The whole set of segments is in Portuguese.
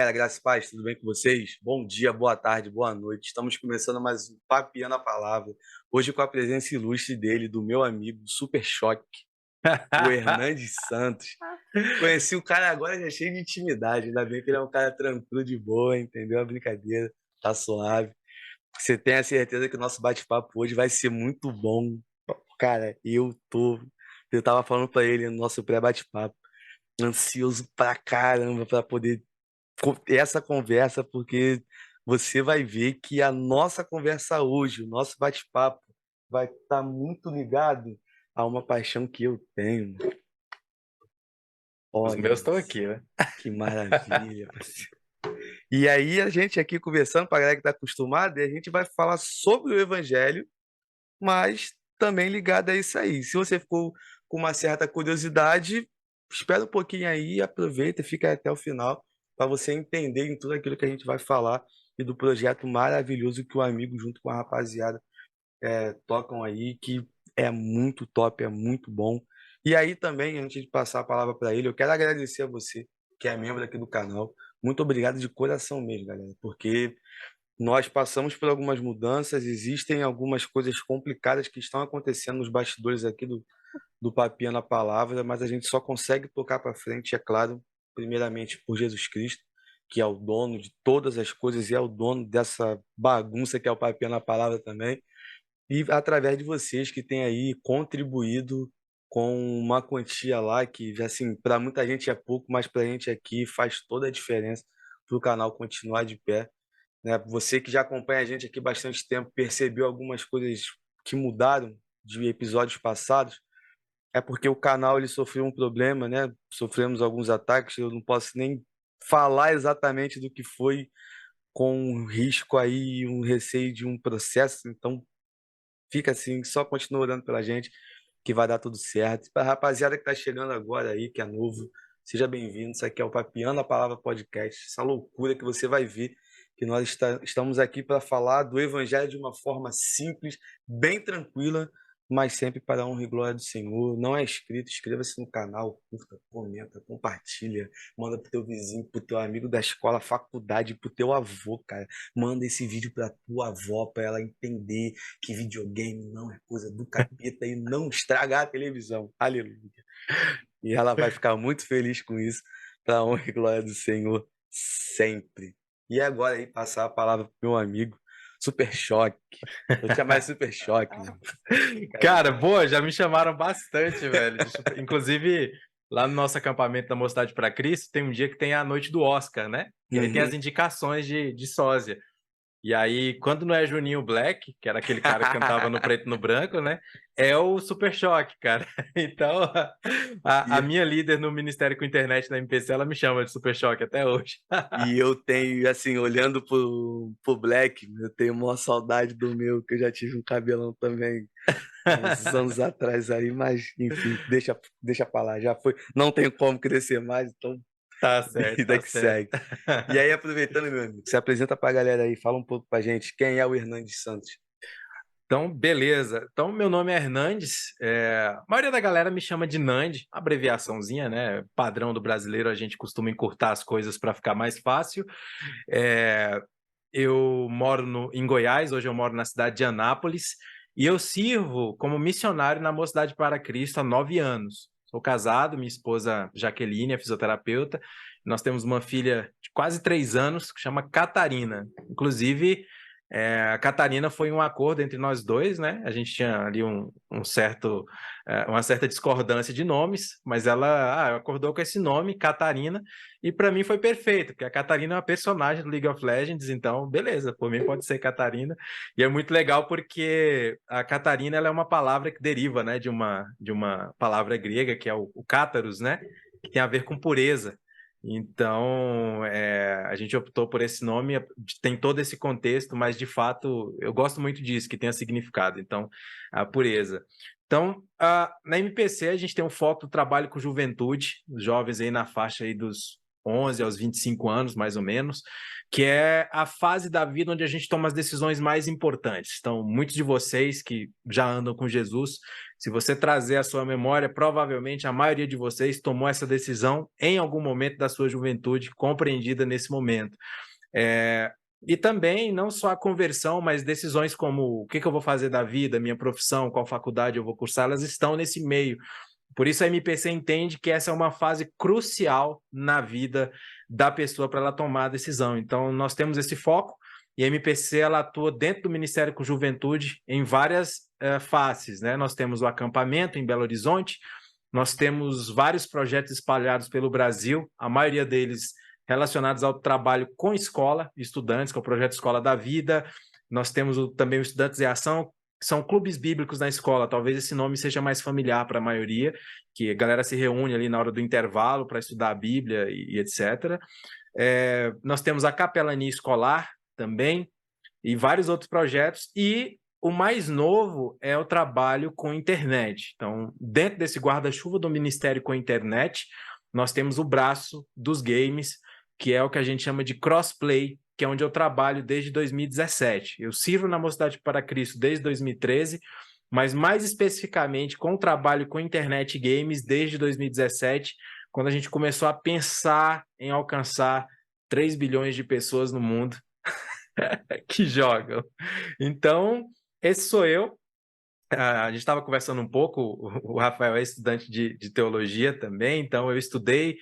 galera, graças e paz, tudo bem com vocês? Bom dia, boa tarde, boa noite. Estamos começando mais um Papiando a Palavra. Hoje com a presença ilustre dele, do meu amigo Super Choque, o Hernandes Santos. Conheci o cara agora já cheio de intimidade, ainda bem que ele é um cara tranquilo de boa, entendeu a brincadeira, tá suave. Você tem a certeza que o nosso bate-papo hoje vai ser muito bom. Cara, eu tava falando pra ele no nosso pré-bate-papo, ansioso pra caramba pra poder ter essa conversa, porque você vai ver que a nossa conversa hoje, o nosso bate-papo, vai estar muito ligado a uma paixão que eu tenho. Os Olha meus estão isso, aqui, né? que maravilha, parceiro. E aí, a gente aqui conversando, para a galera que está acostumada, a gente vai falar sobre o Evangelho, mas também ligado a isso aí. Se você ficou com uma certa curiosidade, espera um pouquinho aí, aproveita e fica até o final para você entender em tudo aquilo que a gente vai falar e do projeto maravilhoso que o amigo junto com a rapaziada tocam aí, que é muito top, é muito bom. E aí também, antes de passar a palavra para ele, eu quero agradecer a você, que é membro aqui do canal. Muito obrigado de coração mesmo, galera, porque nós passamos por algumas mudanças, existem algumas coisas complicadas que estão acontecendo nos bastidores aqui do Papinha na Palavra, mas a gente só consegue tocar para frente, é claro, primeiramente por Jesus Cristo, que é o dono de todas as coisas e é o dono dessa bagunça que é o Papinha na Palavra também, e através de vocês que têm aí contribuído com uma quantia lá que, assim, para muita gente é pouco, mas para a gente aqui faz toda a diferença para o canal continuar de pé, né? Você que já acompanha a gente aqui bastante tempo, percebeu algumas coisas que mudaram de episódios passados, é porque o canal ele sofreu um problema, né? Sofremos alguns ataques, eu não posso nem falar exatamente do que foi, com um risco aí, um receio de um processo, então fica assim, só continua orando pela gente, que vai dar tudo certo. Para a rapaziada que está chegando agora aí, que é novo, seja bem-vindo. Isso aqui é o Papiando a Palavra Podcast. Essa loucura que você vai ver, que nós estamos aqui para falar do Evangelho de uma forma simples, bem tranquila, mas sempre para a honra e glória do Senhor. Não é inscrito, inscreva-se no canal, curta, comenta, compartilha, manda pro teu vizinho, pro teu amigo da escola, faculdade, pro teu avô, cara. Manda esse vídeo pra tua avó, para ela entender que videogame não é coisa do capeta e não estragar a televisão. Aleluia. E ela vai ficar muito feliz com isso, para a honra e glória do Senhor, sempre. E agora aí, passar a palavra pro meu amigo, Super Choque. Vou te chamar de Super Choque, né? Cara, boa, já me chamaram bastante, velho. Inclusive, lá no nosso acampamento da Mocidade para Cristo, tem um dia que tem a noite do Oscar, né? E aí tem as Uhum. indicações de sósia. E aí, quando não é Juninho Black, que era aquele cara que cantava no preto e no branco, né? É o Super Choque, cara. Então, a E, minha líder no Ministério com Internet da MPC, ela me chama de Super Choque até hoje. e eu tenho, assim, olhando pro Black, eu tenho uma saudade do meu, que eu já tive um cabelão também há uns anos atrás aí, mas enfim, deixa pra lá, já foi. Não tenho como crescer mais, então Tá certo, vida tá que certo. segue. E aí, aproveitando, meu amigo, se apresenta pra galera aí, fala um pouco pra gente, quem é o Hernandes Santos? Então, beleza. Então, meu nome é Hernandes. A maioria da galera me chama de Nandi, abreviaçãozinha, né? Padrão do brasileiro, a gente costuma encurtar as coisas para ficar mais fácil. É, eu moro em Goiás, hoje eu moro na cidade de Anápolis, e eu sirvo como missionário na Mocidade para Cristo há 9 anos. Sou casado, minha esposa Jaqueline é fisioterapeuta. Nós temos uma filha de quase 3 anos que chama Catarina. Inclusive, a Catarina foi um acordo entre nós dois, né? A gente tinha ali uma certa discordância de nomes, mas ela acordou com esse nome, Catarina, e para mim foi perfeito, porque a Catarina é uma personagem do League of Legends, então beleza, por mim pode ser Catarina. E é muito legal porque a Catarina ela é uma palavra que deriva, né, de uma palavra grega que é o cátaros, né, que tem a ver com pureza. Então, a gente optou por esse nome, tem todo esse contexto, mas de fato eu gosto muito disso, que tenha significado. Então, a pureza. Então, na MPC a gente tem um foco do trabalho com juventude, jovens aí na faixa aí dos 11 aos 25 anos, mais ou menos, que é a fase da vida onde a gente toma as decisões mais importantes. Então, muitos de vocês que já andam com Jesus, se você trazer a sua memória, provavelmente a maioria de vocês tomou essa decisão em algum momento da sua juventude, compreendida nesse momento. E também, não só a conversão, mas decisões como o que eu vou fazer da vida, minha profissão, qual faculdade eu vou cursar, elas estão nesse meio. Por isso a MPC entende que essa é uma fase crucial na vida da pessoa para ela tomar a decisão. Então, nós temos esse foco e a MPC ela atua dentro do Ministério com Juventude em várias faces, né? Nós temos o acampamento em Belo Horizonte, nós temos vários projetos espalhados pelo Brasil, a maioria deles relacionados ao trabalho com escola, estudantes, que é o projeto Escola da Vida. Nós temos também o Estudantes em Ação, que são clubes bíblicos na escola. Talvez esse nome seja mais familiar para a maioria, que a galera se reúne ali na hora do intervalo para estudar a Bíblia e etc. Nós temos a capelania escolar também, e vários outros projetos, e o mais novo é o trabalho com internet. Então, dentro desse guarda-chuva do Ministério com internet, nós temos o braço dos games, que é o que a gente chama de crossplay, que é onde eu trabalho desde 2017. Eu sirvo na Mocidade para Cristo desde 2013, mas mais especificamente com o trabalho com internet e games desde 2017, quando a gente começou a pensar em alcançar 3 bilhões de pessoas no mundo que jogam. Então, esse sou eu. A gente estava conversando um pouco, o Rafael é estudante de teologia também, então eu estudei,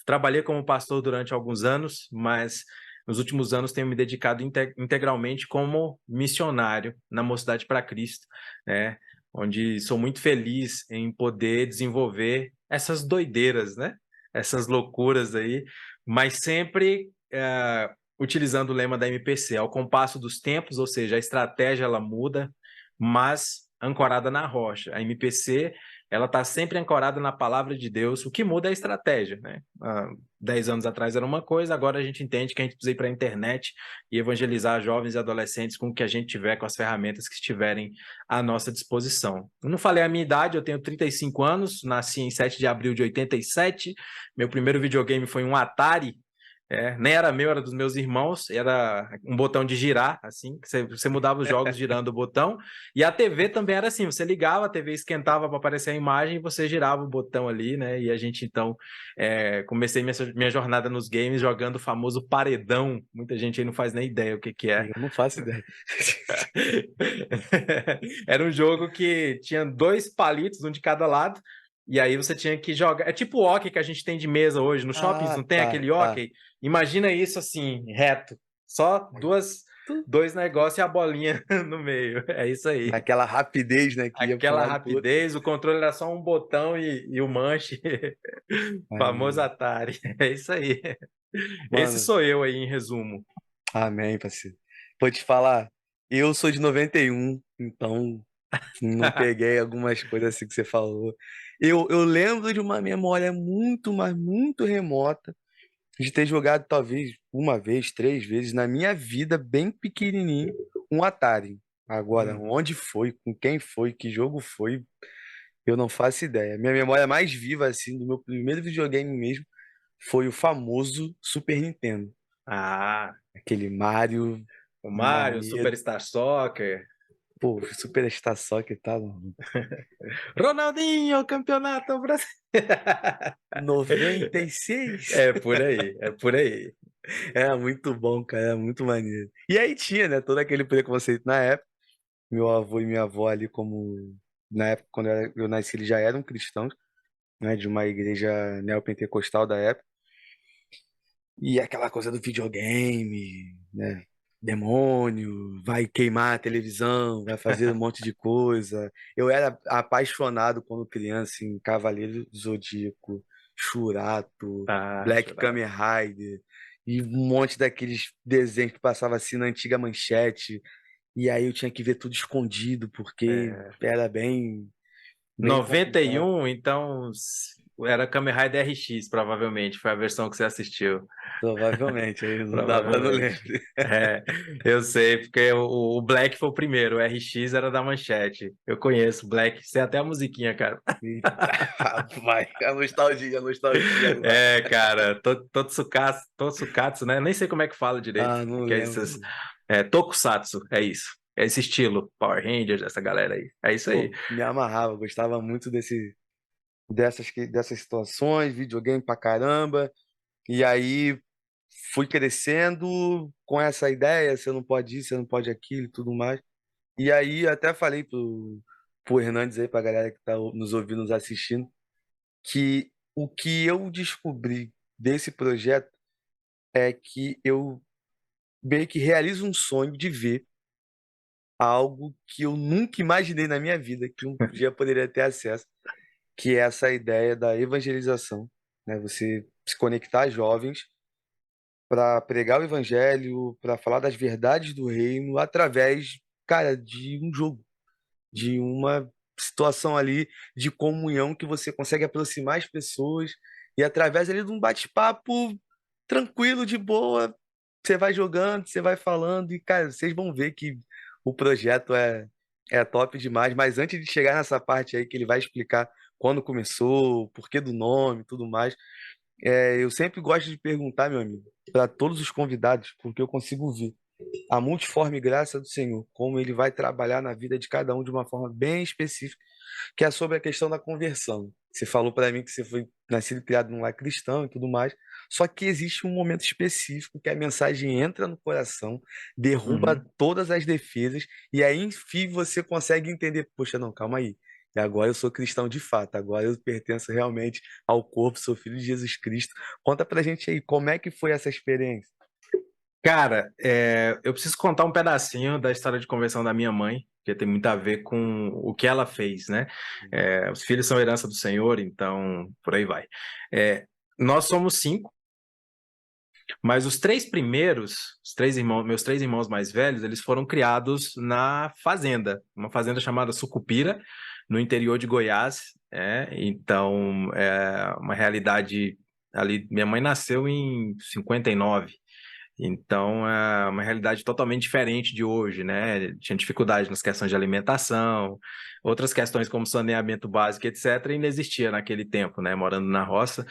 trabalhei como pastor durante alguns anos, mas nos últimos anos tenho me dedicado integralmente como missionário na Mocidade para Cristo, né? Onde sou muito feliz em poder desenvolver essas doideiras, né? Essas loucuras aí, mas sempre utilizando o lema da MPC, ao compasso dos tempos, ou seja, a estratégia ela muda, mas ancorada na rocha. A MPC ela está sempre ancorada na palavra de Deus, o que muda é a estratégia, né? 10 anos atrás era uma coisa, agora a gente entende que a gente precisa ir para a internet e evangelizar jovens e adolescentes com o que a gente tiver, com as ferramentas que estiverem à nossa disposição. Eu não falei a minha idade, eu tenho 35 anos, nasci em 7 de abril de 87, meu primeiro videogame foi um Atari, nem era meu, era dos meus irmãos, era um botão de girar, assim, que você mudava os jogos girando o botão, e a TV também era assim, você ligava, a TV esquentava para aparecer a imagem e você girava o botão ali, né, e a gente então, comecei minha jornada nos games jogando o famoso paredão, muita gente aí não faz nem ideia o que é. Eu não faço ideia. Era um jogo que tinha 2 palitos, um de cada lado, e aí você tinha que jogar. É tipo o hóquei que a gente tem de mesa hoje nos shoppings, não tem aquele hóquei? Imagina isso assim, reto. Só dois negócios e a bolinha no meio. É isso aí. Aquela rapidez, né? Que Aquela rapidez, o controle era só um botão e o manche. Famoso Atari. É isso aí. Mano, esse sou eu aí, em resumo. Amém, parceiro. Vou te falar, eu sou de 91, então não peguei algumas coisas assim que você falou. Eu lembro de uma memória muito, mas muito remota de ter jogado talvez uma vez, 3 vezes na minha vida, bem pequenininho, um Atari. Agora, onde foi, com quem foi, que jogo foi, eu não faço ideia. Minha memória mais viva, assim, do meu primeiro videogame mesmo, foi o famoso Super Nintendo. Aquele Mario. O Mario, Maneiro. Superstar Soccer. Pô, Superstar Soccer tá no Ronaldinho, campeonato brasileiro. 96. É por aí, é por aí. É muito bom, cara, é muito maneiro. E aí tinha, né, todo aquele preconceito na época. Meu avô e minha avó ali, como na época, quando eu nasci, eles já eram cristãos, né, de uma igreja neopentecostal da época. E aquela coisa do videogame, né? Demônio, vai queimar a televisão, vai fazer um monte de coisa. Eu era apaixonado quando criança em Cavaleiro do Zodíaco, Churato, Black Churato. Kamen Rider e um monte daqueles desenhos que passava assim na antiga Manchete. E aí eu tinha que ver tudo escondido, porque era bem complicado. 91, então era Kamen Rider RX, provavelmente, foi a versão que você assistiu. Provavelmente, aí não dá pra não Provavelmente. lembrar. É, eu sei, porque o Black foi o primeiro, o RX era da Manchete. Eu conheço o Black, sei até a musiquinha, cara. Eita, vai, a nostalgia lá. É, cara, Totsukatsu, né? Nem sei como é que fala direito, Ah, não que é lembro. esses, Tokusatsu, é isso. É esse estilo, Power Rangers, essa galera aí. É isso aí. Pô, me amarrava, gostava muito dessas situações, videogame pra caramba. E aí fui crescendo com essa ideia, você não pode isso, você não pode aquilo e tudo mais. E aí até falei pro Hernandes aí, pra galera que tá nos ouvindo, nos assistindo, que o que eu descobri desse projeto é que eu meio que realizo um sonho de ver algo que eu nunca imaginei na minha vida que um dia poderia ter acesso, que é essa ideia da evangelização, né? Você se conectar a jovens para pregar o evangelho, para falar das verdades do reino através, cara, de um jogo, de uma situação ali de comunhão que você consegue aproximar as pessoas e através ali de um bate-papo tranquilo, de boa, você vai jogando, você vai falando e, cara, vocês vão ver que o projeto é top demais, mas antes de chegar nessa parte aí que ele vai explicar quando começou, o porquê do nome, e tudo mais, eu sempre gosto de perguntar, meu amigo, para todos os convidados, porque eu consigo ver a multiforme graça do Senhor, como ele vai trabalhar na vida de cada um de uma forma bem específica, que é sobre a questão da conversão. Você falou para mim que você foi nascido e criado num lar cristão e tudo mais, só que existe um momento específico que a mensagem entra no coração, derruba Uhum. todas as defesas, e aí, enfim, você consegue entender, poxa, não, calma aí. E agora eu sou cristão de fato, agora eu pertenço realmente ao corpo, sou filho de Jesus Cristo. Conta pra gente aí, como é que foi essa experiência? Cara, eu preciso contar um pedacinho da história de conversão da minha mãe, que tem muito a ver com o que ela fez, né? Os filhos são herança do Senhor, então por aí vai. Nós somos 5, mas os 3 primeiros, os 3 irmãos, meus 3 irmãos mais velhos, eles foram criados na fazenda, uma fazenda chamada Sucupira, no interior de Goiás. Então, é uma realidade ali. Minha mãe nasceu em 59. Então, é uma realidade totalmente diferente de hoje, né? Tinha dificuldade nas questões de alimentação, outras questões como saneamento básico, etc., ainda existia naquele tempo, né? Morando na roça.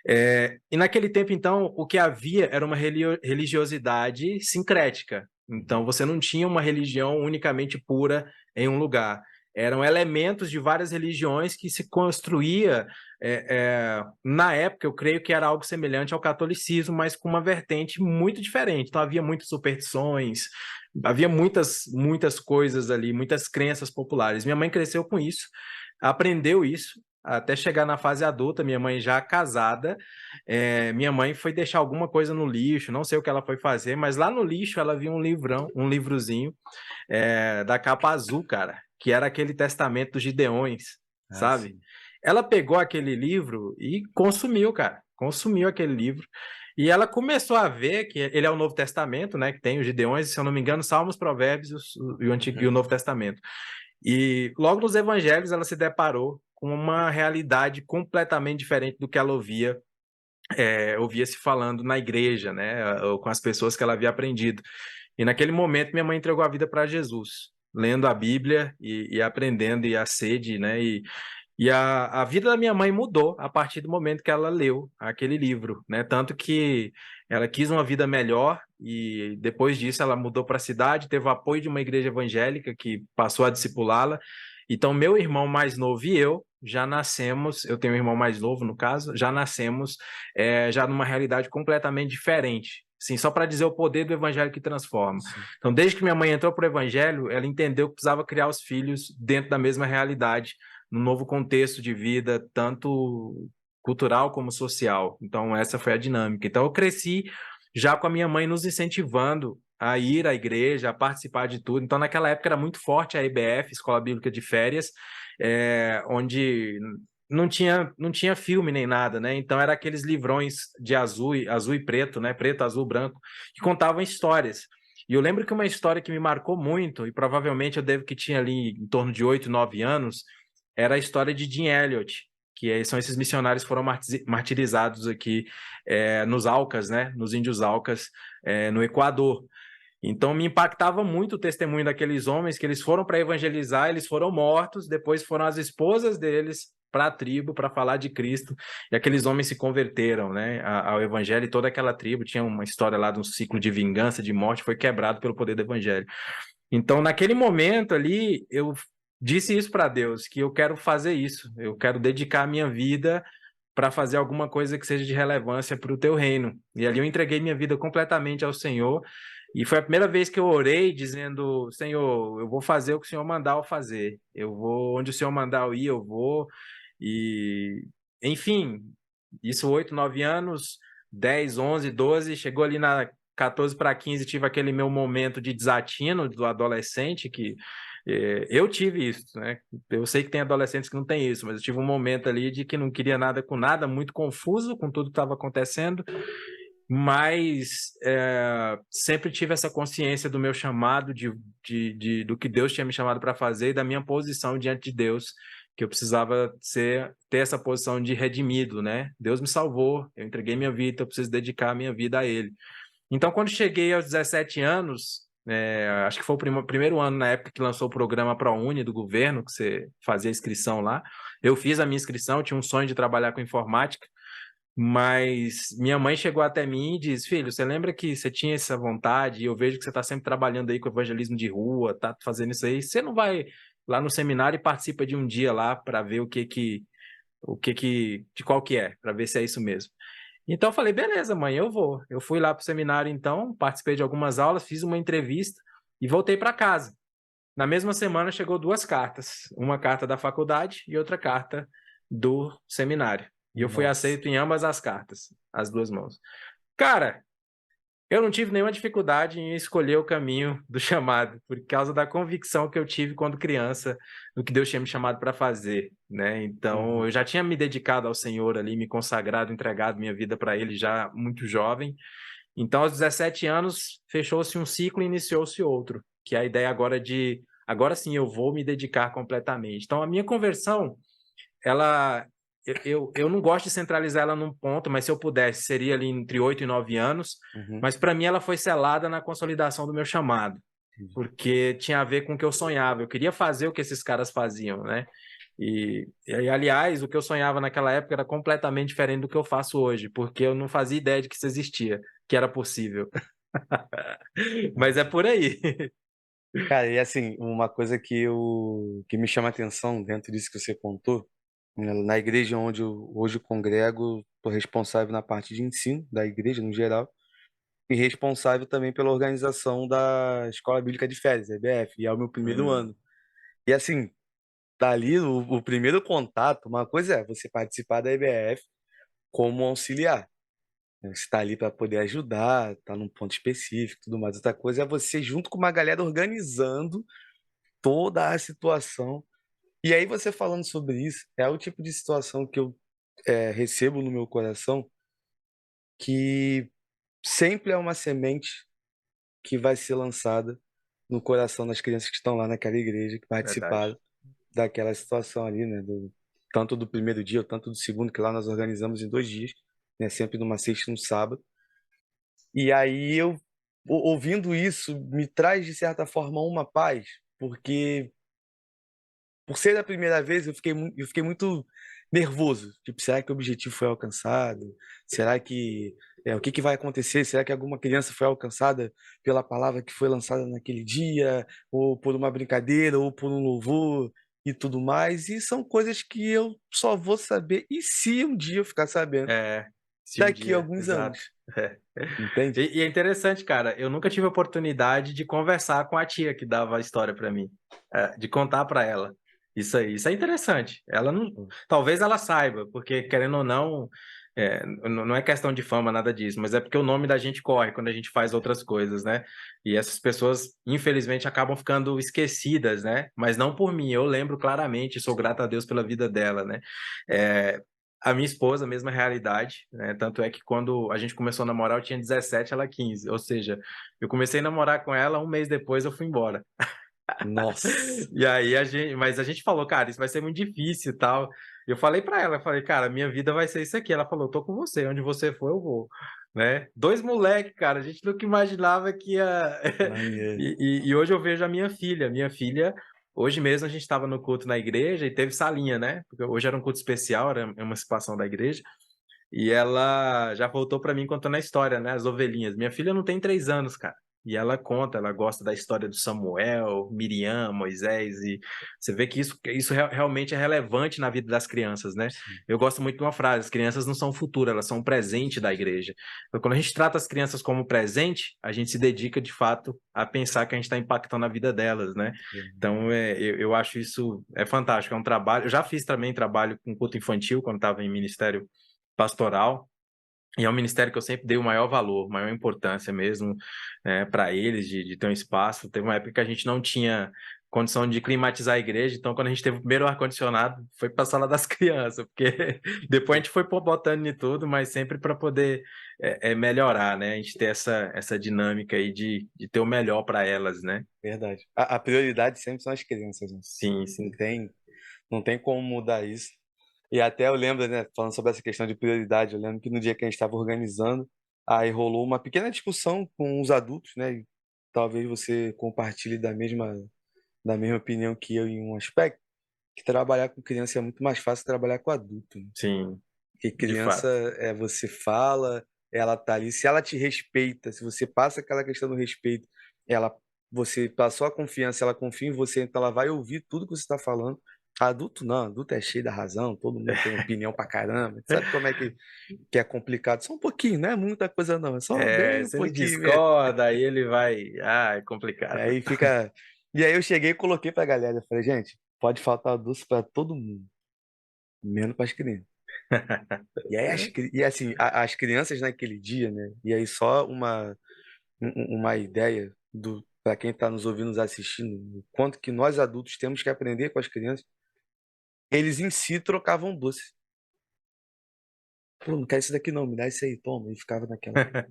E naquele tempo, então, o que havia era uma religiosidade sincrética. Então, você não tinha uma religião unicamente pura em um lugar. Eram elementos de várias religiões que se construía na época, eu creio que era algo semelhante ao catolicismo, mas com uma vertente muito diferente. Então, havia muitas superstições, havia muitas coisas ali, muitas crenças populares. Minha mãe cresceu com isso, aprendeu isso, até chegar na fase adulta. Minha mãe já casada, minha mãe foi deixar alguma coisa no lixo, não sei o que ela foi fazer, mas lá no lixo ela viu um livrozinho da capa azul, cara, que era aquele testamento dos Gideões, Ah, sabe? sim. Ela pegou aquele livro e consumiu, cara. Consumiu aquele livro. E ela começou a ver que ele é o Novo Testamento, né? Que tem os Gideões, se eu não me engano, Salmos, Provérbios e o Antigo e o Novo Testamento. E logo nos Evangelhos ela se deparou com uma realidade completamente diferente do que ela ouvia se falando na igreja, né? Ou com as pessoas que ela havia aprendido. E naquele momento minha mãe entregou a vida para Jesus, lendo a Bíblia e aprendendo e a sede, né? E a vida da minha mãe mudou a partir do momento que ela leu aquele livro, né? Tanto que ela quis uma vida melhor e depois disso ela mudou para a cidade, teve o apoio de uma igreja evangélica que passou a discipulá-la. Então, meu irmão mais novo e eu já nascemos, eu tenho um irmão mais novo no caso, já nascemos já numa realidade completamente diferente. Sim, só para dizer o poder do evangelho que transforma. Sim. Então, desde que minha mãe entrou para o evangelho, ela entendeu que precisava criar os filhos dentro da mesma realidade, num novo contexto de vida, tanto cultural como social. Então, essa foi a dinâmica. Então, eu cresci já com a minha mãe nos incentivando a ir à igreja, a participar de tudo. Então, naquela época era muito forte a EBF, Escola Bíblica de Férias, onde não tinha filme nem nada, né? Então, era aqueles livrões de azul e preto, né? Preto, azul, branco, que contavam histórias. E eu lembro que uma história que me marcou muito, e provavelmente eu devo que tinha ali em torno de 8, 9 anos, era a história de Jim Elliot. são esses missionários que foram martirizados aqui nos Aucas, né? Nos índios Aucas, no Equador. Então me impactava muito o testemunho daqueles homens que eles foram para evangelizar, eles foram mortos, depois foram as esposas deles para a tribo para falar de Cristo, e aqueles homens se converteram, né, ao evangelho, e toda aquela tribo tinha uma história lá de um ciclo de vingança, de morte, foi quebrado pelo poder do evangelho. Então, naquele momento ali, eu disse isso para Deus, que eu quero fazer isso, eu quero dedicar a minha vida para fazer alguma coisa que seja de relevância para o teu reino. E ali eu entreguei minha vida completamente ao Senhor, e foi a primeira vez que eu orei dizendo, Senhor, eu vou fazer o que o Senhor mandar eu fazer, eu vou onde o Senhor mandar eu ir, eu vou, e enfim, isso 8, 9 anos, 10, 11, 12, chegou ali na 14 para 15, tive aquele meu momento de desatino do adolescente, que eu tive isso, né? Eu sei que tem adolescentes que não tem isso, mas eu tive um momento ali de que não queria nada com nada, muito confuso com tudo que estava acontecendo, mas sempre tive essa consciência do meu chamado, do que Deus tinha me chamado para fazer e da minha posição diante de Deus, que eu precisava ter essa posição de redimido, né? Deus me salvou, eu entreguei minha vida, eu preciso dedicar a minha vida a Ele. Então, quando cheguei aos 17 anos, acho que foi o primeiro ano na época que lançou o programa ProUni do governo, que você fazia inscrição lá. Eu fiz a minha inscrição, tinha um sonho de trabalhar com informática, mas minha mãe chegou até mim e disse, filho, você lembra que você tinha essa vontade, e eu vejo que você está sempre trabalhando aí com evangelismo de rua, tá fazendo isso aí, você não vai lá no seminário e participa de um dia lá para ver de qual que é, para ver se é isso mesmo. Então eu falei, beleza, mãe, eu vou. Eu fui lá para o seminário então, participei de algumas aulas, fiz uma entrevista e voltei para casa. Na mesma semana chegou 2 cartas, uma carta da faculdade e outra carta do seminário. E eu fui Nossa. aceito em ambas as cartas, as 2 mãos. Cara, eu não tive nenhuma dificuldade em escolher o caminho do chamado, por causa da convicção que eu tive quando criança do que Deus tinha me chamado para fazer, né? Então, eu já tinha me dedicado ao Senhor ali, me consagrado, entregado minha vida para Ele já muito jovem. Então, aos 17 anos, fechou-se um ciclo e iniciou-se outro, que é a ideia agora agora sim, eu vou me dedicar completamente. Então, a minha conversão, ela eu não gosto de centralizar ela num ponto, mas se eu pudesse, seria ali entre 8 e 9 anos. Mas para mim ela foi selada na consolidação do meu chamado, porque tinha a ver com o que eu sonhava. Eu queria fazer o que esses caras faziam, né? Aliás, o que eu sonhava naquela época era completamente diferente do que eu faço hoje, porque eu não fazia ideia de que isso existia, que era possível. Mas é por aí. Cara, e assim, uma coisa que me chama a atenção dentro disso que você contou, né, na igreja onde eu hoje congrego, estou responsável na parte de ensino da igreja no geral, e responsável também pela organização da Escola Bíblica de Férias, EBF, e é o meu primeiro ano. E assim, tá ali o primeiro contato, uma coisa é você participar da EBF como auxiliar, né? Você está ali para poder ajudar, tá num ponto específico, tudo mais. Outra coisa é você junto com uma galera organizando toda a situação. E aí você falando sobre isso, é o tipo de situação que eu recebo no meu coração, que sempre é uma semente que vai ser lançada no coração das crianças que estão lá naquela igreja, que Verdade. participaram daquela situação ali, né? Tanto do primeiro dia, tanto do segundo, que lá nós organizamos em 2 dias, né? Sempre numa sexta e no sábado. E aí ouvindo isso, me traz, de certa forma, uma paz, porque por ser a primeira vez, eu fiquei muito nervoso. Tipo, será que o objetivo foi alcançado? Será que o que que vai acontecer? Será que alguma criança foi alcançada pela palavra que foi lançada naquele dia, ou por uma brincadeira, ou por um louvor e tudo mais? E são coisas que eu só vou saber e se um dia eu ficar sabendo Se um daqui a dia, alguns exato. anos, entende? E é interessante, cara, eu nunca tive a oportunidade de conversar com a tia que dava a história para mim, de contar para ela. Isso é interessante. Ela não, talvez ela saiba, porque querendo ou não, não é questão de fama, nada disso, mas é porque o nome da gente corre quando a gente faz outras coisas, né? E essas pessoas, infelizmente, acabam ficando esquecidas, né? Mas não por mim, eu lembro claramente, sou grato a Deus pela vida dela, né? É, a minha esposa, mesma realidade, né? Tanto é que quando a gente começou a namorar, eu tinha 17, ela 15. Ou seja, eu comecei a namorar com ela, um mês depois eu fui embora. Nossa. E aí mas a gente falou, cara, isso vai ser muito difícil e tal. Eu falei pra ela, eu falei, cara, minha vida vai ser isso aqui. Ela falou, tô com você, onde você for, eu vou, né? Dois moleques, cara, a gente nunca imaginava que ia. Maneiro. E hoje eu vejo a minha filha. Minha filha, hoje mesmo a gente estava no culto na igreja e teve salinha, né? Porque hoje era um culto especial, era a emancipação da igreja. E ela já voltou para mim contando a história, né? As ovelhinhas. Minha filha não tem 3 anos, cara. E ela conta, ela gosta da história do Samuel, Miriam, Moisés, e você vê que isso realmente é relevante na vida das crianças, né? Sim. Eu gosto muito de uma frase: as crianças não são o futuro, elas são o presente da igreja. Então, quando a gente trata as crianças como presente, a gente se dedica de fato a pensar que a gente está impactando a vida delas, né? Então, eu acho isso fantástico, é um trabalho. Eu já fiz também trabalho com culto infantil quando estava em ministério pastoral. E é um ministério que eu sempre dei o maior valor, maior importância mesmo, para eles, de ter um espaço. Teve uma época que a gente não tinha condição de climatizar a igreja, então quando a gente teve o primeiro ar-condicionado, foi para a sala das crianças, porque depois a gente foi botando em tudo, mas sempre para poder melhorar, né? A gente ter essa dinâmica aí de ter o melhor para elas, né? Verdade. A prioridade sempre são as crianças, né? Sim, Não sim. tem, não tem como mudar isso. E até eu lembro, né, falando sobre essa questão de prioridade, eu lembro que no dia que a gente estava organizando, aí rolou uma pequena discussão com os adultos, né? E talvez você compartilhe da mesma opinião que eu em um aspecto, que trabalhar com criança é muito mais fácil que trabalhar com adulto, né? Sim, Porque de criança, fato. você fala, ela tá ali, se ela te respeita, se você passa aquela questão do respeito, ela, você passou a confiança, ela confia em você, então ela vai ouvir tudo que você está falando. Adulto não, adulto é cheio da razão, todo mundo tem opinião pra caramba. Sabe como é que é complicado? Só um pouquinho, não é muita coisa não, é só bem um Se ele pouquinho mesmo. discorda, aí ele vai. Ah, é complicado. Aí fica. E aí eu cheguei e coloquei pra galera, eu falei, gente, pode faltar doce pra todo mundo, menos pras crianças. E aí e assim, as crianças naquele dia, né? E aí só uma ideia do para quem está nos ouvindo, nos assistindo, o quanto que nós adultos temos que aprender com as crianças. Eles em si trocavam doce. Pô, não quero isso daqui não, me dá isso aí, toma. E ficava naquela.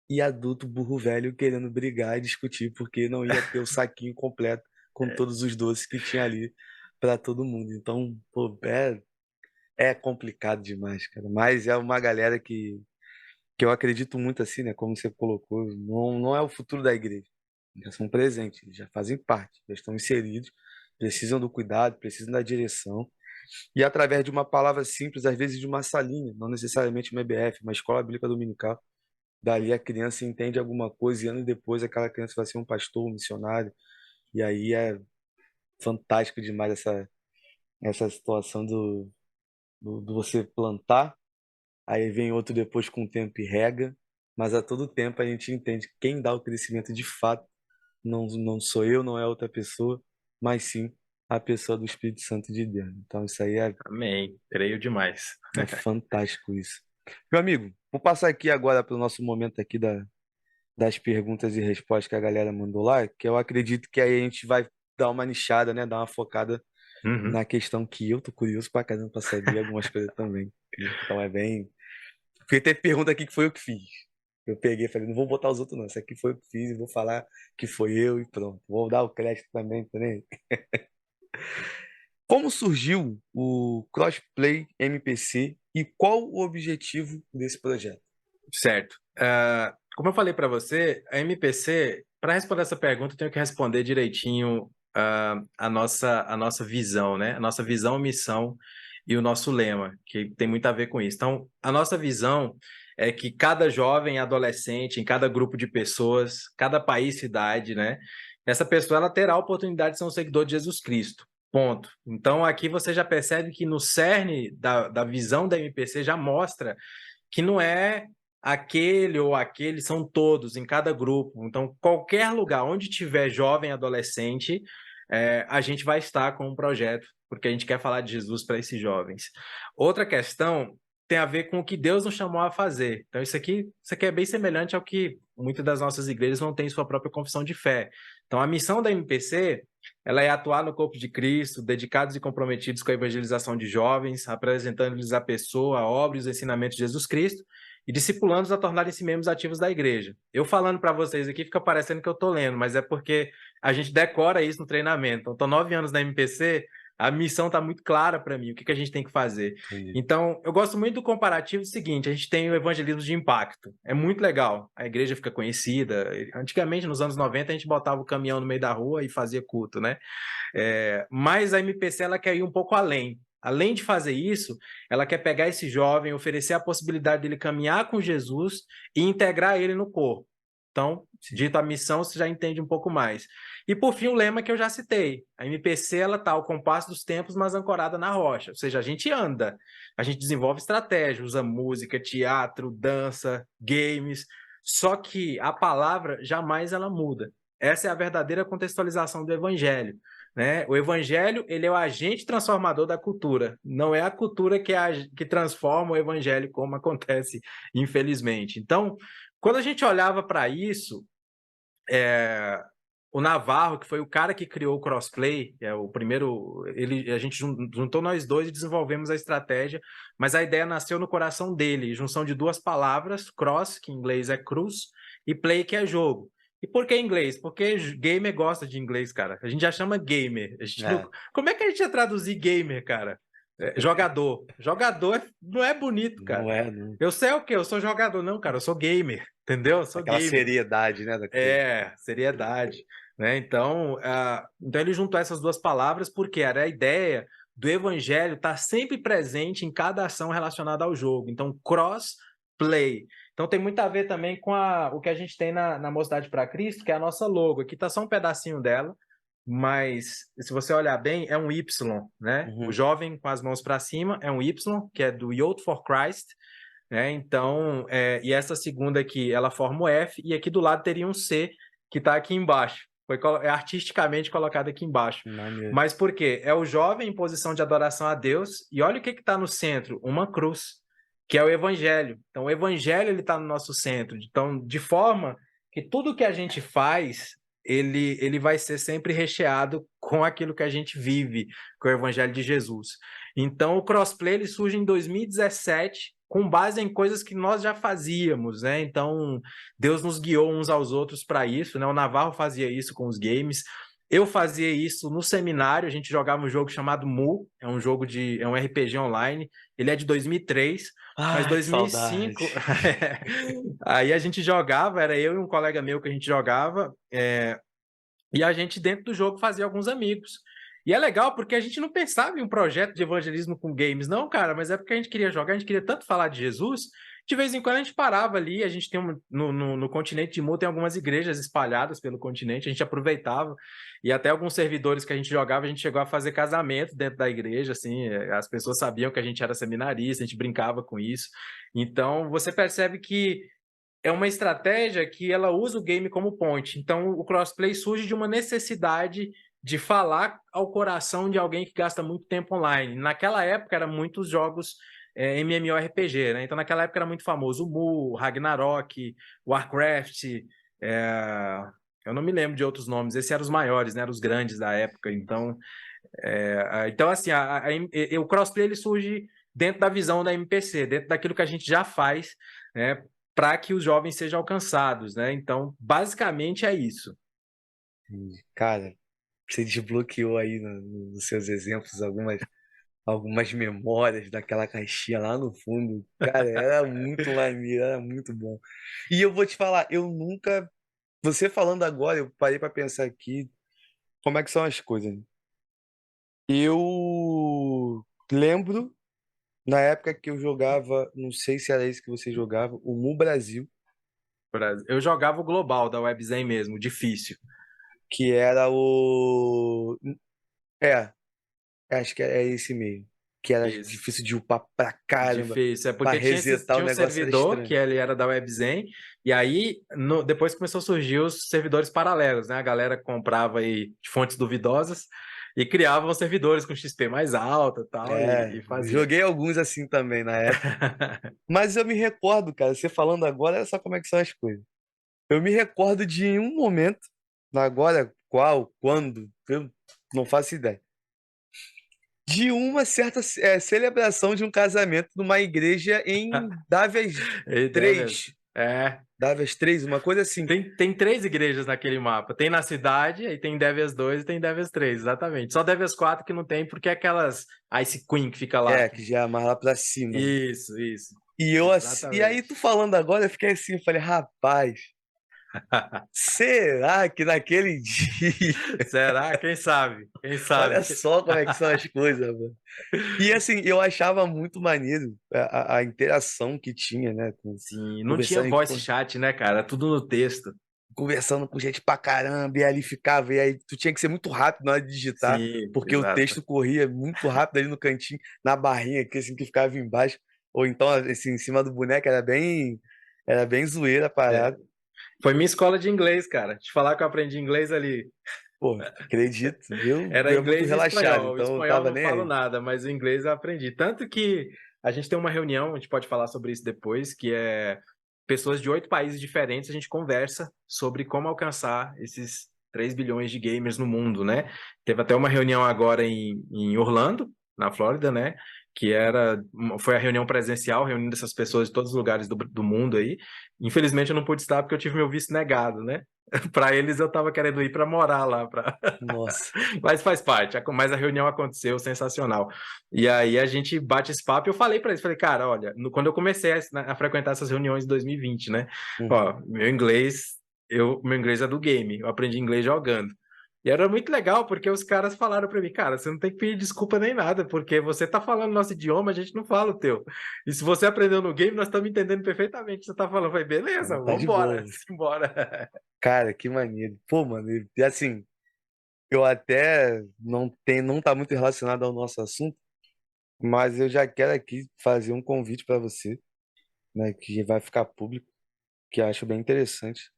E adulto burro velho querendo brigar e discutir porque não ia ter o saquinho completo com todos os doces que tinha ali para todo mundo. Então, pô, é complicado demais, cara. Mas é uma galera que eu acredito muito assim, né? Como você colocou, não é o futuro da igreja. Já são presentes, eles já fazem parte, já estão inseridos, precisam do cuidado, precisam da direção. E através de uma palavra simples, às vezes de uma salinha, não necessariamente uma EBF, uma escola bíblica dominical, dali a criança entende alguma coisa e anos depois aquela criança vai ser um pastor, um missionário. E aí é fantástico demais essa situação do você plantar. Aí vem outro depois com o tempo e rega, mas a todo tempo a gente entende que quem dá o crescimento de fato não sou eu, não é outra pessoa, mas sim a pessoa do Espírito Santo de Deus. Então isso aí Amém. Creio demais. é fantástico isso. Meu amigo, vou passar aqui agora para o nosso momento aqui das perguntas e respostas que a galera mandou lá, que eu acredito que aí a gente vai dar uma nichada, né, dar uma focada Uhum. na questão que eu tô curioso pra caramba pra saber algumas coisas também. Então é bem. Porque teve pergunta aqui que foi eu que fiz. Eu peguei e falei, não vou botar os outros não, isso aqui foi eu que fiz, vou falar que foi eu e pronto. Vou dar o crédito também, também. Como surgiu o Crossplay MPC e qual o objetivo desse projeto? Certo. Como eu falei para você, a MPC, para responder essa pergunta, eu tenho que responder direitinho a nossa visão, né? A nossa visão, missão e o nosso lema, que tem muito a ver com isso. Então, a nossa visão é que cada jovem, adolescente, em cada grupo de pessoas, cada país, cidade, né? Essa pessoa ela terá a oportunidade de ser um seguidor de Jesus Cristo. Ponto. Então, aqui você já percebe que no cerne da visão da MPC já mostra que não é aquele ou aquele, são todos em cada grupo. Então, qualquer lugar onde tiver jovem, adolescente, a gente vai estar com um projeto, porque a gente quer falar de Jesus para esses jovens. Outra questão tem a ver com o que Deus nos chamou a fazer. Então, isso aqui é bem semelhante ao que muitas das nossas igrejas não têm sua própria confissão de fé. Então, a missão da MPC, ela é atuar no corpo de Cristo, dedicados e comprometidos com a evangelização de jovens, apresentando-lhes a pessoa, a obra e os ensinamentos de Jesus Cristo, e discipulando-os a tornarem-se membros ativos da igreja. Eu falando para vocês aqui fica parecendo que eu estou lendo, mas é porque a gente decora isso no treinamento. Então, estou 9 anos na MPC, a missão está muito clara para mim, o que a gente tem que fazer. Entendi. Então, eu gosto muito do comparativo seguinte, a gente tem o evangelismo de impacto. É muito legal, a igreja fica conhecida. Antigamente, nos anos 90, a gente botava o caminhão no meio da rua e fazia culto, né? Mas a MPC ela quer ir um pouco além. Além de fazer isso, ela quer pegar esse jovem, oferecer a possibilidade dele caminhar com Jesus e integrar ele no corpo. Então, dito a missão, você já entende um pouco mais. E, por fim, o lema que eu já citei. A MPC está ao compasso dos tempos, mas ancorada na rocha. Ou seja, a gente anda, a gente desenvolve estratégia, usa música, teatro, dança, games. Só que a palavra jamais ela muda. Essa é a verdadeira contextualização do evangelho. Né? O evangelho ele é o agente transformador da cultura, não é a cultura que transforma o evangelho, como acontece, infelizmente. Então, quando a gente olhava para isso, o Navarro, que foi o cara que criou o crossplay, o primeiro, a gente juntou nós dois e desenvolvemos a estratégia, mas a ideia nasceu no coração dele, junção de duas palavras, cross, que em inglês é cruz, e play, que é jogo. E por que inglês? Porque gamer gosta de inglês, cara. A gente já chama gamer. Como é que a gente ia traduzir gamer, cara? Jogador. Jogador não é bonito, cara. Não é, não. Eu sei o quê? Eu sou jogador. Não, cara, eu sou gamer. Entendeu? Eu sou Aquela gamer. seriedade, né? Seriedade. Né? Então ele juntou essas duas palavras porque era a ideia do evangelho estar sempre presente em cada ação relacionada ao jogo. Então, cross-play. Então tem muito a ver também com o que a gente tem na Mocidade para Cristo, que é a nossa logo. Aqui está só um pedacinho dela, mas se você olhar bem, é um Y, né? Uhum. O jovem com as mãos para cima é um Y, que é do Youth for Christ, né? Então, e essa segunda aqui, ela forma o F, e aqui do lado teria um C, que está aqui embaixo. Foi artisticamente colocado aqui embaixo. Maneiro. Mas por quê? É o jovem em posição de adoração a Deus, e olha o que está no centro, uma cruz, que é o evangelho. Então, o evangelho está no nosso centro. Então, de forma que tudo que a gente faz, ele vai ser sempre recheado com aquilo que a gente vive, com o evangelho de Jesus. Então, o crossplay ele surge em 2017, com base em coisas que nós já fazíamos, né? Então, Deus nos guiou uns aos outros para isso, né? O Navarro fazia isso com os games. Eu fazia isso no seminário, a gente jogava um jogo chamado Mu, é um RPG online, ele é de 2003, mas 2005, aí a gente jogava, era eu e um colega meu que a gente jogava, e a gente dentro do jogo fazia alguns amigos. E é legal porque a gente não pensava em um projeto de evangelismo com games, não, cara, mas é porque a gente queria jogar, a gente queria tanto falar de Jesus. De vez em quando a gente parava ali, a gente tem no continente de Mu tem algumas igrejas espalhadas pelo continente, a gente aproveitava, e até alguns servidores que a gente jogava, a gente chegou a fazer casamento dentro da igreja, assim, as pessoas sabiam que a gente era seminarista, a gente brincava com isso. Então, você percebe que é uma estratégia que ela usa o game como ponte. Então, o crossplay surge de uma necessidade de falar ao coração de alguém que gasta muito tempo online. Naquela época, eram muitos jogos MMORPG, né? Então, naquela época era muito famoso o Mu, Ragnarok, Warcraft, eu não me lembro de outros nomes, esses eram os maiores, né? Eram os grandes da época. Então, assim, o crossplay ele surge dentro da visão da MPC, dentro daquilo que a gente já faz, né? Para que os jovens sejam alcançados, né? Então, basicamente é isso. Cara, você desbloqueou aí nos seus exemplos algumas memórias daquela caixinha lá no fundo. Cara, era muito maneiro, era muito bom. E eu vou te falar, eu nunca. Você falando agora, eu parei pra pensar aqui como é que são as coisas. Eu lembro na época que eu jogava, não sei se era isso que você jogava, o Mu Brasil, Eu jogava o global da Webzen mesmo, difícil. que era o. É, acho que é esse mesmo. Que era Isso. difícil de upar pra caramba. Difícil, Pra porque resetar tinha o um negócio era servidor, estranho. que ele era da Webzen, e aí depois começou a surgir os servidores paralelos, né? A galera comprava aí fontes duvidosas e criavam servidores com XP mais alta e tal, e fazia. Joguei alguns assim também na época. Mas eu me recordo, cara, você falando agora, olha só como é que são as coisas. Eu me recordo de um momento, agora qual, quando, eu não faço ideia. de uma certa celebração de um casamento numa igreja em Dávias Ideia mesmo. 3. É. Dávias 3, uma coisa assim. Tem três igrejas naquele mapa. Tem na cidade, aí tem Dévias 2 e tem Dévias 3, exatamente. Só Dévias 4 que não tem, porque é aquelas Ice Queen que fica lá. Que já é mais lá pra cima. Isso. E aí, tu Exatamente. falando agora, eu fiquei assim, eu falei, rapaz, será que naquele dia. Será? Quem sabe? Quem Olha sabe? só como é que são as coisas, mano. E assim, eu achava muito maneiro a interação que tinha, né? Sim, não tinha Conversando, voice chat, né, cara? Tudo no texto. conversando com gente pra caramba, e ali ficava, e aí tu tinha que ser muito rápido na hora de digitar, Sim, porque o exato. texto corria muito rápido ali no cantinho, na barrinha que assim que ficava embaixo, ou então assim, em cima do boneco, era bem zoeira a É. parada. Foi minha escola de inglês, cara. Te falar que eu aprendi inglês ali. Pô, acredito, Era eu muito inglês e relaxado, espanhol. O então eu espanhol tava não nem falo aí. nada, mas o inglês eu aprendi. Tanto que a gente tem uma reunião, a gente pode falar sobre isso depois, que é pessoas de 8 países diferentes, a gente conversa sobre como alcançar esses 3 bilhões de gamers no mundo, né? Teve até uma reunião agora em Orlando, na Flórida, né? Foi a reunião presencial, reunindo essas pessoas de todos os lugares do mundo aí. Infelizmente eu não pude estar porque eu tive meu visto negado, né? Para eles eu tava querendo ir para morar lá, Nossa, mas faz parte. Mas a reunião aconteceu, sensacional. E aí a gente bate esse papo e eu falei para eles, falei, cara, olha, quando eu comecei a frequentar essas reuniões em 2020, né? uhum, Ó, meu inglês é do game, eu aprendi inglês jogando. E era muito legal porque os caras falaram para mim, cara, você não tem que pedir desculpa nem nada, porque você tá falando nosso idioma, a gente não fala o teu. E se você aprendeu no game, nós estamos entendendo perfeitamente o que você tá falando. Eu falei, beleza, tá de vambora, boa. simbora. Cara, que maneiro. Pô, mano, e assim, eu até não tá muito relacionado ao nosso assunto, mas eu já quero aqui fazer um convite para você, né, que vai ficar público, que eu acho bem interessante,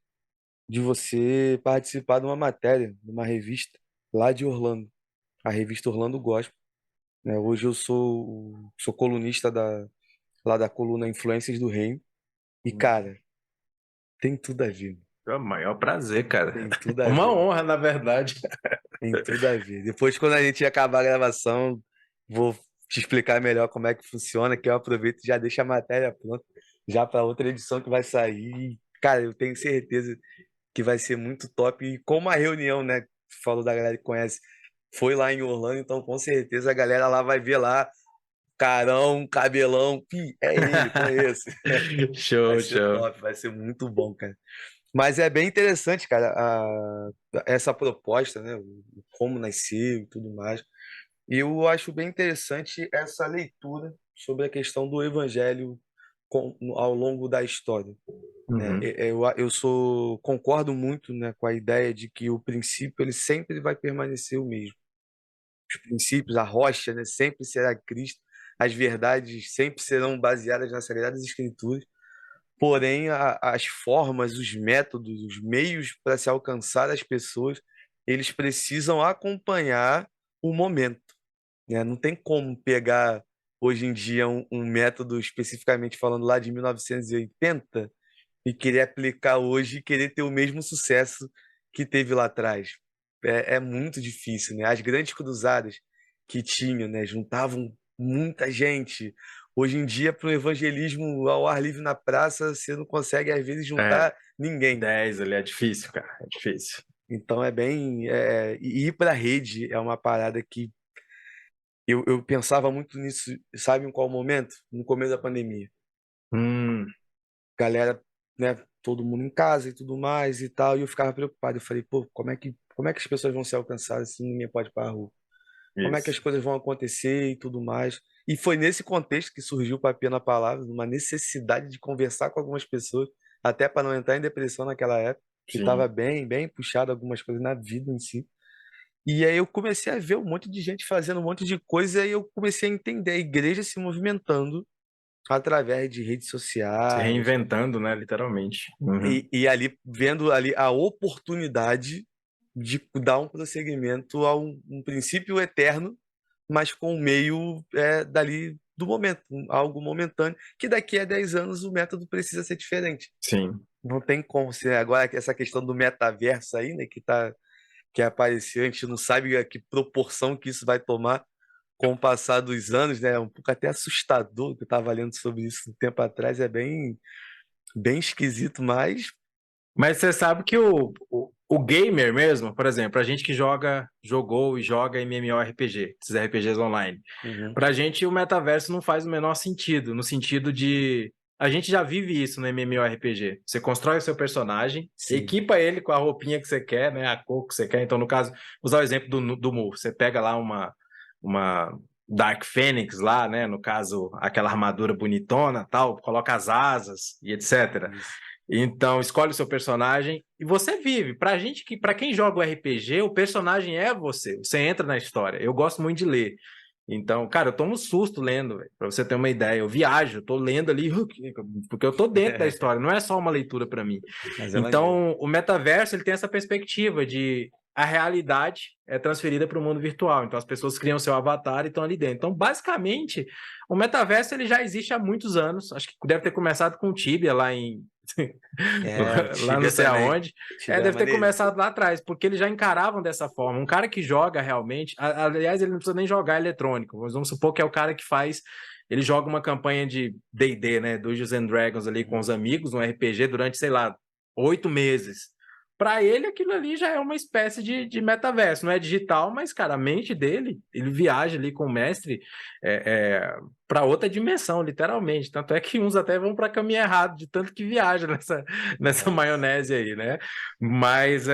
de você participar de uma matéria, de uma revista lá de Orlando, a revista Orlando Gospel, né? Hoje eu sou colunista lá da coluna Influências do Reino, e cara, tem tudo a ver, É o maior prazer, cara. tem tudo a Uma ver, honra, na verdade. tem tudo a ver. Depois, quando a gente acabar a gravação, vou te explicar melhor como é que funciona, que eu aproveito e já deixo a matéria pronta, já para outra edição que vai sair. Cara, eu tenho certeza que vai ser muito top. E como a reunião, né, que falou da galera que conhece, foi lá em Orlando, então com certeza a galera lá vai ver lá, carão, cabelão, é ele, conheço. Vai Show, ser show. top, vai ser muito bom, cara. Mas é bem interessante, cara, essa proposta, né, como nasceu e tudo mais. E eu acho bem interessante essa leitura sobre a questão do evangelho ao longo da história, né? Uhum. Concordo muito, né, com a ideia de que o princípio ele sempre vai permanecer o mesmo. Os princípios, a rocha, né, sempre será Cristo. As verdades sempre serão baseadas nas Sagradas Escrituras. Porém, as formas, os métodos, os meios para se alcançar as pessoas, eles precisam acompanhar o momento, né? Não tem como pegar hoje em dia um método especificamente falando lá de 1980 e querer aplicar hoje e querer ter o mesmo sucesso que teve lá atrás. É muito difícil, né? As grandes cruzadas que tinham, né? Juntavam muita gente. Hoje em dia, para o evangelismo ao ar livre na praça, você não consegue, às vezes, É, juntar ninguém. 10 ali é difícil, cara. É difícil. Então, e ir para a rede é uma parada que eu pensava muito nisso, sabe em qual momento? No começo da pandemia. Hum, Galera, né, todo mundo em casa e tudo mais e tal, e eu ficava preocupado. Eu falei, pô, como é que as pessoas vão ser alcançadas se ninguém pode ir para a rua? Como é que isso. as coisas vão acontecer e tudo mais? E foi nesse contexto que surgiu o Papel na Palavra, uma necessidade de conversar com algumas pessoas, até para não entrar em depressão naquela época, que estava Sim. bem puxado algumas coisas na vida em si. E aí eu comecei a ver um monte de gente fazendo um monte de coisa e eu comecei a entender a igreja se movimentando através de redes Se sociais reinventando, né? Literalmente. Uhum. e ali vendo ali a oportunidade de dar um prosseguimento a um princípio eterno, mas com o meio dali do momento, algo momentâneo, que daqui a 10 anos o método precisa ser diferente. Sim. Não tem como ser agora essa questão do metaverso aí, né, que apareceu, a gente não sabe a que proporção que isso vai tomar. com o passar dos anos, né? É um pouco até assustador, que eu estava lendo sobre isso um tempo atrás, é bem esquisito, mas Mas você sabe que o gamer mesmo, por exemplo, a gente que jogou e joga MMORPG, esses RPGs online, uhum, pra gente o metaverso não faz o menor sentido, no sentido de a gente já vive isso no MMORPG. Você constrói o seu personagem, sim. equipa ele com a roupinha que você quer, né, a cor que você quer. Então, no caso, usar o exemplo do Mu, você pega lá uma Dark Phoenix lá, né, no caso, aquela armadura bonitona, tal, coloca as asas e etc. Isso. Então, escolhe o seu personagem e você vive. Pra gente que, para quem joga o RPG, o personagem é você. Você entra na história. Eu gosto muito de ler. Então, cara, eu tomo susto lendo, velho, pra você ter uma ideia. Eu viajo, tô lendo ali, porque eu tô dentro da história, não é só uma leitura para mim. Mas é maneiro. Então, o metaverso, ele tem essa perspectiva de a realidade é transferida para o mundo virtual. Então, as pessoas criam seu avatar e estão ali dentro. Então, basicamente, o metaverso ele já existe há muitos anos. Acho que deve ter começado com o Tibia lá em É, o lá não Tibia sei também. aonde. O Tibia é Deve ter maneiro. começado lá atrás, porque eles já encaravam dessa forma. Um cara que joga realmente, aliás, ele não precisa nem jogar eletrônico, mas vamos supor que é o cara que faz, ele joga uma campanha de D&D, né, Dungeons and Dragons ali com Uhum. os amigos, um RPG durante, sei lá, 8 meses. Para ele, aquilo ali já é uma espécie de metaverso. Não é digital, mas, cara, a mente dele, ele viaja ali com o mestre para outra dimensão, literalmente. Tanto é que uns até vão para caminho errado, de tanto que viaja nessa Nossa. maionese aí, né? Mas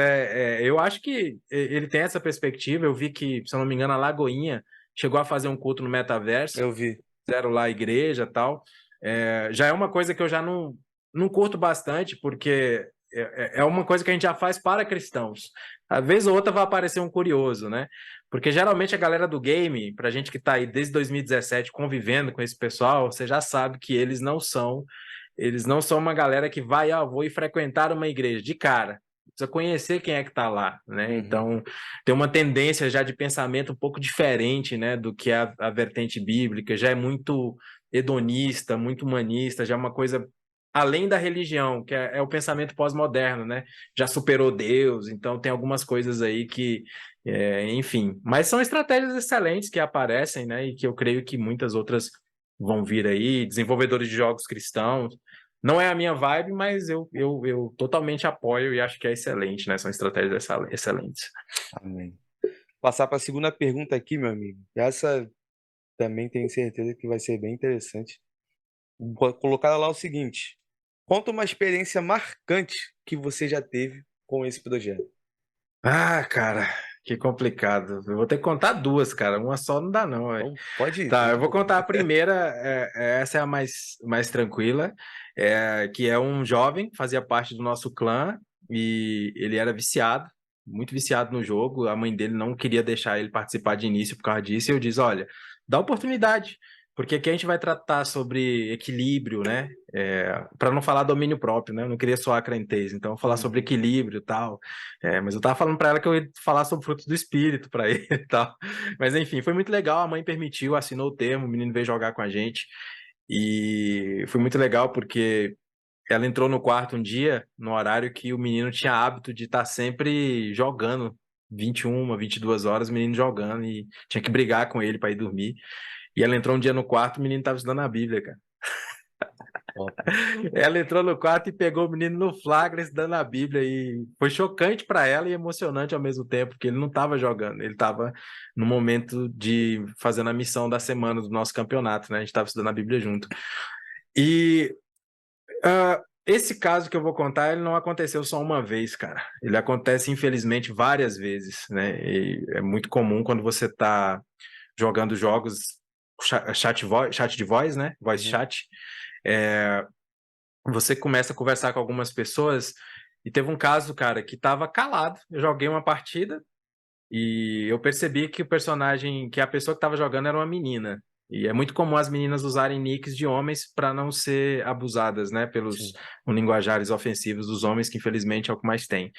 eu acho que ele tem essa perspectiva. Eu vi que, se eu não me engano, a Lagoinha chegou a fazer um culto no metaverso, Eu vi. fizeram lá a igreja e tal. Já é uma coisa que eu já não curto bastante, porque é uma coisa que a gente já faz para cristãos. Às vezes ou outra vai aparecer um curioso, né? Porque geralmente a galera do game, pra gente que tá aí desde 2017 convivendo com esse pessoal, você já sabe que eles não são uma galera que vai, vou ir frequentar uma igreja de cara. Precisa conhecer quem é que está lá, né? Uhum. Então, tem uma tendência já de pensamento um pouco diferente, né, do que a vertente bíblica. Já é muito hedonista, muito humanista, já é uma coisa além da religião, que é o pensamento pós-moderno, né? Já superou Deus, então tem algumas coisas aí que, enfim. Mas são estratégias excelentes que aparecem, né? E que eu creio que muitas outras vão vir aí, desenvolvedores de jogos cristãos. Não é a minha vibe, mas eu totalmente apoio e acho que é excelente, né? São estratégias excelentes. Amém. Passar para a segunda pergunta aqui, meu amigo. Essa também tenho certeza que vai ser bem interessante. Vou colocar lá o seguinte: conta uma experiência marcante que você já teve com esse projeto. Ah, cara, que complicado. Eu vou ter que contar duas, cara. Uma só não dá, não. Ué. Então, pode ir, Tá, sem eu vou problema. contar a primeira. Essa é a mais tranquila, que é um jovem, fazia parte do nosso clã e ele era viciado, muito viciado no jogo. A mãe dele não queria deixar ele participar de início por causa disso. E eu disse: olha, dá oportunidade, porque aqui a gente vai tratar sobre equilíbrio, né? Para não falar domínio próprio, né? Eu não queria soar crentez, então eu vou falar sobre Uhum. equilíbrio e tal. Mas eu tava falando para ela que eu ia falar sobre frutos do espírito para ele e tal. Mas enfim, foi muito legal. A mãe permitiu, assinou o termo, o menino veio jogar com a gente. E foi muito legal porque ela entrou no quarto um dia, no horário que o menino tinha hábito de estar sempre jogando. 21, 22 horas, o menino jogando e tinha que brigar com ele para ir dormir. E ela entrou um dia no quarto, o menino estava estudando a Bíblia, cara. Top. Ela entrou no quarto e pegou o menino no flagra estudando a Bíblia e foi chocante para ela e emocionante ao mesmo tempo, porque ele não estava jogando, ele estava no momento de fazendo a missão da semana do nosso campeonato, né? A gente estava estudando a Bíblia junto. E esse caso que eu vou contar, ele não aconteceu só uma vez, cara. Ele acontece, infelizmente, várias vezes, né? E é muito comum quando você está jogando jogos chat de voz, né? Voice Uhum. chat. Você começa a conversar com algumas pessoas e teve um caso, cara, que tava calado. Eu joguei uma partida e eu percebi que o personagem, que a pessoa que tava jogando era uma menina. E é muito comum as meninas usarem nicks de homens para não ser abusadas, né, pelos Sim. linguajares ofensivos dos homens, que infelizmente é o que mais tem.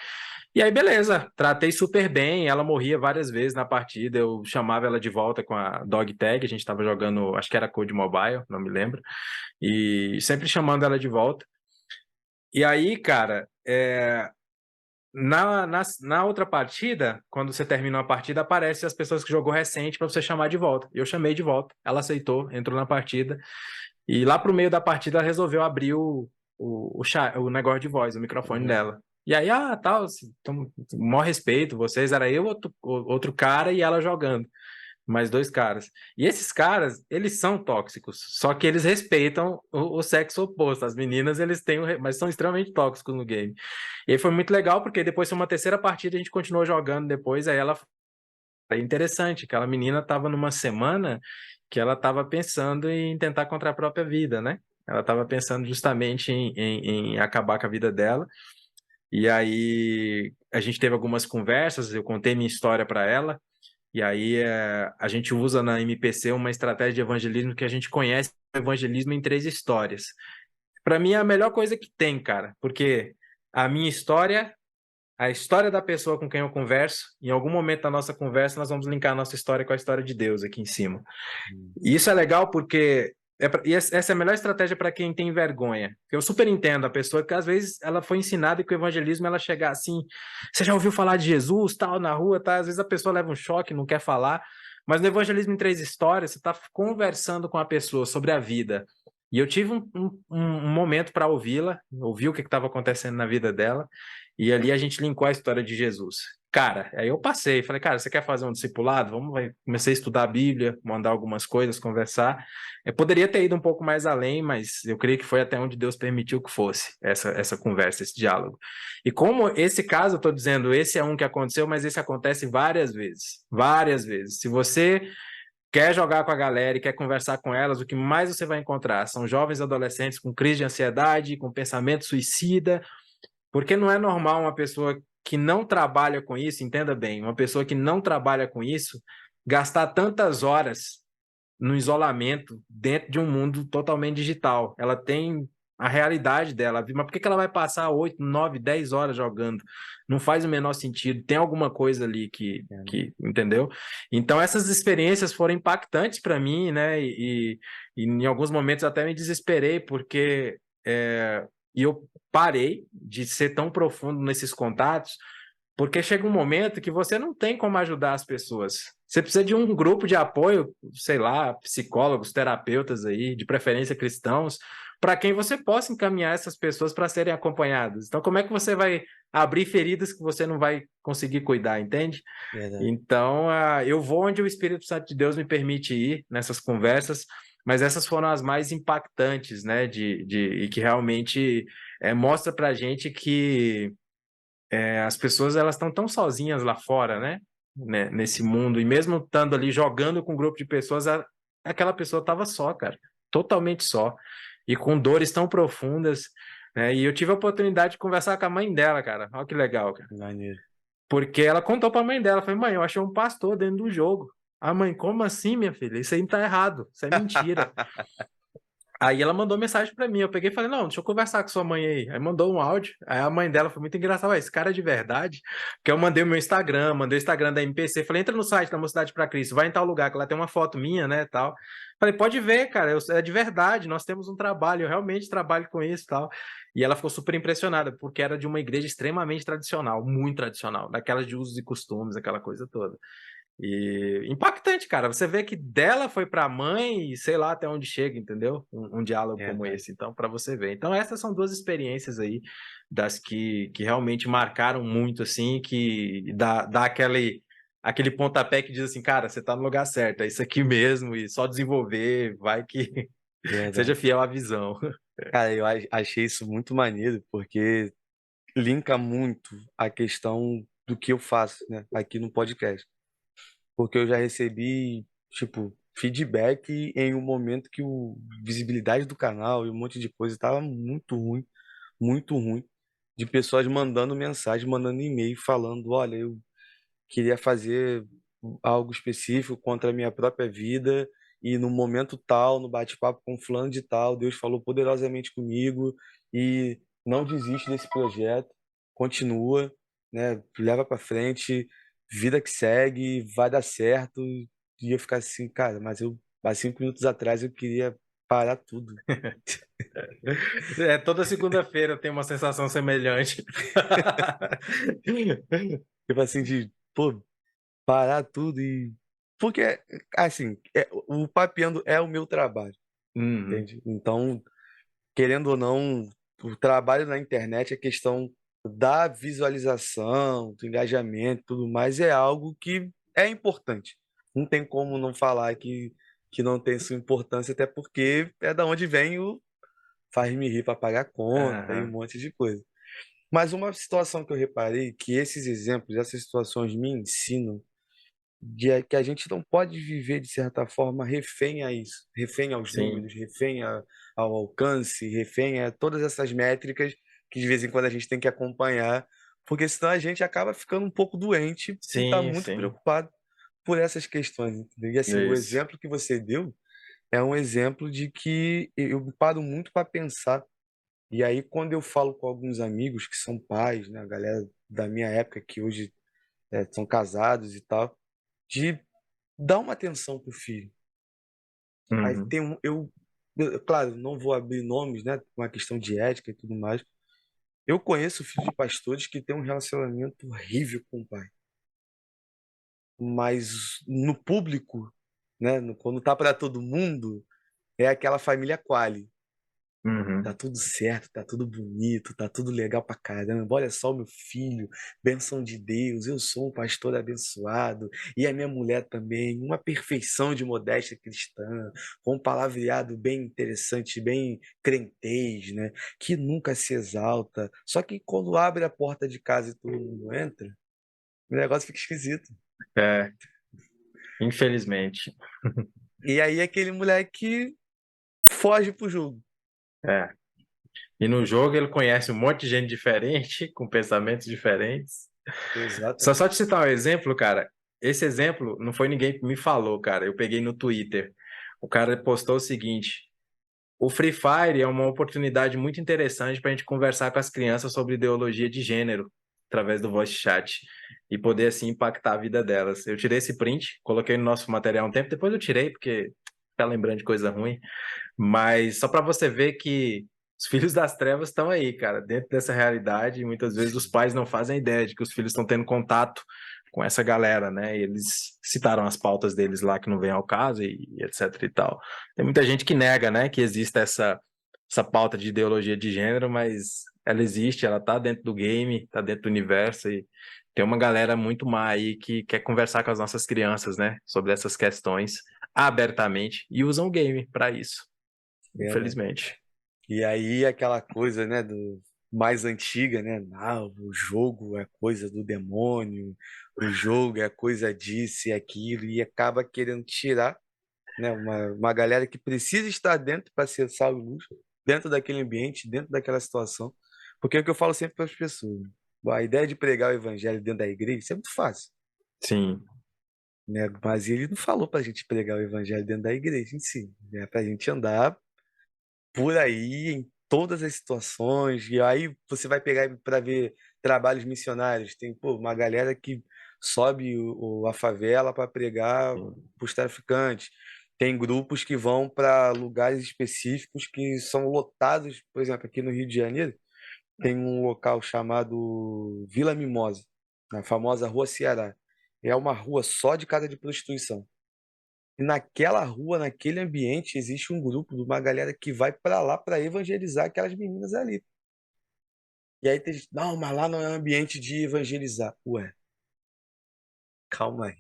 E aí, beleza, tratei super bem. Ela morria várias vezes na partida. Eu chamava ela de volta com a dog tag. A gente tava jogando, acho que era Code Mobile, não me lembro. E sempre chamando ela de volta. E aí, cara, Na outra partida, quando você termina uma partida, aparece as pessoas que jogou recente para você chamar de volta. Eu chamei de volta, ela aceitou, entrou na partida. E lá pro meio da partida, ela resolveu abrir o negócio de voz, o microfone Uhum. dela. E aí, tal, então, maior respeito, vocês, era eu, outro cara e ela jogando. Mais dois caras. E esses caras, eles são tóxicos, só que eles respeitam o sexo oposto. As meninas, eles têm, mas são extremamente tóxicos no game. E aí foi muito legal, porque depois foi uma terceira partida, a gente continuou jogando depois, aí ela... É interessante, aquela menina estava numa semana que ela estava pensando em tentar contra a própria vida, né? Ela estava pensando justamente em acabar com a vida dela. E aí a gente teve algumas conversas, eu contei minha história para ela. E aí a gente usa na MPC uma estratégia de evangelismo que a gente conhece o evangelismo em três histórias. Para mim é a melhor coisa que tem, cara, porque a minha história, a história da pessoa com quem eu converso, em algum momento da nossa conversa nós vamos linkar a nossa história com a história de Deus aqui em cima. E isso é legal porque essa é a melhor estratégia para quem tem vergonha. Eu super entendo a pessoa que às vezes ela foi ensinada que o evangelismo ela chegar assim, você já ouviu falar de Jesus, tal, na rua, tá? Às vezes a pessoa leva um choque, não quer falar. Mas no evangelismo em três histórias, você está conversando com a pessoa sobre a vida. E eu tive um momento para ouvi-la, ouvir o que estava acontecendo na vida dela, e ali a gente linkou a história de Jesus. Cara, aí eu passei, falei, cara, você quer fazer um discipulado? Vamos, vai. Comecei a estudar a Bíblia, mandar algumas coisas, conversar. Eu poderia ter ido um pouco mais além, mas eu creio que foi até onde Deus permitiu que fosse essa conversa, esse diálogo. E como esse caso, eu estou dizendo, esse é um que aconteceu, mas esse acontece várias vezes. Várias vezes. Se você quer jogar com a galera e quer conversar com elas, o que mais você vai encontrar são jovens adolescentes com crise de ansiedade, com pensamento suicida, porque não é normal uma pessoa que não trabalha com isso, entenda bem, uma pessoa que não trabalha com isso, gastar tantas horas no isolamento dentro de um mundo totalmente digital. Ela tem a realidade dela, mas por que ela vai passar 8, 9, 10 horas jogando? Não faz o menor sentido. Tem alguma coisa ali entendeu? Então, essas experiências foram impactantes para mim, né? E em alguns momentos até me desesperei, porque e eu parei de ser tão profundo nesses contatos, porque chega um momento que você não tem como ajudar as pessoas. Você precisa de um grupo de apoio, sei lá, psicólogos, terapeutas aí, de preferência cristãos, para quem você possa encaminhar essas pessoas para serem acompanhadas. Então, como é que você vai abrir feridas que você não vai conseguir cuidar, entende? Verdade. Então, eu vou onde o Espírito Santo de Deus me permite ir nessas conversas, mas essas foram as mais impactantes, né? E que realmente mostra para a gente que as pessoas elas estão tão sozinhas lá fora, né? Nesse mundo. E mesmo estando ali jogando com um grupo de pessoas, aquela pessoa estava só, cara. Totalmente só. E com dores tão profundas. Né? E eu tive a oportunidade de conversar com a mãe dela, cara. Olha que legal, cara. Maneiro. Porque ela contou pra mãe dela, falei, mãe, eu achei um pastor dentro do jogo. A mãe, como assim, minha filha? Isso aí tá errado, isso é mentira. Aí ela mandou mensagem pra mim, eu peguei e falei, não, deixa eu conversar com sua mãe aí. Aí mandou um áudio, aí a mãe dela foi muito engraçada, esse cara é de verdade, porque eu mandei o meu Instagram, mandei o Instagram da MPC, falei, entra no site da Mocidade pra Cristo, vai em tal lugar, que lá tem uma foto minha, né, tal. Falei, pode ver, cara, é de verdade, nós temos um trabalho, eu realmente trabalho com isso, tal. E ela ficou super impressionada, porque era de uma igreja extremamente tradicional, muito tradicional, daquelas de usos e costumes, aquela coisa toda. E impactante, cara. Você vê que dela foi para a mãe e sei lá até onde chega, entendeu? Um diálogo como Verdade. esse. Então, para você ver. Então, essas são duas experiências aí das que realmente marcaram muito, assim, que dá aquele pontapé que diz assim, cara, você tá no lugar certo, é isso aqui mesmo, e só desenvolver, vai que seja Verdade. fiel à visão. Cara, eu achei isso muito maneiro, porque linka muito a questão do que eu faço, né, aqui no podcast. Porque eu já recebi, tipo, feedback em um momento que o visibilidade do canal e um monte de coisa estava muito ruim, de pessoas mandando mensagem, mandando e-mail falando, olha, eu queria fazer algo específico contra a minha própria vida e no momento tal, no bate-papo com fulano de tal, Deus falou poderosamente comigo e não desiste desse projeto, continua, né? Leva para frente, vida que segue, vai dar certo. E eu ficar assim, cara, mas eu há 5 minutos atrás eu queria parar tudo. Toda segunda-feira eu tenho uma sensação semelhante. Tipo assim, de, pô, parar tudo e. Porque, assim, o Papeando é o meu trabalho, Uhum. entende? Então, querendo ou não, o trabalho na internet, a questão da visualização, do engajamento, e tudo mais, é algo que é importante. Não tem como não falar que não tem sua importância, até porque é da onde vem o faz-me rir para pagar conta e um Aham. monte de coisa. Mas uma situação que eu reparei, que esses exemplos, essas situações me ensinam que a gente não pode viver, de certa forma, refém a isso, refém aos Sim, números, ao alcance, refém a todas essas métricas que de vez em quando a gente tem que acompanhar, porque senão a gente acaba ficando um pouco doente por estar sim, muito sim. preocupado por essas questões, entendeu? E assim, o Isso. exemplo que você deu é um exemplo de que eu paro muito para pensar. E aí, quando eu falo com alguns amigos que são pais, né, a galera da minha época que hoje são casados e tal, de dar uma atenção pro filho. Aí Uhum. tem claro, não vou abrir nomes, né, uma questão de ética e tudo mais. Eu conheço filhos de pastores que têm um relacionamento horrível com o pai, mas no público, né, quando tá para todo mundo, é aquela família quali. Tá Uhum. tudo certo, tá tudo bonito, tá tudo legal pra caramba. Olha só o meu filho, bênção de Deus. Eu sou um pastor abençoado e a minha mulher também, uma perfeição de modéstia cristã, com um palavreado bem interessante, bem crentez, né? Que nunca se exalta. Só que quando abre a porta de casa e todo mundo entra, o negócio fica esquisito. É, infelizmente. E aí aquele moleque foge pro jogo. É. E no jogo ele conhece um monte de gente diferente, com pensamentos diferentes. Só te Exatamente. citar um exemplo, cara. Esse exemplo não foi ninguém que me falou, cara. Eu peguei no Twitter. O cara postou o seguinte: o Free Fire é uma oportunidade muito interessante para a gente conversar com as crianças sobre ideologia de gênero através do voice chat e poder assim impactar a vida delas. Eu tirei esse print, coloquei no nosso material um tempo, depois eu tirei porque tá lembrando de coisa ruim, mas só para você ver que os filhos das trevas estão aí, cara, dentro dessa realidade, e muitas vezes os pais não fazem ideia de que os filhos estão tendo contato com essa galera, né? E eles citaram as pautas deles lá que não vem ao caso e etc e tal. Tem muita gente que nega, né, que existe essa pauta de ideologia de gênero, mas ela existe, ela tá dentro do game, tá dentro do universo e tem uma galera muito má aí que quer conversar com as nossas crianças, né, sobre essas questões abertamente e usam o game para isso, Verdade. infelizmente. E aí aquela coisa, né, do mais antiga, né? Não, o jogo é coisa do demônio, o jogo é coisa disso e aquilo, e acaba querendo tirar, né, uma galera que precisa estar dentro para ser sal e luz, dentro daquele ambiente, dentro daquela situação. Porque é o que eu falo sempre para as pessoas, né? A ideia de pregar o evangelho dentro da igreja, isso é muito fácil, Sim, né? Mas ele não falou para a gente pregar o evangelho dentro da igreja em si, é para a gente andar por aí em todas as situações. E aí você vai pegar para ver trabalhos missionários. Tem, pô, uma galera que sobe a favela para pregar sim. para os traficantes. Tem grupos que vão para lugares específicos que são lotados, por exemplo, aqui no Rio de Janeiro, tem um local chamado Vila Mimosa, na famosa Rua Ceará. É uma rua só de casa de prostituição. E naquela rua, naquele ambiente, existe um grupo de uma galera que vai pra lá pra evangelizar aquelas meninas ali. E aí tem gente, não, mas lá não é um ambiente de evangelizar. Ué, calma aí.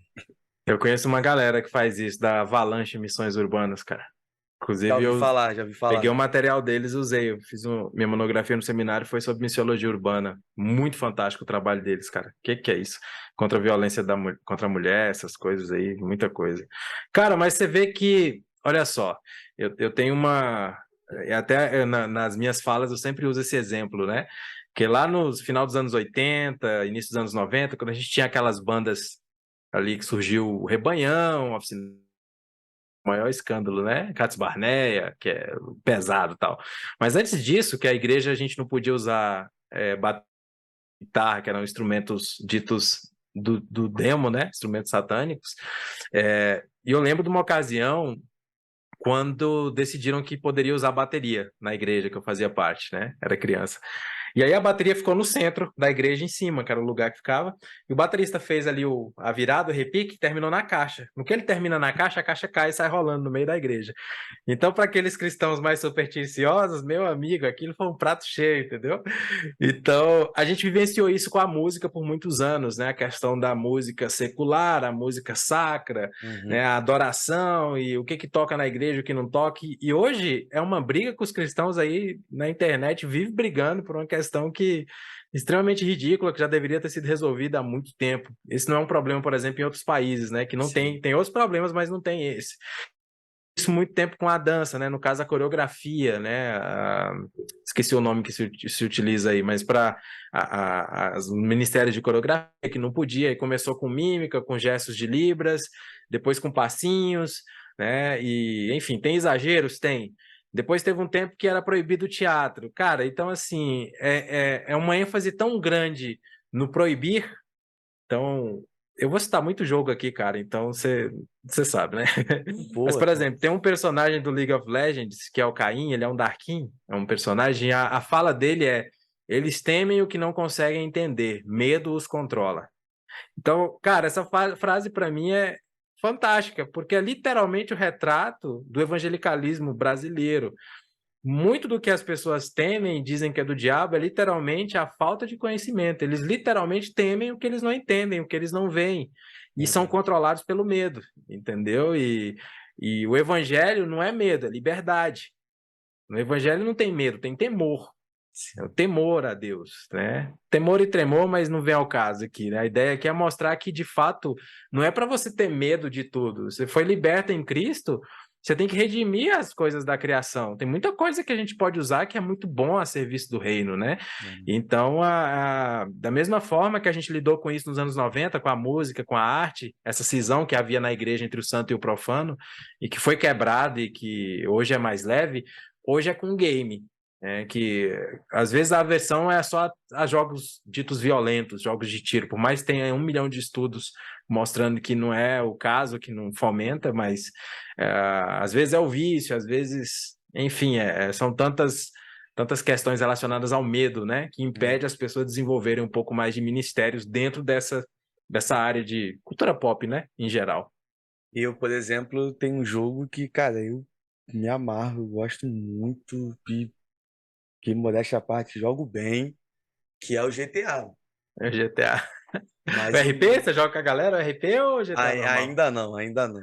Eu conheço uma galera que faz isso, da Avalanche Missões Urbanas, cara. Já Inclusive, ouvi eu falar, já ouvi peguei falar. o material deles, usei. Eu fiz minha monografia no seminário, foi sobre missiologia urbana. Muito fantástico o trabalho deles, cara. O que é isso? Contra a violência contra a mulher, essas coisas aí, muita coisa. Cara, mas você vê que, olha só, eu tenho uma. Até nas minhas falas eu sempre uso esse exemplo, né? Que lá no final dos anos 80, início dos anos 90, quando a gente tinha aquelas bandas ali que surgiu o Rebanhão, Oficina maior escândalo, né? Cats Barneia, que é pesado e tal. Mas antes disso, que a igreja a gente não podia usar guitarra, que eram instrumentos ditos do demo, né? Instrumentos satânicos. E eu lembro de uma ocasião, quando decidiram que poderia usar bateria na igreja que eu fazia parte, né? Era criança. E aí a bateria ficou no centro da igreja, em cima, que era o lugar que ficava. E o baterista fez ali a virada, o repique, e terminou na caixa. No que ele termina na caixa, a caixa cai e sai rolando no meio da igreja. Então, para aqueles cristãos mais supersticiosos, meu amigo, aquilo foi um prato cheio, entendeu? Então, a gente vivenciou isso com a música por muitos anos, né? A questão da música secular, a música sacra, né? A adoração e o que toca na igreja, o que não toca. E hoje é uma briga que os cristãos aí na internet vivem brigando por uma questão que extremamente ridícula, que já deveria ter sido resolvida há muito tempo. Esse não é um problema, por exemplo, em outros países, né? Que não tem outros problemas, mas não tem esse. Isso muito tempo com a dança, né? No caso, a coreografia, né? Esqueci o nome que se utiliza aí, mas para os ministérios de coreografia, que não podia, e começou com mímica, com gestos de libras, depois com passinhos, né? E, enfim, tem exageros? Tem. Depois teve um tempo que era proibido o teatro. Cara, então, assim, é uma ênfase tão grande no proibir. Então, eu vou citar muito jogo aqui, cara, então você sabe, né? Mas, Boa, por cara. exemplo, tem um personagem do League of Legends, que é o Caim, ele é um Darkin, é um personagem, a fala dele é: eles temem o que não conseguem entender, medo os controla. Então, cara, essa frase para mim é fantástica, porque é literalmente o retrato do evangelicalismo brasileiro. Muito do que as pessoas temem e dizem que é do diabo é literalmente a falta de conhecimento. Eles literalmente temem o que eles não entendem, o que eles não veem. E são controlados pelo medo, entendeu? E o evangelho não é medo, é liberdade. No evangelho não tem medo, tem temor. É o temor a Deus, né? Temor e tremor, mas não vem ao caso aqui, né? A ideia aqui é mostrar que, de fato, não é para você ter medo de tudo. Você foi liberto em Cristo, você tem que redimir as coisas da criação. Tem muita coisa que a gente pode usar que é muito bom a serviço do reino, né? Então, da mesma forma que a gente lidou com isso nos anos 90, com a música, com a arte, essa cisão que havia na igreja entre o santo e o profano, e que foi quebrada e que hoje é mais leve, hoje é com o game. Que às vezes a aversão é só a jogos ditos violentos, jogos de tiro, por mais que tenha 1 milhão de estudos mostrando que não é o caso, que não fomenta, mas às vezes é o vício, às vezes, enfim, são tantas questões relacionadas ao medo, né, que impede as pessoas de desenvolverem um pouco mais de ministérios dentro dessa área de cultura pop, né, em geral. Eu, por exemplo, tenho um jogo que, cara, eu me amarro, eu gosto muito, e que modéstia à parte, jogo bem, que é o GTA. É GTA. O Mas RP, você joga com a galera, o RP ou GTA normal? ainda não.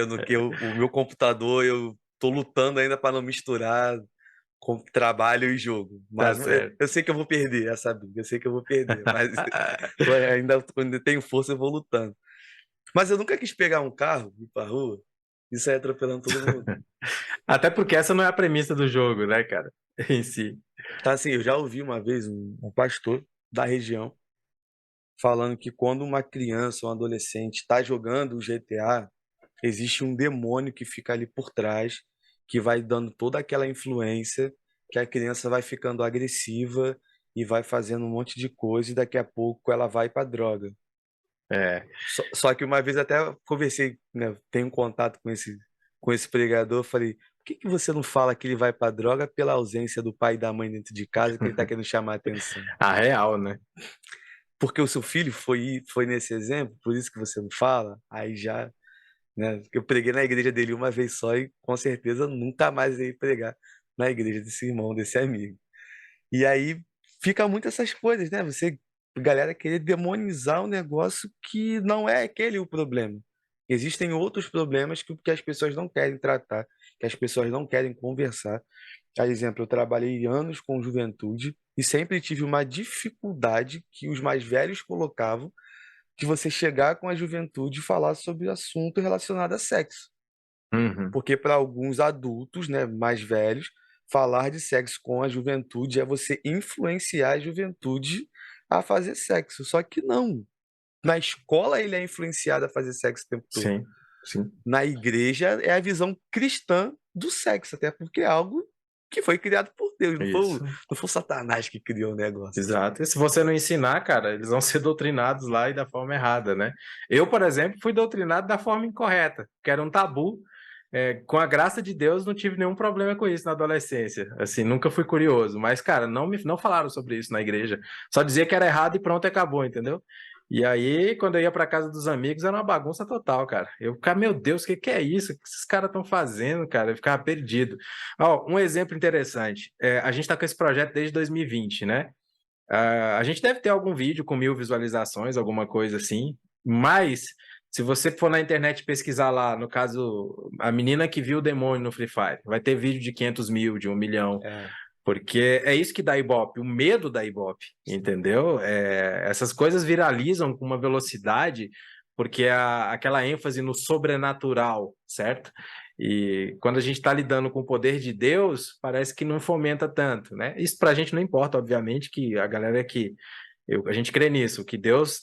Porque o meu computador, eu tô lutando ainda para não misturar com trabalho e jogo. Tá Mas certo. eu sei que eu vou perder essa briga, eu sei que eu vou perder. Mas quando eu tenho força, eu vou lutando. Mas eu nunca quis pegar um carro, ir pra rua e sair atropelando todo mundo. Até porque essa não é a premissa do jogo, né, cara? Em si. Tá assim, eu já ouvi uma vez um pastor da região falando que quando uma criança ou um adolescente está jogando o GTA, existe um demônio que fica ali por trás, que vai dando toda aquela influência, que a criança vai ficando agressiva e vai fazendo um monte de coisa, e daqui a pouco ela vai para droga. É. Só que uma vez até conversei, né, tenho um contato com esse pregador, falei, por que você não fala que ele vai para droga pela ausência do pai e da mãe dentro de casa, que ele está querendo chamar a atenção? A real, né? Porque o seu filho foi nesse exemplo, por isso que você não fala, aí já, né? Eu preguei na igreja dele uma vez só e com certeza nunca mais irei pregar na igreja desse irmão, desse amigo. E aí fica muito essas coisas, né? Galera, querer demonizar um negócio que não é aquele o problema. Existem outros problemas que as pessoas não querem tratar, que as pessoas não querem conversar. Por exemplo, eu trabalhei anos com juventude e sempre tive uma dificuldade que os mais velhos colocavam, de você chegar com a juventude e falar sobre assunto relacionado a sexo. Uhum. Porque para alguns adultos, né, mais velhos, falar de sexo com a juventude é você influenciar a juventude a fazer sexo. Só que não. Na escola ele é influenciado a fazer sexo o tempo todo. Sim, sim. Na igreja é a visão cristã do sexo, até porque é algo que foi criado por Deus, Isso. não foi o Satanás que criou o negócio. Exato. E se você não ensinar, cara, eles vão ser doutrinados lá e da forma errada, né? Eu, por exemplo, fui doutrinado da forma incorreta, que era um tabu. com a graça de Deus, não tive nenhum problema com isso na adolescência. Assim, nunca fui curioso. Mas, cara, não falaram sobre isso na igreja. Só dizia que era errado e pronto, acabou, entendeu? E aí, quando eu ia para casa dos amigos, era uma bagunça total, cara. Eu ficava, meu Deus, o que que é isso? O que esses caras estão fazendo, cara? Eu ficava perdido. Ó, um exemplo interessante. A gente está com esse projeto desde 2020, né? A gente deve ter algum vídeo com 1.000 visualizações, alguma coisa assim. Mas, se você for na internet pesquisar lá, no caso, a menina que viu o demônio no Free Fire, vai ter vídeo de 500 mil, de 1 milhão. Porque é isso que dá Ibope, o medo da Ibope, entendeu? Essas coisas viralizam com uma velocidade, porque aquela ênfase no sobrenatural, certo? E quando a gente está lidando com o poder de Deus, parece que não fomenta tanto, né? Isso para a gente não importa, obviamente, que a galera que a gente crê nisso, o que Deus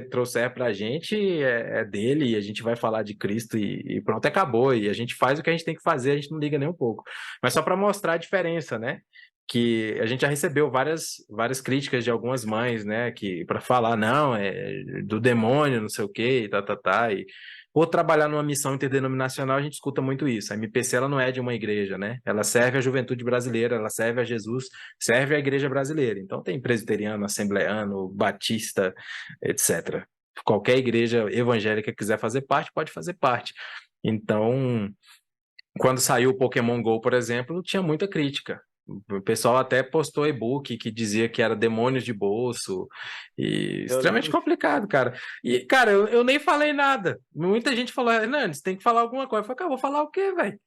trouxer para a gente é dele, e a gente vai falar de Cristo e pronto, acabou. E a gente faz o que a gente tem que fazer, a gente não liga nem um pouco. Mas só para mostrar a diferença, né? Que a gente já recebeu várias críticas de algumas mães, né? Que para falar, não, é do demônio, não sei o quê, e por trabalhar numa missão interdenominacional, a gente escuta muito isso. A MPC ela não é de uma igreja, né? Ela serve a juventude brasileira, ela serve a Jesus, serve a igreja brasileira. Então tem presbiteriano, assembleano, batista, etc. Qualquer igreja evangélica que quiser fazer parte, pode fazer parte. Então, quando saiu o Pokémon Go, por exemplo, tinha muita crítica. O pessoal até postou e-book que dizia que era demônios de bolso, e extremamente complicado, cara. E, cara, eu nem falei nada. Muita gente falou, Hernandes, tem que falar alguma coisa. Eu falei, cara, vou falar o quê, velho?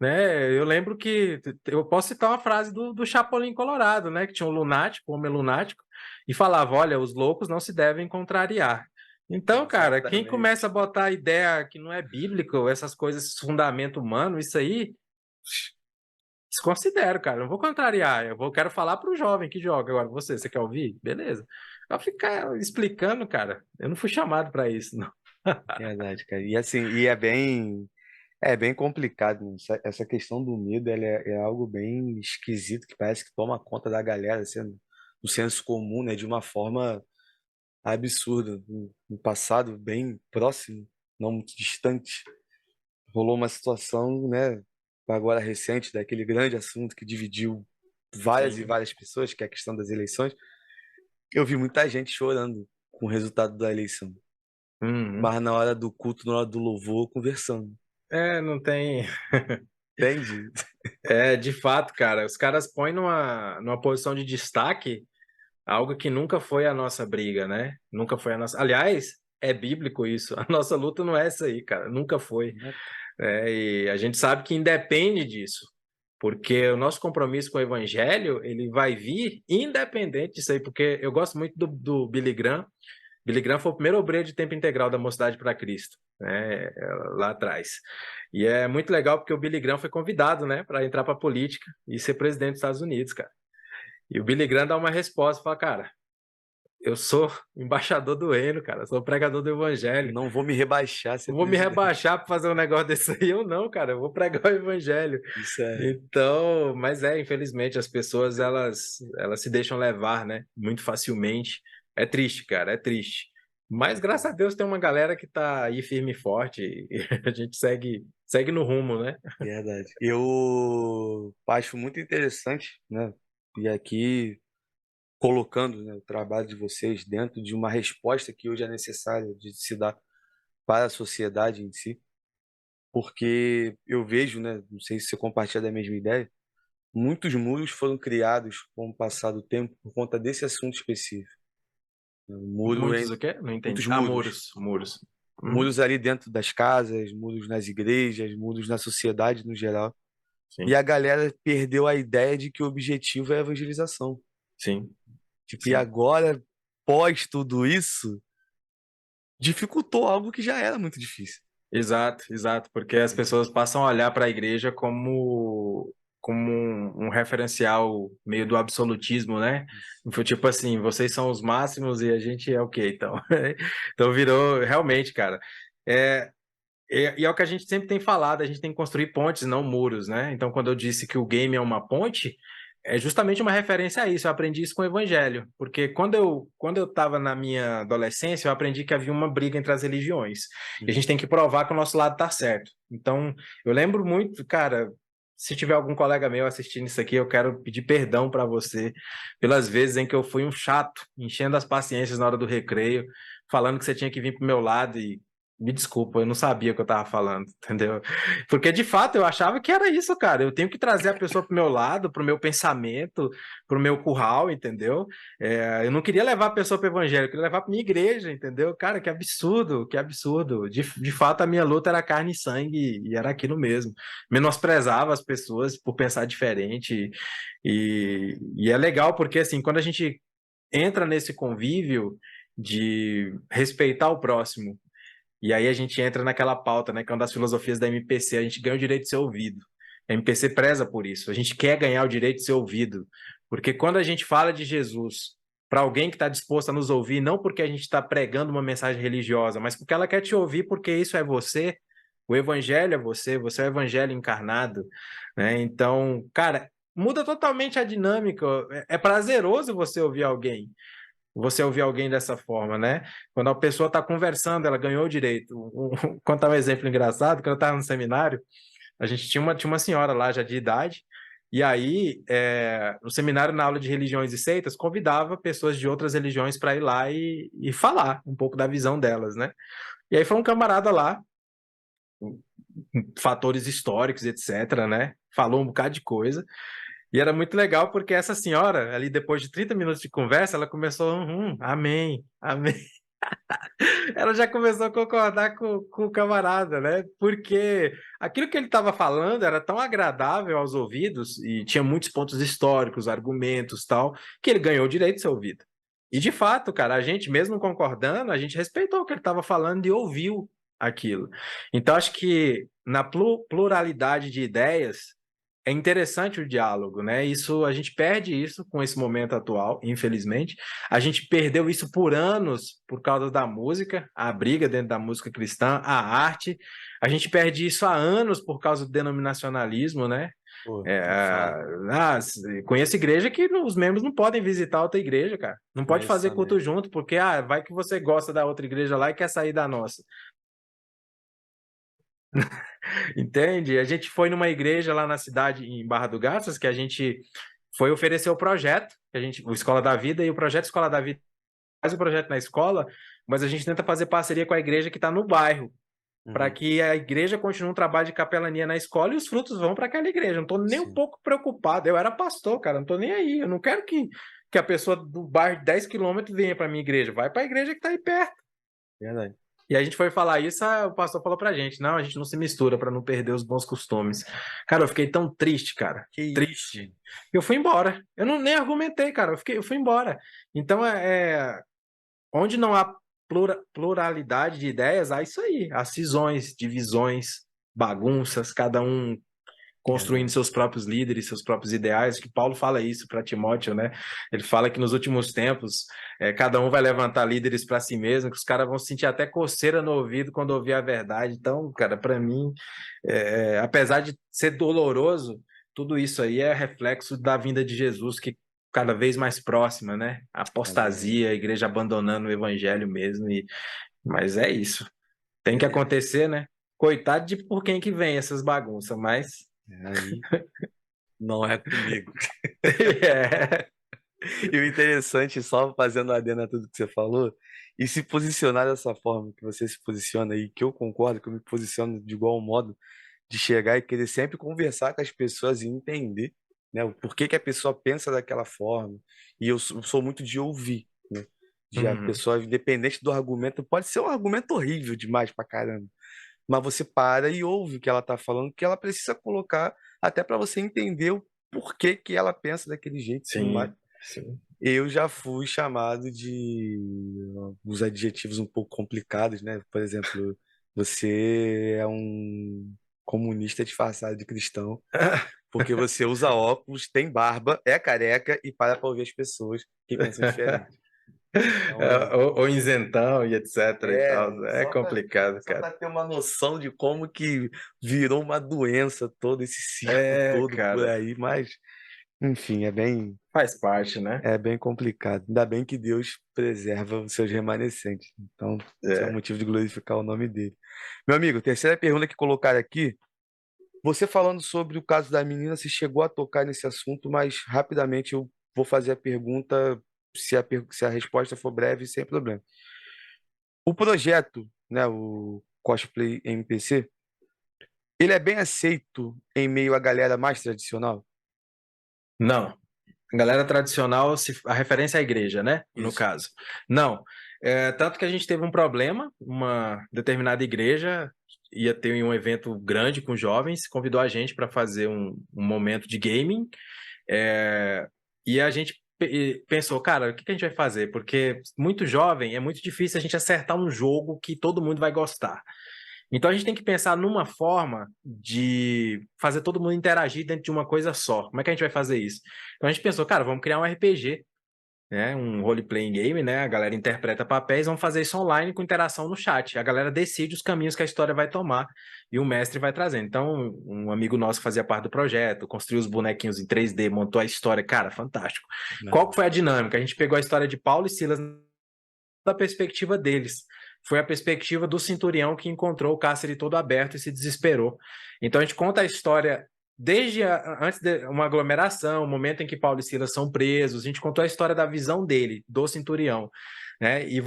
Né? Eu lembro que eu posso citar uma frase do Chapolin Colorado, né? Que tinha um lunático, um homem lunático, e falava: olha, os loucos não se devem contrariar. Então, cara, quem começa a botar a ideia que não é bíblico, essas coisas, esse fundamento humano, isso aí, desconsidero, cara. Não vou contrariar. Quero falar para o jovem que joga. Agora, você quer ouvir? Beleza. Vai ficar explicando, cara. Eu não fui chamado para isso, não. Verdade, cara. E assim, é bem complicado, né? Essa questão do medo, é algo bem esquisito que parece que toma conta da galera, assim, no senso comum, né? De uma forma absurda. No passado, bem próximo, não muito distante, rolou uma situação, né? Agora recente, daquele grande assunto que dividiu várias e Sim. várias pessoas, que é a questão das eleições. Eu vi muita gente chorando com o resultado da eleição, Uhum. mas na hora do culto, na hora do louvor, conversando. Não tem. Entende? De fato, cara. Os caras põem numa posição de destaque algo que nunca foi a nossa briga, né? Nunca foi a nossa. Aliás, é bíblico isso. A nossa luta não é essa aí, cara. Nunca foi. E a gente sabe que independe disso. Porque o nosso compromisso com o evangelho, ele vai vir independente disso aí, porque eu gosto muito do Billy Graham. Billy Graham foi o primeiro obreiro de tempo integral da Mocidade para Cristo, né, lá atrás. E é muito legal porque o Billy Graham foi convidado, né, para entrar para a política e ser presidente dos Estados Unidos, cara. E o Billy Graham dá uma resposta, fala, cara, eu sou embaixador do reino, cara, sou pregador do evangelho. Não vou me rebaixar a ser Não vou me presidente. rebaixar para fazer um negócio desse aí, eu não, cara, eu vou pregar o evangelho. Isso é. Então, mas infelizmente as pessoas elas se deixam levar, né, muito facilmente. É triste, cara, é triste. Mas graças a Deus tem uma galera que tá aí firme e forte e a gente segue no rumo, né? Verdade. Eu acho muito interessante, né? E aqui colocando, né, o trabalho de vocês dentro de uma resposta que hoje é necessária de se dar para a sociedade em si, porque eu vejo, né, não sei se você compartilha da mesma ideia, muitos muros foram criados com o passar do tempo por conta desse assunto específico. O muro Muitos em o quê? Não muitos entendi. muros, Muros. Uhum. muros ali dentro das casas, muros nas igrejas, muros na sociedade no geral. E Sim, a galera perdeu a ideia de que o objetivo é a evangelização. sim, Tipo, e sim. agora, pós tudo isso, dificultou algo que já era muito difícil. Exato, exato, porque as pessoas passam a olhar para a igreja como um referencial meio do absolutismo, né? Foi tipo assim, vocês são os máximos e a gente é o quê, então? Então virou, realmente, cara. É, e é o que a gente sempre tem falado, a gente tem que construir pontes, não muros, né? Então, quando eu disse que o game é uma ponte, é justamente uma referência a isso. Eu aprendi isso com o Evangelho, porque quando eu estava na minha adolescência, eu aprendi que havia uma briga entre as religiões. E a gente tem que provar que o nosso lado está certo. Então, eu lembro muito, cara, se tiver algum colega meu assistindo isso aqui, eu quero pedir perdão para você pelas vezes em que eu fui um chato, enchendo as paciências na hora do recreio, falando que você tinha que vir pro meu lado e me desculpa, eu não sabia o que eu tava falando, entendeu? Porque de fato eu achava que era isso, cara. Eu tenho que trazer a pessoa pro meu lado, pro meu pensamento, pro meu curral, entendeu? Eu não queria levar a pessoa pro evangelho, eu queria levar pra minha igreja, entendeu? Cara, que absurdo, que absurdo. De fato, a minha luta era carne e sangue e era aquilo mesmo. Menosprezava as pessoas por pensar diferente. E é legal porque, assim, quando a gente entra nesse convívio de respeitar o próximo, e aí a gente entra naquela pauta, né, que é uma das filosofias da MPC, a gente ganha o direito de ser ouvido. A MPC preza por isso, a gente quer ganhar o direito de ser ouvido, porque quando a gente fala de Jesus para alguém que está disposto a nos ouvir, não porque a gente está pregando uma mensagem religiosa, mas porque ela quer te ouvir, porque isso é você, o evangelho é você, você é o evangelho encarnado, né? Então, cara, muda totalmente a dinâmica. É prazeroso você ouvir alguém dessa forma, né? Quando a pessoa está conversando, ela ganhou o direito. Contar um exemplo engraçado, quando eu estava no seminário, a gente tinha uma senhora lá já de idade, e aí, no seminário, na aula de religiões e seitas, convidava pessoas de outras religiões para ir lá e falar um pouco da visão delas, né? E aí foi um camarada lá, fatores históricos, etc., né? Falou um bocado de coisa. E era muito legal porque essa senhora, ali depois de 30 minutos de conversa, ela começou, amém, amém. Ela já começou a concordar com o camarada, né? Porque aquilo que ele estava falando era tão agradável aos ouvidos e tinha muitos pontos históricos, argumentos, tal, que ele ganhou o direito de ser ouvido. E de fato, cara, a gente mesmo concordando, a gente respeitou o que ele estava falando e ouviu aquilo. Então acho que na pluralidade de ideias é interessante o diálogo, né? Isso a gente perde isso com esse momento atual, infelizmente. A gente perdeu isso por anos por causa da música, a briga dentro da música cristã, a arte. A gente perde isso há anos por causa do denominacionalismo, né? Pô, É, nem fala. conheço igreja que os membros não podem visitar outra igreja, cara. Não pode Conheço fazer também. culto junto, porque vai que você gosta da outra igreja lá e quer sair da nossa. Entende? A gente foi numa igreja lá na cidade, em Barra do Garças, que a gente foi oferecer o projeto, o Escola da Vida, e o projeto Escola da Vida faz o projeto na escola, mas a gente tenta fazer parceria com a igreja que está no bairro, para Uhum. que a igreja continue um trabalho de capelania na escola e os frutos vão para aquela igreja. Eu não estou nem um Sim, pouco preocupado. Eu era pastor, cara, não estou nem aí. Eu não quero que a pessoa do bairro de 10 quilômetros venha para minha igreja. Vai para a igreja que está aí perto. verdade. E a gente foi falar isso, o pastor falou pra gente, não, a gente não se mistura para não perder os bons costumes. Cara, eu fiquei tão triste, cara, Que isso? triste. Eu fui embora. Eu não nem argumentei, cara, eu fui embora. Então, onde não há pluralidade de ideias, há isso aí, há cisões, divisões, bagunças, cada um construindo Verdade. seus próprios líderes, seus próprios ideais, que Paulo fala isso para Timóteo, né? Ele fala que nos últimos tempos, cada um vai levantar líderes para si mesmo, que os caras vão sentir até coceira no ouvido quando ouvir a verdade. Então, cara, para mim, apesar de ser doloroso, tudo isso aí é reflexo da vinda de Jesus, que cada vez mais próxima, né? Amém. Apostasia, a igreja abandonando o evangelho mesmo, mas é isso. Tem que Beleza. acontecer, né? Coitado de por quem que vem essas bagunças, mas Aí não é comigo. é. E o interessante, só fazendo adendo a tudo que você falou, e se posicionar dessa forma que você se posiciona aí, que eu concordo, que eu me posiciono de igual modo, de chegar e querer sempre conversar com as pessoas e entender, né, o porquê que a pessoa pensa daquela forma. E eu sou muito de ouvir, né? De a Uhum. pessoa, independente do argumento, pode ser um argumento horrível demais pra caramba, mas você para e ouve o que ela tá falando, que ela precisa colocar até para você entender o porquê que ela pensa daquele jeito e tudo mais. Sim, sim. Eu já fui chamado de uns adjetivos um pouco complicados, né? Por exemplo, você é um comunista disfarçado de cristão, porque você usa óculos, tem barba, é careca e para ouvir as pessoas que pensam diferente. Então, Ou isentão e etc e tal. É só para complicado, só cara. para ter uma noção de como que virou uma doença todo esse circo É, todo por cara. aí, mas Enfim, Faz parte, né? é bem complicado. Ainda bem que Deus preserva os seus remanescentes. Então, isso é um É. motivo de glorificar o nome dele. Meu amigo, terceira pergunta que colocaram aqui. Você falando sobre o caso da menina, você chegou a tocar nesse assunto, mas rapidamente eu vou fazer a pergunta, se a resposta for breve, sem problema. O projeto, né, o Cosplay MPC, ele é bem aceito em meio à galera mais tradicional? Não. Galera tradicional, a referência é a igreja, né? No Isso. caso. Não. Tanto que a gente teve um problema, uma determinada igreja ia ter um evento grande com jovens, convidou a gente para fazer um momento de gaming, é, e a gente pensou, cara, o que que a gente vai fazer? Porque muito jovem, é muito difícil a gente acertar um jogo que todo mundo vai gostar. Então a gente tem que pensar numa forma de fazer todo mundo interagir dentro de uma coisa só. Como é que a gente vai fazer isso? Então a gente pensou, cara, vamos criar um RPG, né? Um role-playing game, né? A galera interpreta papéis, vamos fazer isso online com interação no chat. A galera decide os caminhos que a história vai tomar e o mestre vai trazendo. Então, um amigo nosso que fazia parte do projeto, construiu os bonequinhos em 3D, montou a história, cara, fantástico. Qual que foi a dinâmica? A gente pegou a história de Paulo e Silas da perspectiva deles. Foi a perspectiva do centurião que encontrou o cárcere todo aberto e se desesperou. Então a gente conta a história desde antes de uma aglomeração, o momento em que Paulo e Silas são presos, a gente contou a história da visão dele, do centurião, né? E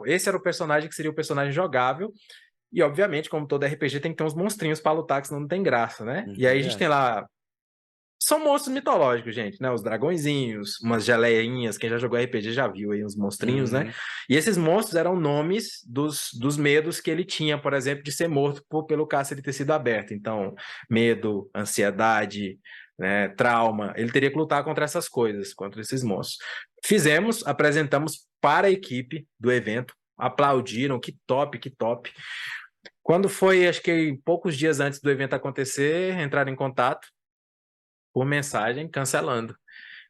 esse era o personagem que seria o personagem jogável. E obviamente, como todo RPG, tem que ter uns monstrinhos para lutar, que senão não tem graça, né? E aí a gente É. tem lá são monstros mitológicos, gente, né? Os dragõezinhos, umas geleinhas. Quem já jogou RPG já viu aí uns monstrinhos, né? Uhum. E esses monstros eram nomes dos medos que ele tinha, por exemplo, de ser morto pelo cárcere ter sido aberto. Então, medo, ansiedade, né, trauma. Ele teria que lutar contra essas coisas, contra esses monstros. Fizemos, apresentamos para a equipe do evento. Aplaudiram, que top, que top. Quando foi, acho que poucos dias antes do evento acontecer, entraram em contato por mensagem cancelando,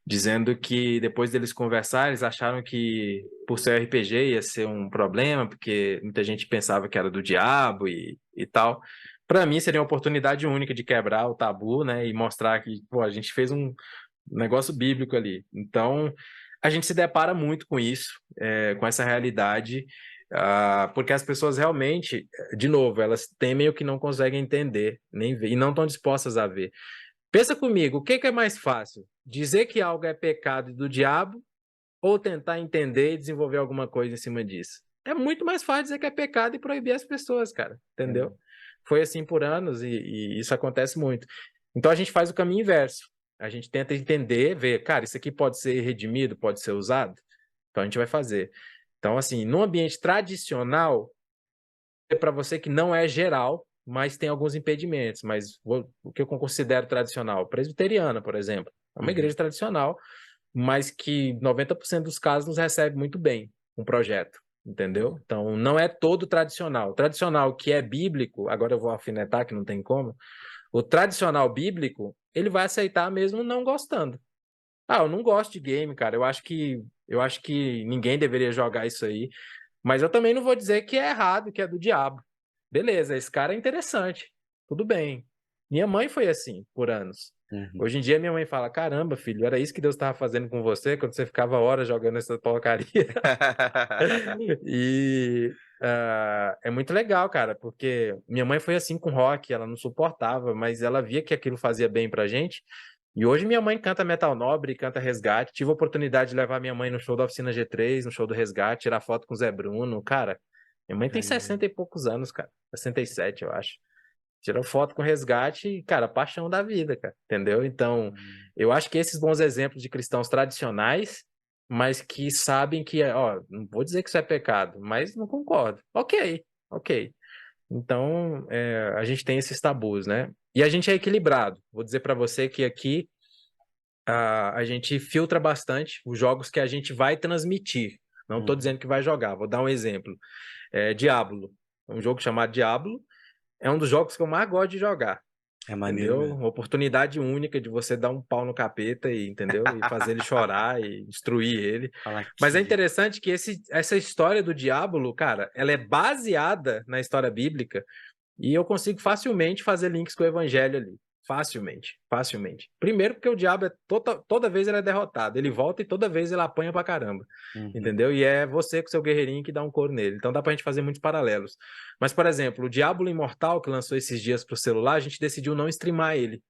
dizendo que depois deles conversar, eles acharam que por ser RPG ia ser um problema, porque muita gente pensava que era do diabo e tal. Para mim seria uma oportunidade única de quebrar o tabu, né, e mostrar que, pô, a gente fez um negócio bíblico ali. Então, a gente se depara muito com isso, com essa realidade, porque as pessoas realmente, de novo, elas temem o que não conseguem entender, nem ver, e não estão dispostas a ver. Pensa comigo, o que que é mais fácil? Dizer que algo é pecado do diabo ou tentar entender e desenvolver alguma coisa em cima disso? É muito mais fácil dizer que é pecado e proibir as pessoas, cara, É. entendeu? Foi assim por anos e isso acontece muito. Então a gente faz o caminho inverso. A gente tenta entender, ver, cara, isso aqui pode ser redimido, pode ser usado? Então a gente vai fazer. Então, assim, no ambiente tradicional, é para você que não é geral, mas tem alguns impedimentos. Mas o que eu considero tradicional? Presbiteriana, por exemplo. É uma Uhum. igreja tradicional, mas que 90% dos casos nos recebe muito bem um projeto, entendeu? Então, não é todo tradicional. O tradicional que é bíblico, agora eu vou alfinetar que não tem como, o tradicional bíblico, ele vai aceitar mesmo não gostando. Ah, eu não gosto de game, cara. Eu acho que ninguém deveria jogar isso aí. Mas eu também não vou dizer que é errado, que é do diabo. Beleza, esse cara é interessante. Tudo bem. Minha mãe foi assim por anos. Uhum. Hoje em dia minha mãe fala: caramba, filho, era isso que Deus estava fazendo com você quando você ficava horas jogando essa porcaria. E é muito legal, cara, porque minha mãe foi assim com rock, ela não suportava, mas ela via que aquilo fazia bem pra gente. E hoje minha mãe canta Metal Nobre, canta Resgate. Tive a oportunidade de levar minha mãe no show da Oficina G3, no show do Resgate, tirar foto com o Zé Bruno. Cara, minha mãe tem Aí, 60 e poucos anos, cara. 67, eu acho. Tirou foto com Resgate e, cara, paixão da vida, cara. Entendeu? Então, eu acho que esses bons exemplos de cristãos tradicionais, mas que sabem que, ó, não vou dizer que isso é pecado, mas não concordo. Ok, ok. Então, a gente tem esses tabus, né? E a gente é equilibrado. Vou dizer para você que aqui a gente filtra bastante os jogos que a gente vai transmitir. Não estou uhum. dizendo que vai jogar. Vou dar um exemplo. Diablo. Um jogo chamado Diablo. É um dos jogos que eu mais gosto de jogar. É maneiro Entendeu? mesmo. Uma oportunidade única de você dar um pau no capeta e, entendeu? E fazer ele chorar e destruir ele. Fala Mas é aqui. interessante que essa história do Diablo, cara, ela é baseada na história bíblica e eu consigo facilmente fazer links com o evangelho ali. Facilmente, facilmente. Primeiro porque o diabo toda vez ele é derrotado, ele volta e toda vez ele apanha pra caramba, Uhum. entendeu? E é você com seu guerreirinho que dá um couro nele. Então dá pra gente fazer muitos paralelos. Mas, por exemplo, o Diablo Imortal, que lançou esses dias pro celular, a gente decidiu não streamar ele.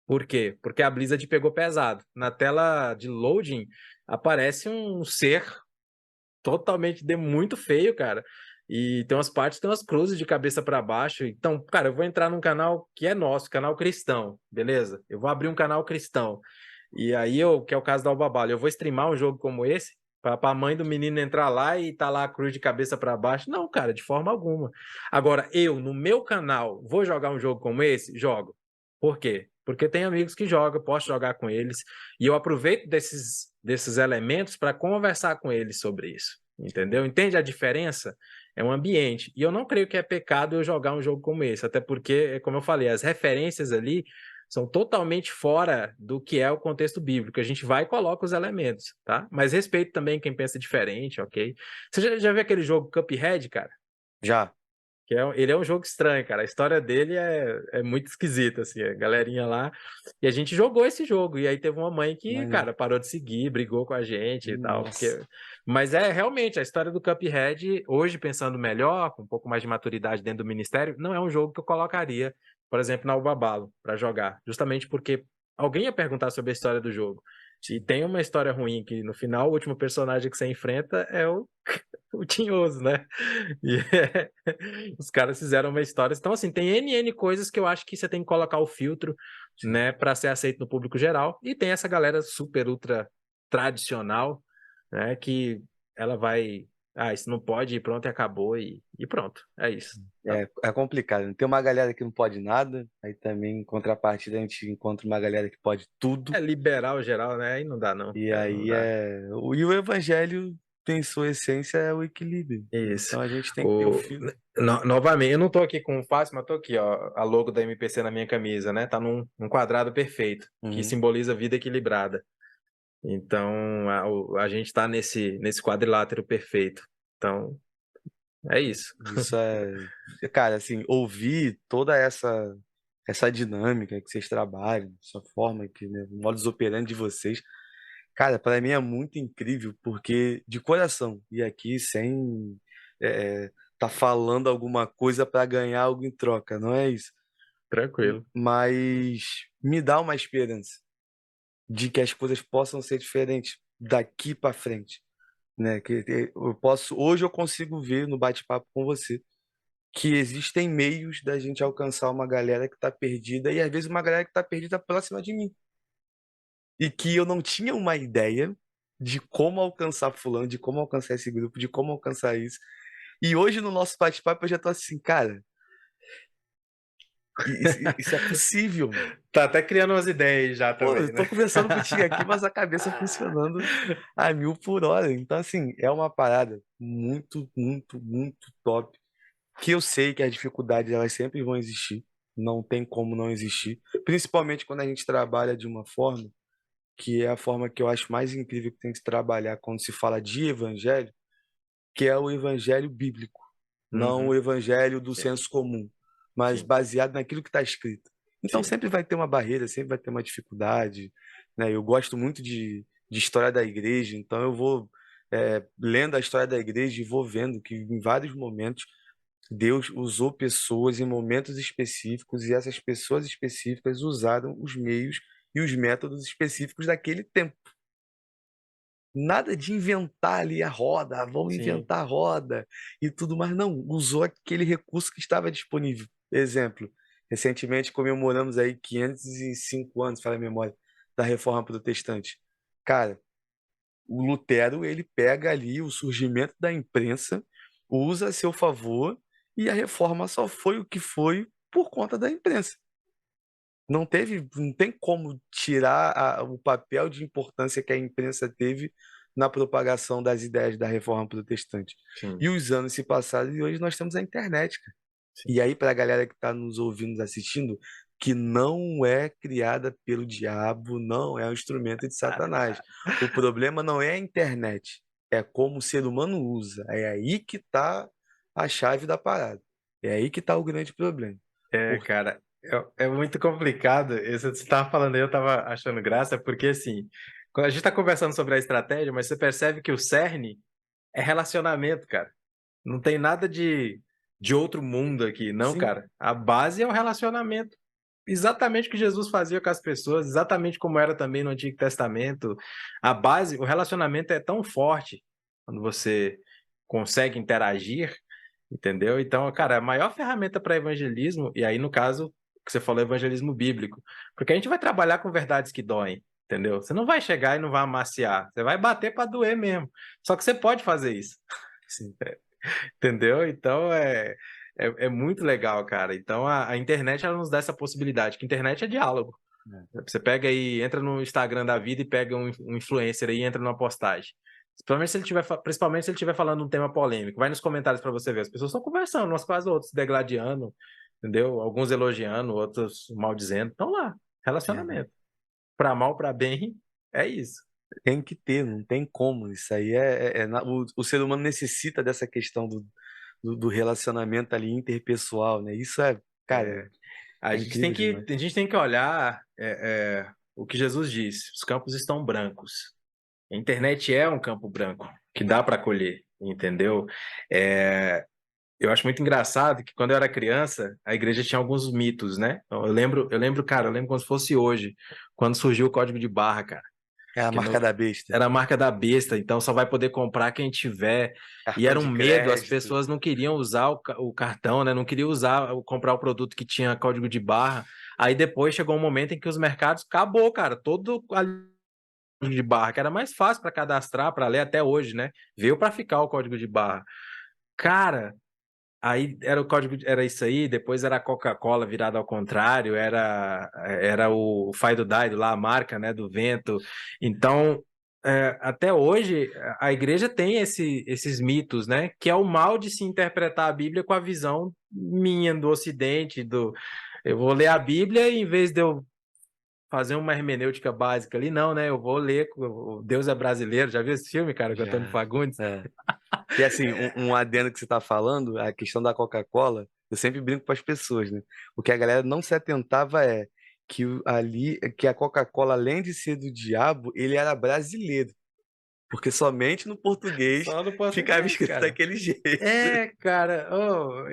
Por quê? Porque a Blizzard pegou pesado. Na tela de loading aparece um ser totalmente muito feio, cara. E tem umas partes, tem umas cruzes de cabeça para baixo. Então, cara, eu vou entrar num canal que é nosso, canal cristão, beleza? Eu vou abrir um canal cristão. E aí, que é o caso da Albabalo, eu vou streamar um jogo como esse para a mãe do menino entrar lá e tá lá a cruz de cabeça para baixo. Não, cara, de forma alguma. Agora, eu, no meu canal, vou jogar um jogo como esse? Jogo. Por quê? Porque tem amigos que jogam, posso jogar com eles, e eu aproveito desses elementos para conversar com eles sobre isso, entendeu? Entende a diferença? É um ambiente. E eu não creio que é pecado eu jogar um jogo como esse, até porque, como eu falei, as referências ali são totalmente fora do que é o contexto bíblico. A gente vai e coloca os elementos, tá? Mas respeito também quem pensa diferente, ok? Você já viu aquele jogo Cuphead, cara? Já. Ele é um jogo estranho, cara. A história dele é muito esquisita, assim, a galerinha lá. E a gente jogou esse jogo. E aí teve uma mãe que, Maneiro. cara, parou de seguir, brigou com a gente e tal. Nossa. Mas é realmente a história do Cuphead, hoje pensando melhor, com um pouco mais de maturidade dentro do ministério, não é um jogo que eu colocaria, por exemplo, na Ubabalo, para jogar. Justamente porque alguém ia perguntar sobre a história do jogo. E tem uma história ruim que no final o último personagem que você enfrenta é o Tinhoso, né? E os caras fizeram uma história. Então, assim, tem N coisas que eu acho que você tem que colocar o filtro, Sim. né, para ser aceito no público geral. E tem essa galera super, ultra tradicional, né, que ela vai. Ah, isso não pode, e pronto, e acabou, e pronto. É isso. Tá? É complicado. Tem uma galera que não pode nada, aí também, em contrapartida, a gente encontra uma galera que pode tudo, É liberal geral, né? Aí não dá, não. e Não aí dá. E o evangelho, tem sua essência, é o equilíbrio. Isso. Então a gente tem que ter o filtro. Novamente, eu não tô aqui com o fácil, mas tô aqui, ó, a logo da MPC na minha camisa, né? Tá num quadrado perfeito, que Uhum. simboliza vida equilibrada. Então, a gente tá nesse quadrilátero perfeito. Então, é isso. Isso cara, assim, ouvir toda essa dinâmica que vocês trabalham, essa forma que, né, o modus operandi de vocês, cara, para mim é muito incrível, porque de coração, e aqui sem tá falando alguma coisa para ganhar algo em troca, não é isso? Tranquilo. Mas me dá uma esperança de que as coisas possam ser diferentes daqui para frente, né? Hoje eu consigo ver no bate-papo com você que existem meios da gente alcançar uma galera que está perdida e às vezes uma galera que está perdida próxima de mim e que eu não tinha uma ideia de como alcançar fulano, de como alcançar esse grupo, de como alcançar isso. E hoje no nosso bate-papo eu já tô assim, cara, isso é possível. Tá até criando umas ideias já Pô, eu também, né? tô conversando contigo aqui, mas a cabeça funcionando a 1000 por hora. Então, assim, é uma parada muito, muito, muito top. Que eu sei que as dificuldades elas sempre vão existir. Não tem como não existir. Principalmente quando a gente trabalha de uma forma que é a forma que eu acho mais incrível que tem que se trabalhar quando se fala de evangelho, que é o evangelho bíblico, não o Uhum. evangelho do Sim, senso comum, mas sim, baseado naquilo que está escrito. Então sim. sempre vai ter uma barreira, sempre vai ter uma dificuldade, né? Eu gosto muito de história da igreja, então eu vou lendo a história da igreja e vou vendo que em vários momentos Deus usou pessoas em momentos específicos e essas pessoas específicas usaram os meios e os métodos específicos daquele tempo. Nada de inventar ali a roda, vamos Sim. inventar a roda e tudo mais. Não, usou aquele recurso que estava disponível. Exemplo, recentemente comemoramos aí 505 anos, fala a memória, da Reforma Protestante. Cara, o Lutero, ele pega ali o surgimento da imprensa, usa a seu favor e a Reforma só foi o que foi por conta da imprensa. Não tem como tirar o papel de importância que a imprensa teve na propagação das ideias da Reforma Protestante. Sim, E os anos se passaram e hoje nós temos a internet, cara. sim. E aí, para a galera que está nos ouvindo, nos assistindo, que não é criada pelo diabo, não é um instrumento de Satanás. O problema não é a internet, é como o ser humano usa. É aí que está a chave da parada. É aí que está o grande problema. É, Por... cara. É muito complicado. Isso que você estava falando aí, eu estava achando graça, porque assim, quando a gente está conversando sobre a estratégia, mas você percebe que o cerne é relacionamento, cara. Não tem nada de outro mundo aqui, não, Sim, cara. A base é o relacionamento. Exatamente o que Jesus fazia com as pessoas, exatamente como era também no Antigo Testamento. A base, o relacionamento é tão forte quando você consegue interagir, entendeu? Então, cara, a maior ferramenta para evangelismo, e aí no caso que você falou, evangelismo bíblico, porque a gente vai trabalhar com verdades que doem, entendeu? Você não vai chegar e não vai amaciar, você vai bater para doer mesmo. Só que você pode fazer isso. sim. Entendeu? Então é muito legal, cara. Então a internet ela nos dá essa possibilidade, que internet é diálogo. É. Você pega aí, entra no Instagram da vida e pega um influencer aí e entra numa postagem. Principalmente se ele estiver falando um tema polêmico. Vai nos comentários para você ver. As pessoas estão conversando, umas com as outras, se degladiando, entendeu? Alguns elogiando, outros maldizendo. Estão lá. Verdade. Relacionamento. Para mal, para bem, é isso. Tem que ter, não tem como. Isso aí o ser humano necessita dessa questão do relacionamento ali interpessoal, né? Isso é, cara, É, A é gente tem incrível que, demais. a gente tem que olhar o que Jesus disse: os campos estão brancos. A internet é um campo branco que dá para colher, entendeu? É, eu acho muito engraçado que quando eu era criança, a igreja tinha alguns mitos, né? Então, cara, eu lembro como se fosse hoje, quando surgiu o código de barra, cara. É a Que marca da besta. era a marca da besta, então só vai poder comprar quem tiver. E Cartão era um de medo, as crédito. pessoas não queriam usar o cartão, né? Não queriam usar, comprar o produto que tinha código de barra. Aí depois chegou um momento em que os mercados acabou, cara, todo a código de barra, que era mais fácil para cadastrar, para ler até hoje, né? Veio para ficar o código de barra. Cara, aí era o código, era isso aí, depois era a Coca-Cola virada ao contrário, era o Fido Dido lá, a marca, né, do vento. Então, até hoje, a igreja tem esses mitos, né, que é o mal de se interpretar a Bíblia com a visão minha do Ocidente, eu vou ler a Bíblia e em vez de eu fazer uma hermenêutica básica ali, não, né, eu vou ler, o Deus é brasileiro, já viu esse filme, cara, com o Antônio Já. Fagundes? É. E assim, um adendo que você está falando, a questão da Coca-Cola, eu sempre brinco para as pessoas, né? O que a galera não se atentava é que que a Coca-Cola, além de ser do diabo, ele era brasileiro, porque somente no português Só no ficava português, escrito cara. daquele jeito. É, cara,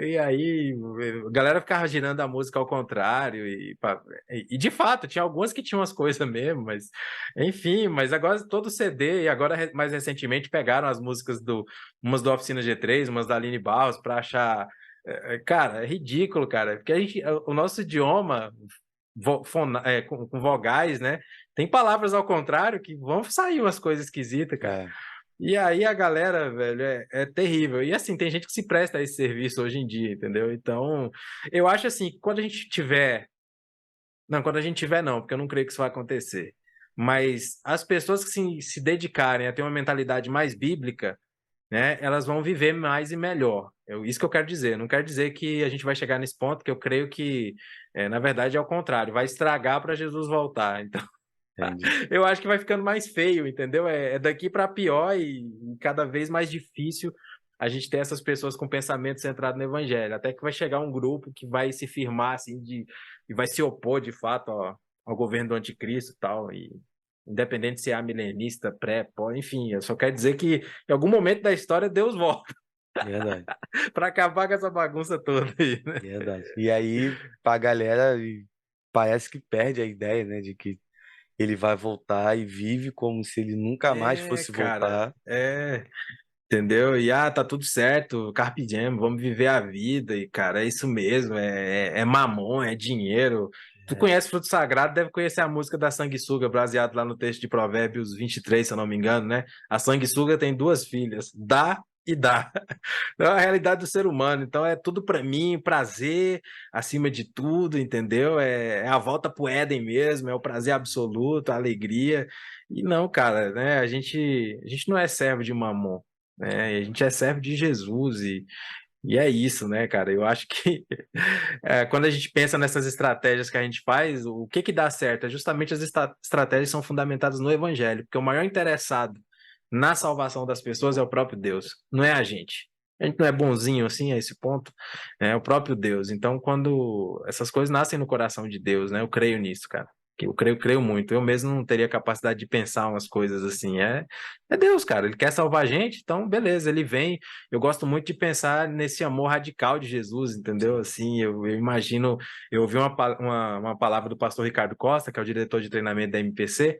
e aí a galera ficava girando a música ao contrário, e de fato, tinha algumas que tinham as coisas mesmo, mas enfim, mas agora todo CD, e agora mais recentemente pegaram as músicas umas do Oficina G3, umas da Aline Barros, pra achar. Cara, é ridículo, cara, porque o nosso idioma, com vogais, né? Tem palavras ao contrário que vão sair umas coisas esquisitas, cara. É, E aí a galera, velho, é terrível. E assim, tem gente que se presta a esse serviço hoje em dia, entendeu? Então, eu acho assim, quando a gente tiver. Não, quando a gente tiver, não, porque eu não creio que isso vai acontecer. Mas as pessoas que se dedicarem a ter uma mentalidade mais bíblica, né, elas vão viver mais e melhor. Isso que eu quero dizer. Não quero dizer que a gente vai chegar nesse ponto, que eu creio que, na verdade, é o contrário, vai estragar para Jesus voltar. Então, entendi. eu acho que vai ficando mais feio, entendeu? É daqui para pior e cada vez mais difícil a gente ter essas pessoas com pensamento centrado no evangelho. Até que vai chegar um grupo que vai se firmar assim e vai se opor de fato ao governo do anticristo e tal. E independente se é milenista, pré, pó, enfim, eu só quero dizer que em algum momento da história Deus volta Verdade, para acabar com essa bagunça toda aí, né? verdade. E aí, pra galera, parece que perde a ideia, né, de que ele vai voltar e vive como se ele nunca mais fosse Cara, voltar. entendeu? E tá tudo certo, carpe diem, vamos viver a vida. E, cara, é isso mesmo, é mamon, é dinheiro. Tu É, conhece Fruto Sagrado, deve conhecer a música da sanguessuga, baseado lá no texto de Provérbios 23, se eu não me engano, né? A sanguessuga tem duas filhas, dá e dá. É a realidade do ser humano. Então é tudo para mim, prazer acima de tudo, entendeu? É a volta pro Éden mesmo, é o prazer absoluto, a alegria. E não, cara, né? A gente não é servo de mamon, né? A gente é servo de Jesus e é isso, né, cara? Eu acho que quando a gente pensa nessas estratégias que a gente faz, o que dá certo é justamente as estratégias que são fundamentadas no Evangelho, porque o maior interessado na salvação das pessoas é o próprio Deus, não é a gente. A gente não é bonzinho assim a esse ponto, é o próprio Deus. Então, quando essas coisas nascem no coração de Deus, né? Eu creio nisso, cara. Que eu creio muito. Eu mesmo não teria capacidade de pensar umas coisas assim. É Deus, cara. Ele quer salvar a gente, então beleza, ele vem. Eu gosto muito de pensar nesse amor radical de Jesus, entendeu? Assim, eu imagino. Eu ouvi uma palavra do pastor Ricardo Costa, que é o diretor de treinamento da MPC,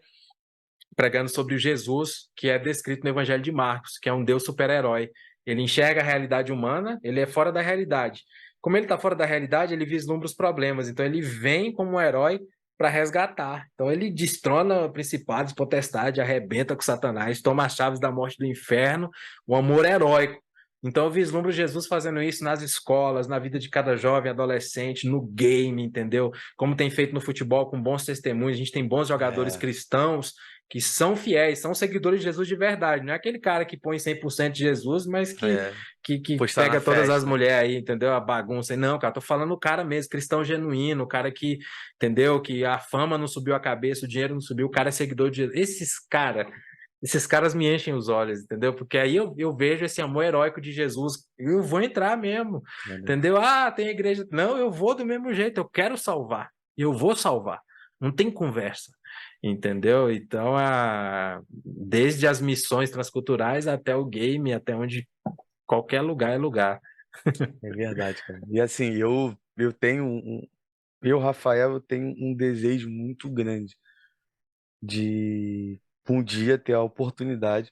pregando sobre o Jesus que é descrito no Evangelho de Marcos, que é um Deus super-herói. Ele enxerga a realidade humana, ele é fora da realidade. Como ele está fora da realidade, ele vislumbra os problemas. Então ele vem como um herói para resgatar. Então ele destrona principados, potestades, arrebenta com Satanás, toma as chaves da morte do inferno, o amor heróico. Então eu vislumbro Jesus fazendo isso nas escolas, na vida de cada jovem, adolescente, no game, entendeu? Como tem feito no futebol com bons testemunhos, a gente tem bons jogadores É, cristãos que são fiéis, são seguidores de Jesus de verdade. Não é aquele cara que põe 100% de Jesus, mas que, é. que, que Postar na pega todas as festa. mulheres aí, entendeu? A bagunça. Não, cara, tô falando o cara mesmo, cristão genuíno, o cara que, entendeu? Que a fama não subiu a cabeça, o dinheiro não subiu, o cara é seguidor de Jesus. Esses caras me enchem os olhos, entendeu? Porque aí eu vejo esse amor heróico de Jesus. Eu vou entrar mesmo, Né? entendeu? Ah, tem igreja. Não, eu vou do mesmo jeito, eu quero salvar. Eu vou salvar. Não tem conversa. Entendeu? Então, desde as missões transculturais até o game, até onde qualquer lugar é lugar. É verdade, cara. E assim, eu tenho eu, Rafael, eu tenho um desejo muito grande de um dia ter a oportunidade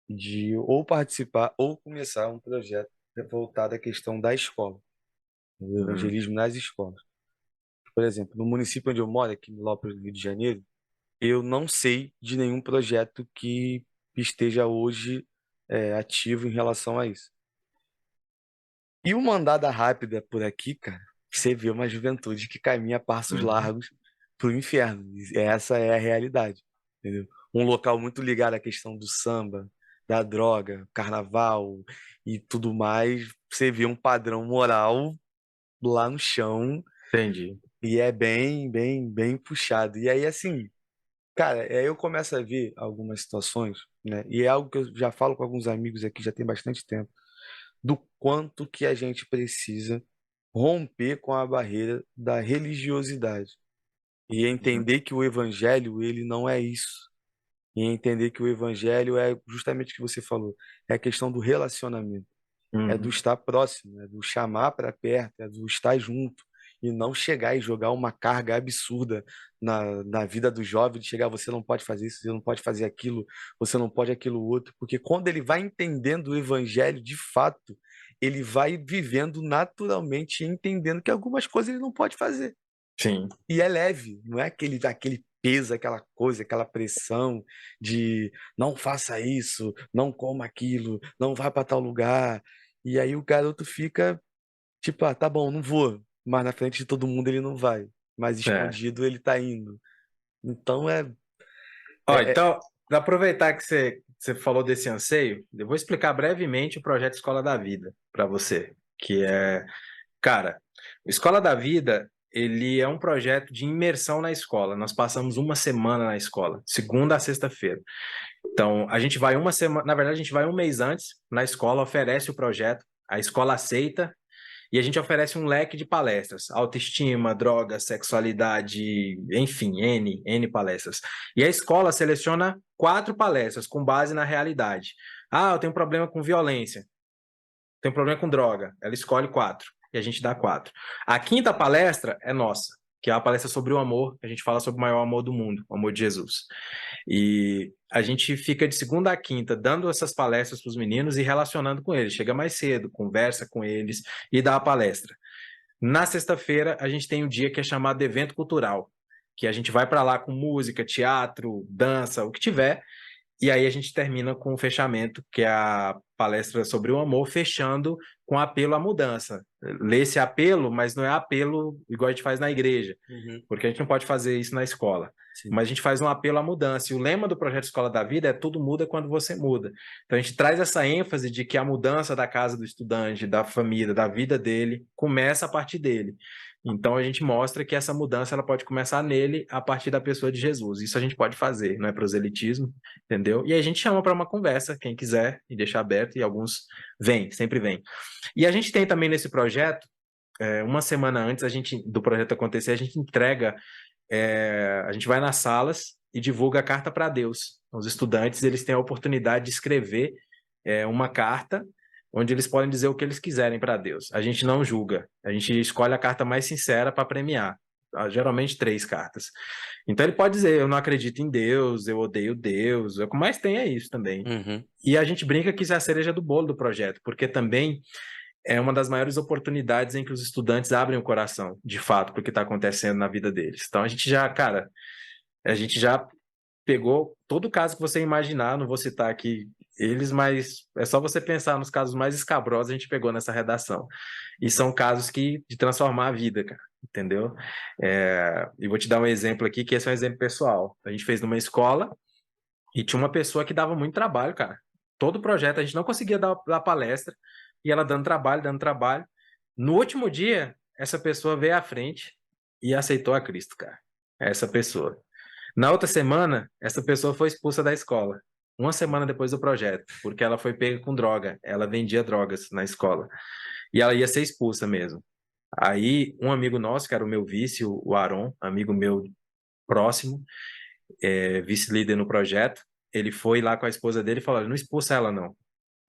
de ou participar ou começar um projeto voltado à questão da escola, do Hum, evangelismo nas escolas. Por exemplo, no município onde eu moro, aqui em Lopes, do Rio de Janeiro, eu não sei de nenhum projeto que esteja hoje ativo em relação a isso. E uma andada rápida por aqui, cara, você vê uma juventude que caminha a passos uhum. largos pro inferno. E essa é a realidade, entendeu? Um local muito ligado à questão do samba, da droga, carnaval e tudo mais. Você vê um padrão moral lá no chão Entendi. e é bem, bem, bem puxado. E aí, assim, cara, aí eu começo a ver algumas situações, né? E é algo que eu já falo com alguns amigos aqui já tem bastante tempo do quanto que a gente precisa romper com a barreira da religiosidade e entender que o evangelho ele não é isso. E entender que o evangelho é justamente o que você falou, é a questão do relacionamento, é do Uhum. estar próximo, é do chamar para perto, é do estar junto e não chegar e jogar uma carga absurda na vida do jovem, de chegar, você não pode fazer isso, você não pode fazer aquilo, você não pode aquilo outro, porque quando ele vai entendendo o evangelho de fato, ele vai vivendo naturalmente e entendendo que algumas coisas ele não pode fazer. Sim. E é leve, não é aquele peso, aquela coisa, aquela pressão de não faça isso, não coma aquilo, não vá para tal lugar. E aí o garoto fica tipo, ah, tá bom, não vou, mas na frente de todo mundo ele não vai, mas É. escondido ele tá indo. Então Ó, é, é- então, vou aproveitar que você falou desse anseio, eu vou explicar brevemente o projeto Escola da Vida para você, que é, cara, o Escola da Vida, ele é um projeto de imersão na escola. Nós passamos uma semana na escola, segunda a sexta-feira. Então, a gente vai uma semana, na verdade, a gente vai um mês antes na escola, oferece o projeto, a escola aceita e a gente oferece um leque de palestras, autoestima, droga, sexualidade, enfim, N palestras. E a escola seleciona 4 palestras com base na realidade. Ah, eu tenho um problema com violência, tenho um problema com droga. Ela escolhe 4 e a gente dá 4. A quinta palestra é nossa, que é a palestra sobre o amor, a gente fala sobre o maior amor do mundo, o amor de Jesus. E a gente fica de segunda a quinta dando essas palestras para os meninos e relacionando com eles. Chega mais cedo, conversa com eles e dá a palestra. Na sexta-feira, a gente tem um dia que é chamado de evento cultural, que a gente vai para lá com música, teatro, dança, o que tiver, e aí a gente termina com o fechamento, que é a palestra sobre o amor, fechando com apelo à mudança. Lê esse apelo, mas não é apelo igual a gente faz na igreja, Uhum, porque a gente não pode fazer isso na escola. sim. Mas a gente faz um apelo à mudança. E o lema do projeto Escola da Vida é tudo muda quando você muda. Então a gente traz essa ênfase de que a mudança da casa do estudante, da família, da vida dele, começa a partir dele. Então a gente mostra que essa mudança ela pode começar nele a partir da pessoa de Jesus. Isso a gente pode fazer, não é proselitismo, entendeu? E aí a gente chama para uma conversa, quem quiser, e deixa aberto, e alguns vêm, sempre vêm. E a gente tem também nesse projeto, uma semana antes do projeto acontecer, a gente entrega, a gente vai nas salas e divulga a carta para Deus. Os estudantes eles têm a oportunidade de escrever uma carta onde eles podem dizer o que eles quiserem para Deus. A gente não julga, a gente escolhe a carta mais sincera para premiar. Geralmente 3 cartas. Então ele pode dizer: eu não acredito em Deus, eu odeio Deus. O que mais tem é isso também. Uhum. E a gente brinca que isso é a cereja do bolo do projeto, porque também é uma das maiores oportunidades em que os estudantes abrem o coração, de fato, para o que está acontecendo na vida deles. Então a gente já, cara, a gente já pegou todo o caso que você imaginar, não vou citar aqui eles, mas é só você pensar nos casos mais escabrosos, a gente pegou nessa redação. E são casos de transformar a vida, cara, entendeu? E vou te dar um exemplo aqui, que esse é um exemplo pessoal. A gente fez numa escola e tinha uma pessoa que dava muito trabalho, cara. Todo o projeto, a gente não conseguia dar palestra, e ela dando trabalho, dando trabalho. No último dia, essa pessoa veio à frente e aceitou a Cristo, cara. Essa pessoa. Na outra semana, essa pessoa foi expulsa da escola. Uma semana depois do projeto, porque ela foi pega com droga. Ela vendia drogas na escola. E ela ia ser expulsa mesmo. Aí, um amigo nosso, que era o meu vice, o Aron, amigo meu próximo, vice-líder no projeto, ele foi lá com a esposa dele e falou: não expulsa ela, não.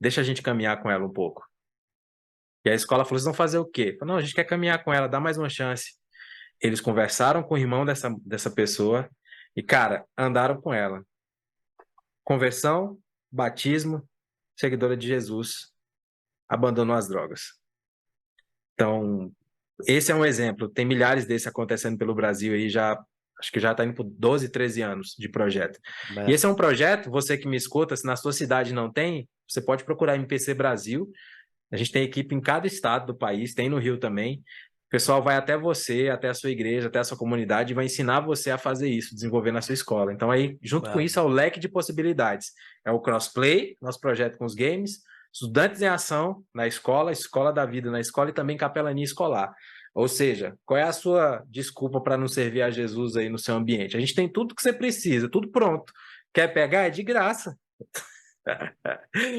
Deixa a gente caminhar com ela um pouco. E a escola falou: vocês vão fazer o quê? Falou: não, a gente quer caminhar com ela, dá mais uma chance. Eles conversaram com o irmão dessa pessoa e, cara, andaram com ela. Conversão, batismo, seguidora de Jesus, abandonou as drogas. Então, esse é um exemplo. Tem milhares desses acontecendo pelo Brasil aí já. Acho que já está indo por 12, 13 anos de projeto. E esse é um projeto, você que me escuta, se na sua cidade não tem, você pode procurar MPC Brasil. A gente tem equipe em cada estado do país, tem no Rio também. O pessoal vai até você, até a sua igreja, até a sua comunidade e vai ensinar você a fazer isso, desenvolver na sua escola. Então aí, junto com isso, é o leque de possibilidades. É o crossplay, nosso projeto com os games, estudantes em ação na escola, escola da vida na escola e também capelania escolar. Ou seja, qual é a sua desculpa para não servir a Jesus aí no seu ambiente? A gente tem tudo que você precisa, tudo pronto. Quer pegar? É de graça.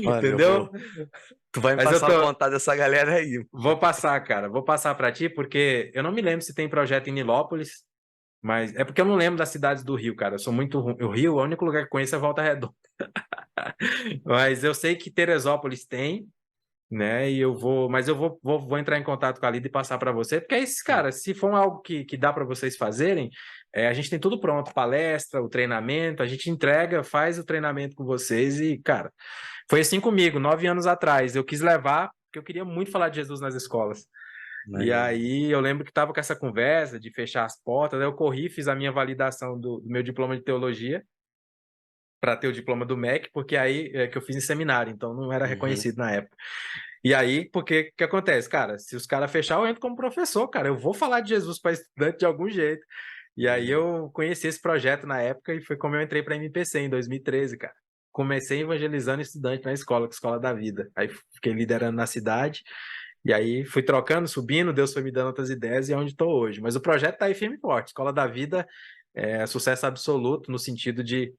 Mano, Entendeu? tu vai me Mas eu passar o tô, contato dessa galera aí. Vou passar, cara. Vou passar para ti, porque eu não me lembro se tem projeto em Nilópolis, mas é porque eu não lembro das cidades do Rio, cara. Eu sou muito ruim. O Rio, o único lugar que conheço é Volta Redonda. Mas eu sei que Teresópolis tem, né? E mas eu vou entrar em contato com a Lida e passar para você, porque é isso, Sim. cara. Se for algo que dá para vocês fazerem, a gente tem tudo pronto, palestra, o treinamento, a gente entrega, faz o treinamento com vocês e, cara, foi assim comigo, 9 anos atrás. Eu quis levar, porque eu queria muito falar de Jesus nas escolas. E Maneiro. aí eu lembro que estava com essa conversa de fechar as portas, aí eu corri, fiz a minha validação do meu diploma de teologia para ter o diploma do MEC, porque aí é que eu fiz em seminário, então não era Uhum. reconhecido na época. E aí, porque o que acontece, cara? Se os caras fechar, eu entro como professor, cara. Eu vou falar de Jesus para estudante de algum jeito. E aí eu conheci esse projeto na época e foi como eu entrei para a MPC em 2013, cara. Comecei evangelizando estudante na escola, com a Escola da Vida. Aí fiquei liderando na cidade. E aí fui trocando, subindo, Deus foi me dando outras ideias e é onde estou hoje. Mas o projeto está aí firme e forte. Escola da Vida é sucesso absoluto no sentido de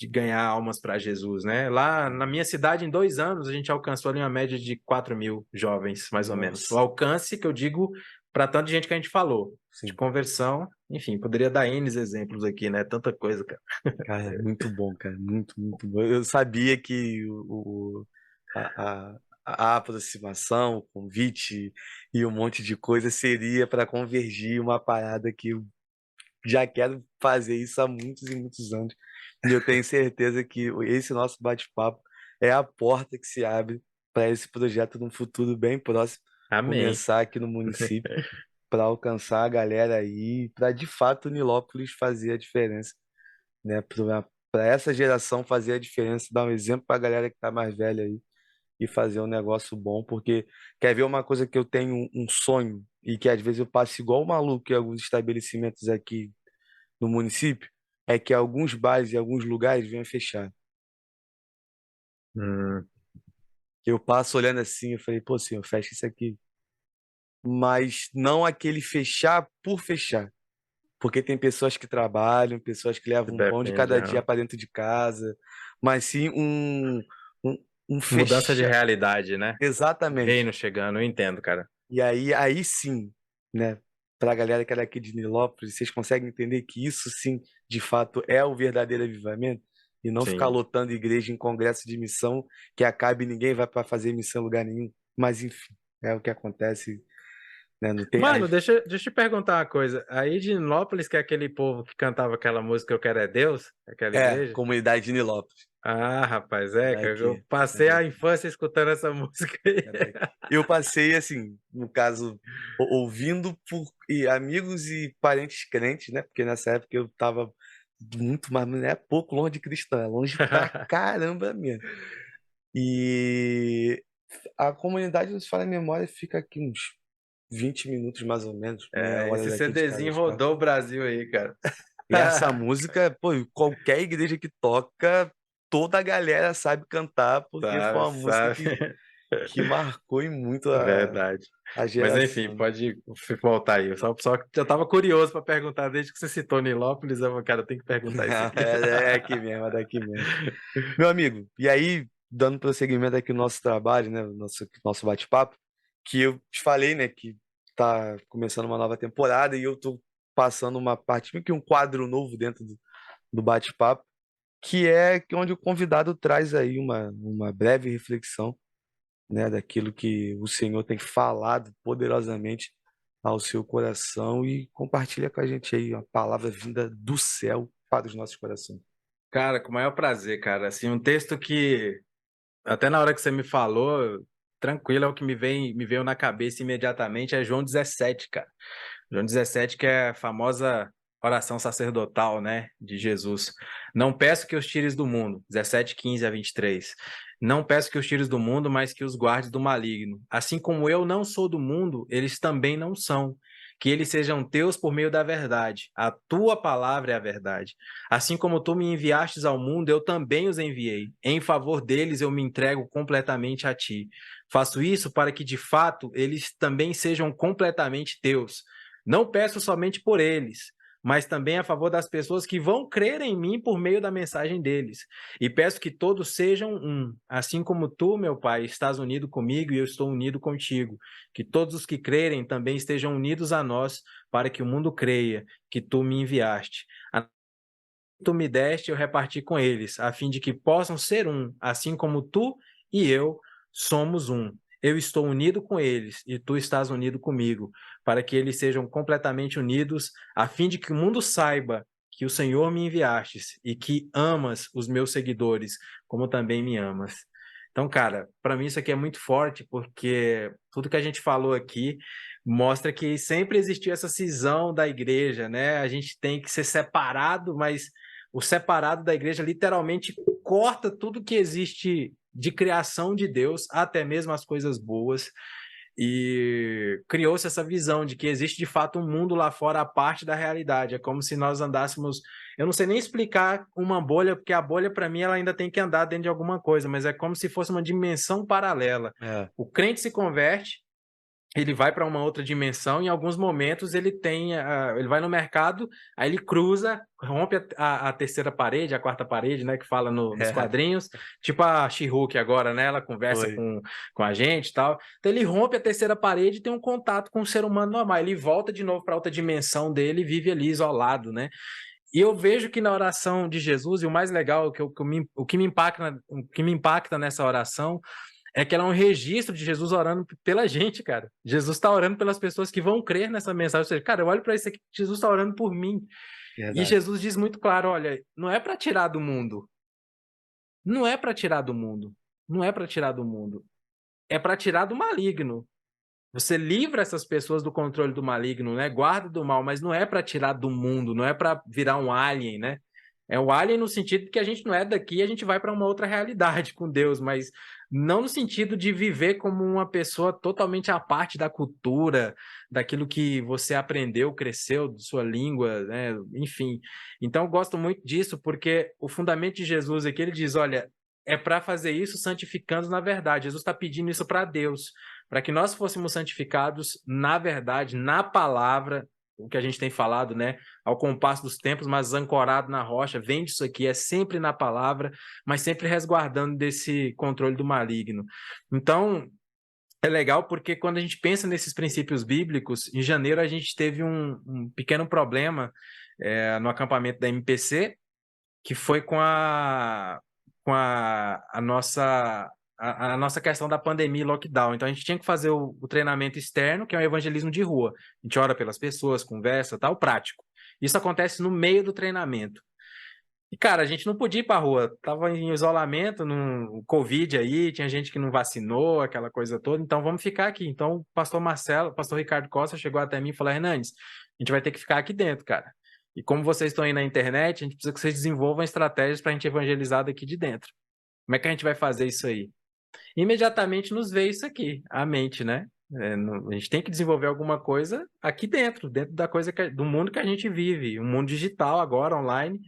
ganhar almas para Jesus, né? Lá na minha cidade, em 2 anos, a gente alcançou ali uma média de 4 mil jovens, mais ou menos. O Nossa, alcance que eu digo para tanta gente que a gente falou, de sim. conversão, enfim, poderia dar N exemplos aqui, né? Tanta coisa, cara. Cara, muito bom, cara. Muito, muito bom. Eu sabia que a aproximação, o convite e um monte de coisa seria para convergir uma parada que eu já quero fazer isso há muitos e muitos anos. E eu tenho certeza que esse nosso bate-papo é a porta que se abre para esse projeto num futuro bem próximo Amém. começar aqui no município para alcançar a galera aí, para de fato Nilópolis fazer a diferença, né? Para essa geração fazer a diferença, dar um exemplo para a galera que tá mais velha aí e fazer um negócio bom, porque quer ver uma coisa que eu tenho um sonho e que às vezes eu passo igual maluco em alguns estabelecimentos aqui no município, é que alguns bares e alguns lugares venham fechar. Hum, Eu passo olhando assim, eu falei, pô, senhor, fecha isso aqui. mas não aquele fechar por fechar. Porque tem pessoas que trabalham, pessoas que levam um pão de Depende, cada dia aham. para dentro de casa, mas sim um, um Mudança de fechar. realidade, né? Exatamente. Reino chegando, eu entendo, cara. E aí sim, né? Para a galera que é daqui de Nilópolis, vocês conseguem entender que isso sim, de fato, é o verdadeiro avivamento? E não ficar Sim. lotando igreja em congresso de missão, que acabe e ninguém vai para fazer missão em lugar nenhum. Mas enfim, é o que acontece, né? Não tem. Mano, deixa eu te perguntar uma coisa. Aí de Nilópolis, que é aquele povo que cantava aquela música Eu Quero é Deus, aquela igreja? Comunidade de Nilópolis. Ah, rapaz, É cara, eu daqui. É passei a daqui. infância escutando essa música aí. É daqui. Eu passei, assim, no caso, ouvindo por amigos e parentes crentes, né? Porque nessa época eu tava muito, mas não é pouco longe de cristão, é longe pra caramba mesmo. E a comunidade dos Falha Memória fica aqui uns 20 minutos mais ou menos, meia É, hora esse daqui de casa CDzinho de carro. rodou o Brasil aí, cara. E essa música, pô, qualquer igreja que toca, toda a galera sabe cantar, porque foi Sabe, uma música sabe. que marcou e muito Verdade. a Mas enfim, geração, né? pode voltar aí. Só que eu tava curioso para perguntar, desde que você citou Nilópolis, eu falei, cara, eu tenho que perguntar isso aqui. É aqui mesmo, é daqui mesmo. Meu amigo, e aí, dando prosseguimento aqui no nosso trabalho, né, nosso bate-papo, que eu te falei, né, que tá começando uma nova temporada e eu tô passando uma parte, meio que um quadro novo dentro do bate-papo, que é onde o convidado traz aí uma breve reflexão, né, daquilo que o Senhor tem falado poderosamente ao seu coração e compartilha com a gente aí uma palavra vinda do céu para os nossos corações. Cara, com o maior prazer, cara. Assim, um texto que até na hora que você me falou, tranquilo, é o que me veio na cabeça imediatamente, é João 17, cara. João 17, que é a famosa oração sacerdotal, né, de Jesus. Não peço que os tires do mundo, 17, 15 a 23. Não peço que os tires do mundo, mas que os guardes do maligno. Assim como eu não sou do mundo, eles também não são. Que eles sejam teus por meio da verdade. A tua palavra é a verdade. Assim como tu me enviastes ao mundo, eu também os enviei. Em favor deles, eu me entrego completamente a ti. Faço isso para que, de fato, eles também sejam completamente teus. Não peço somente por eles, mas também a favor das pessoas que vão crer em mim por meio da mensagem deles. E peço que todos sejam um, assim como tu, meu Pai, estás unido comigo e eu estou unido contigo. Que todos os que crerem também estejam unidos a nós, para que o mundo creia que tu me enviaste. A tu me deste, eu reparti com eles, a fim de que possam ser um, assim como tu e eu somos um. Eu estou unido com eles e tu estás unido comigo, para que eles sejam completamente unidos, a fim de que o mundo saiba que o Senhor me enviastes e que amas os meus seguidores, como também me amas. Então, cara, para mim isso aqui é muito forte, porque tudo que a gente falou aqui mostra que sempre existiu essa cisão da igreja, né? A gente tem que ser separado, mas o separado da igreja literalmente corta tudo que existe de criação de Deus, até mesmo as coisas boas, e criou-se essa visão de que existe de fato um mundo lá fora à parte da realidade. É como se nós andássemos. Eu não sei nem explicar uma bolha, porque a bolha, para mim, ela ainda tem que andar dentro de alguma coisa, mas é como se fosse uma dimensão paralela. É, O crente se converte, ele vai para uma outra dimensão. Em alguns momentos ele tem, ele vai no mercado, aí ele cruza, rompe a terceira parede, a quarta parede, né, que fala nos é, quadrinhos, tipo a She-Hulk agora, né, ela conversa foi. com a gente e tal. Então ele rompe a terceira parede e tem um contato com o ser humano normal. Ele volta de novo para outra dimensão dele e vive ali isolado, né? E eu vejo que na oração de Jesus, e o mais legal, o que me impacta nessa oração é que ela é um registro de Jesus orando pela gente, cara. Jesus está orando pelas pessoas que vão crer nessa mensagem. Ou seja, cara, eu olho para isso aqui, Jesus está orando por mim. E Verdade. Jesus diz muito claro: olha, não é para tirar do mundo. Não é para tirar do mundo. Não é para tirar do mundo. É para tirar do maligno. Você livra essas pessoas do controle do maligno, né? Guarda do mal, mas não é para tirar do mundo, não é para virar um alien, né? É o alien no sentido de que a gente não é daqui, a gente vai para uma outra realidade com Deus, mas não no sentido de viver como uma pessoa totalmente à parte da cultura, daquilo que você aprendeu, cresceu, de sua língua, né? Enfim. Então eu gosto muito disso porque o fundamento de Jesus aqui ele diz, olha, é para fazer isso santificando na verdade. Jesus está pedindo isso para Deus, para que nós fôssemos santificados na verdade, na palavra, o que a gente tem falado, né? Ao compasso dos tempos, mas ancorado na rocha, vem disso aqui, é sempre na palavra, mas sempre resguardando desse controle do maligno. Então, é legal porque quando a gente pensa nesses princípios bíblicos, em janeiro a gente teve um pequeno problema no acampamento da MPC, que foi com a nossa questão da pandemia e lockdown. Então, a gente tinha que fazer o treinamento externo, que é o evangelismo de rua. A gente ora pelas pessoas, conversa, tal, prático. Isso acontece no meio do treinamento. E, cara, a gente não podia ir pra rua. Tava em isolamento, no Covid aí, tinha gente que não vacinou, aquela coisa toda. Então, vamos ficar aqui. Então, o pastor Ricardo Costa chegou até mim e falou: Hernandes, a gente vai ter que ficar aqui dentro, cara. E como vocês estão aí na internet, a gente precisa que vocês desenvolvam estratégias para a gente evangelizar daqui de dentro. Como é que a gente vai fazer isso aí? Imediatamente nos veio isso aqui, a mente, né? A gente tem que desenvolver alguma coisa aqui dentro da coisa do mundo que a gente vive, um mundo digital agora, online.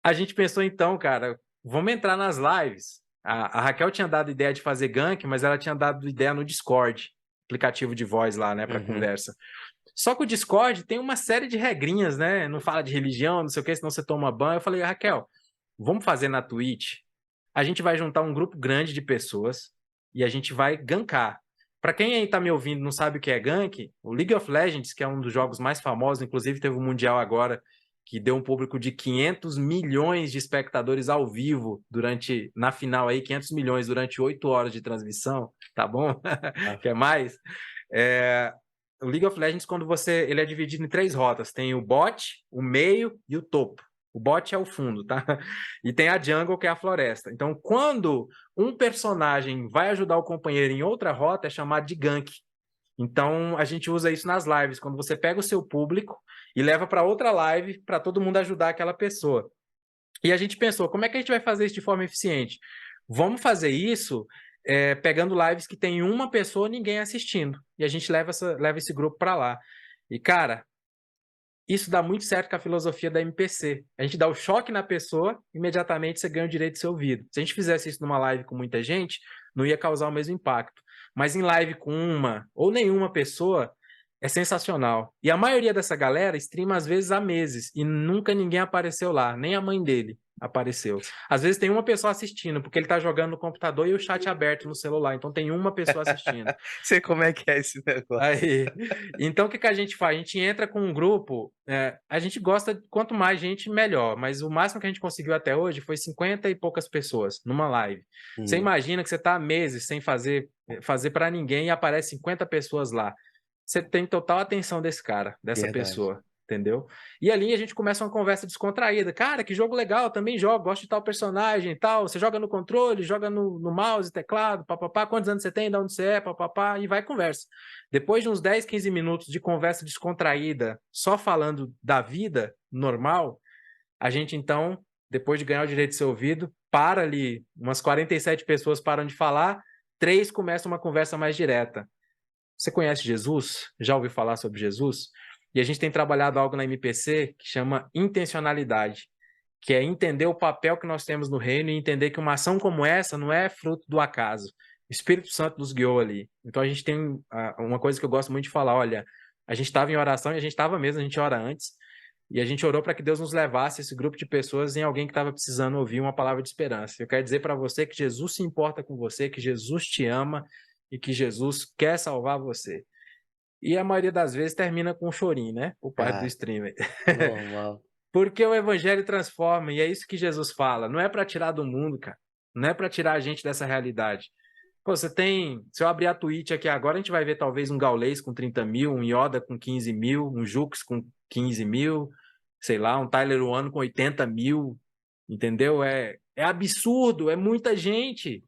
A gente pensou então, cara, vamos entrar nas lives. A Raquel tinha dado ideia de fazer gank, mas ela tinha dado ideia no Discord, aplicativo de voz lá, né, para conversa. Só que o Discord tem uma série de regrinhas, né? Não fala de religião, não sei o que, senão você toma banho. Eu falei, Raquel, vamos fazer na Twitch? A gente vai juntar um grupo grande de pessoas e a gente vai gankar. Para quem aí tá me ouvindo e não sabe o que é gank, o League of Legends, que é um dos jogos mais famosos, inclusive teve um mundial agora, que deu um público de 500 milhões de espectadores ao vivo na final aí, 500 milhões durante 8 horas de transmissão, tá bom? Quer mais? O League of Legends, ele é dividido em 3 rotas. Tem o bot, o meio e o topo. O bot é o fundo, tá? E tem a jungle, que é a floresta. Então, quando um personagem vai ajudar o companheiro em outra rota, é chamado de gank. Então, a gente usa isso nas lives, quando você pega o seu público e leva para outra live para todo mundo ajudar aquela pessoa. E a gente pensou, como é que a gente vai fazer isso de forma eficiente? Vamos fazer isso pegando lives que tem uma pessoa, ninguém assistindo. E a gente leva esse grupo para lá. E, cara, isso dá muito certo com a filosofia da MPC. A gente dá o choque na pessoa, imediatamente você ganha o direito de ser ouvido. Se a gente fizesse isso numa live com muita gente, não ia causar o mesmo impacto. Mas em live com uma ou nenhuma pessoa, é sensacional. E a maioria dessa galera streama às vezes há meses e nunca ninguém apareceu lá, nem a mãe dele apareceu. Às vezes tem uma pessoa assistindo, porque ele tá jogando no computador e o chat aberto no celular, então tem uma pessoa assistindo. Sei como é que é esse negócio. Aí, então o que a gente faz? A gente entra com um grupo, a gente gosta, quanto mais gente, melhor, mas o máximo que a gente conseguiu até hoje foi 50 e poucas pessoas numa live. Você imagina que você tá há meses sem fazer para ninguém e aparece 50 pessoas lá. Você tem total atenção dessa pessoa, entendeu? E ali a gente começa uma conversa descontraída. Cara, que jogo legal, também jogo, gosto de tal personagem e tal. Você joga no controle, joga no mouse, teclado, papapá. Quantos anos você tem, de onde você é, papapá, e vai conversa. Depois de uns 10, 15 minutos de conversa descontraída, só falando da vida normal, a gente então, depois de ganhar o direito de ser ouvido, para ali, umas 47 pessoas param de falar, 3 começam uma conversa mais direta. Você conhece Jesus? Já ouviu falar sobre Jesus? E a gente tem trabalhado algo na MPC que chama intencionalidade, que é entender o papel que nós temos no reino e entender que uma ação como essa não é fruto do acaso. O Espírito Santo nos guiou ali. Então a gente tem uma coisa que eu gosto muito de falar, olha, a gente estava em oração e a gente estava mesmo, a gente ora antes, e a gente orou para que Deus nos levasse, esse grupo de pessoas, em alguém que estava precisando ouvir uma palavra de esperança. Eu quero dizer para você que Jesus se importa com você, que Jesus te ama, e que Jesus quer salvar você. E a maioria das vezes termina com um chorinho, né? Por parte do streamer. Normal. Porque o evangelho transforma, e é isso que Jesus fala. Não é para tirar do mundo, cara. Não é para tirar a gente dessa realidade. Pô, se eu abrir a Twitch aqui agora, a gente vai ver talvez um Gaules com 30 mil, um Yoda com 15 mil, um Jux com 15 mil, sei lá, um Tyler One com 80 mil, entendeu? É absurdo, é muita gente.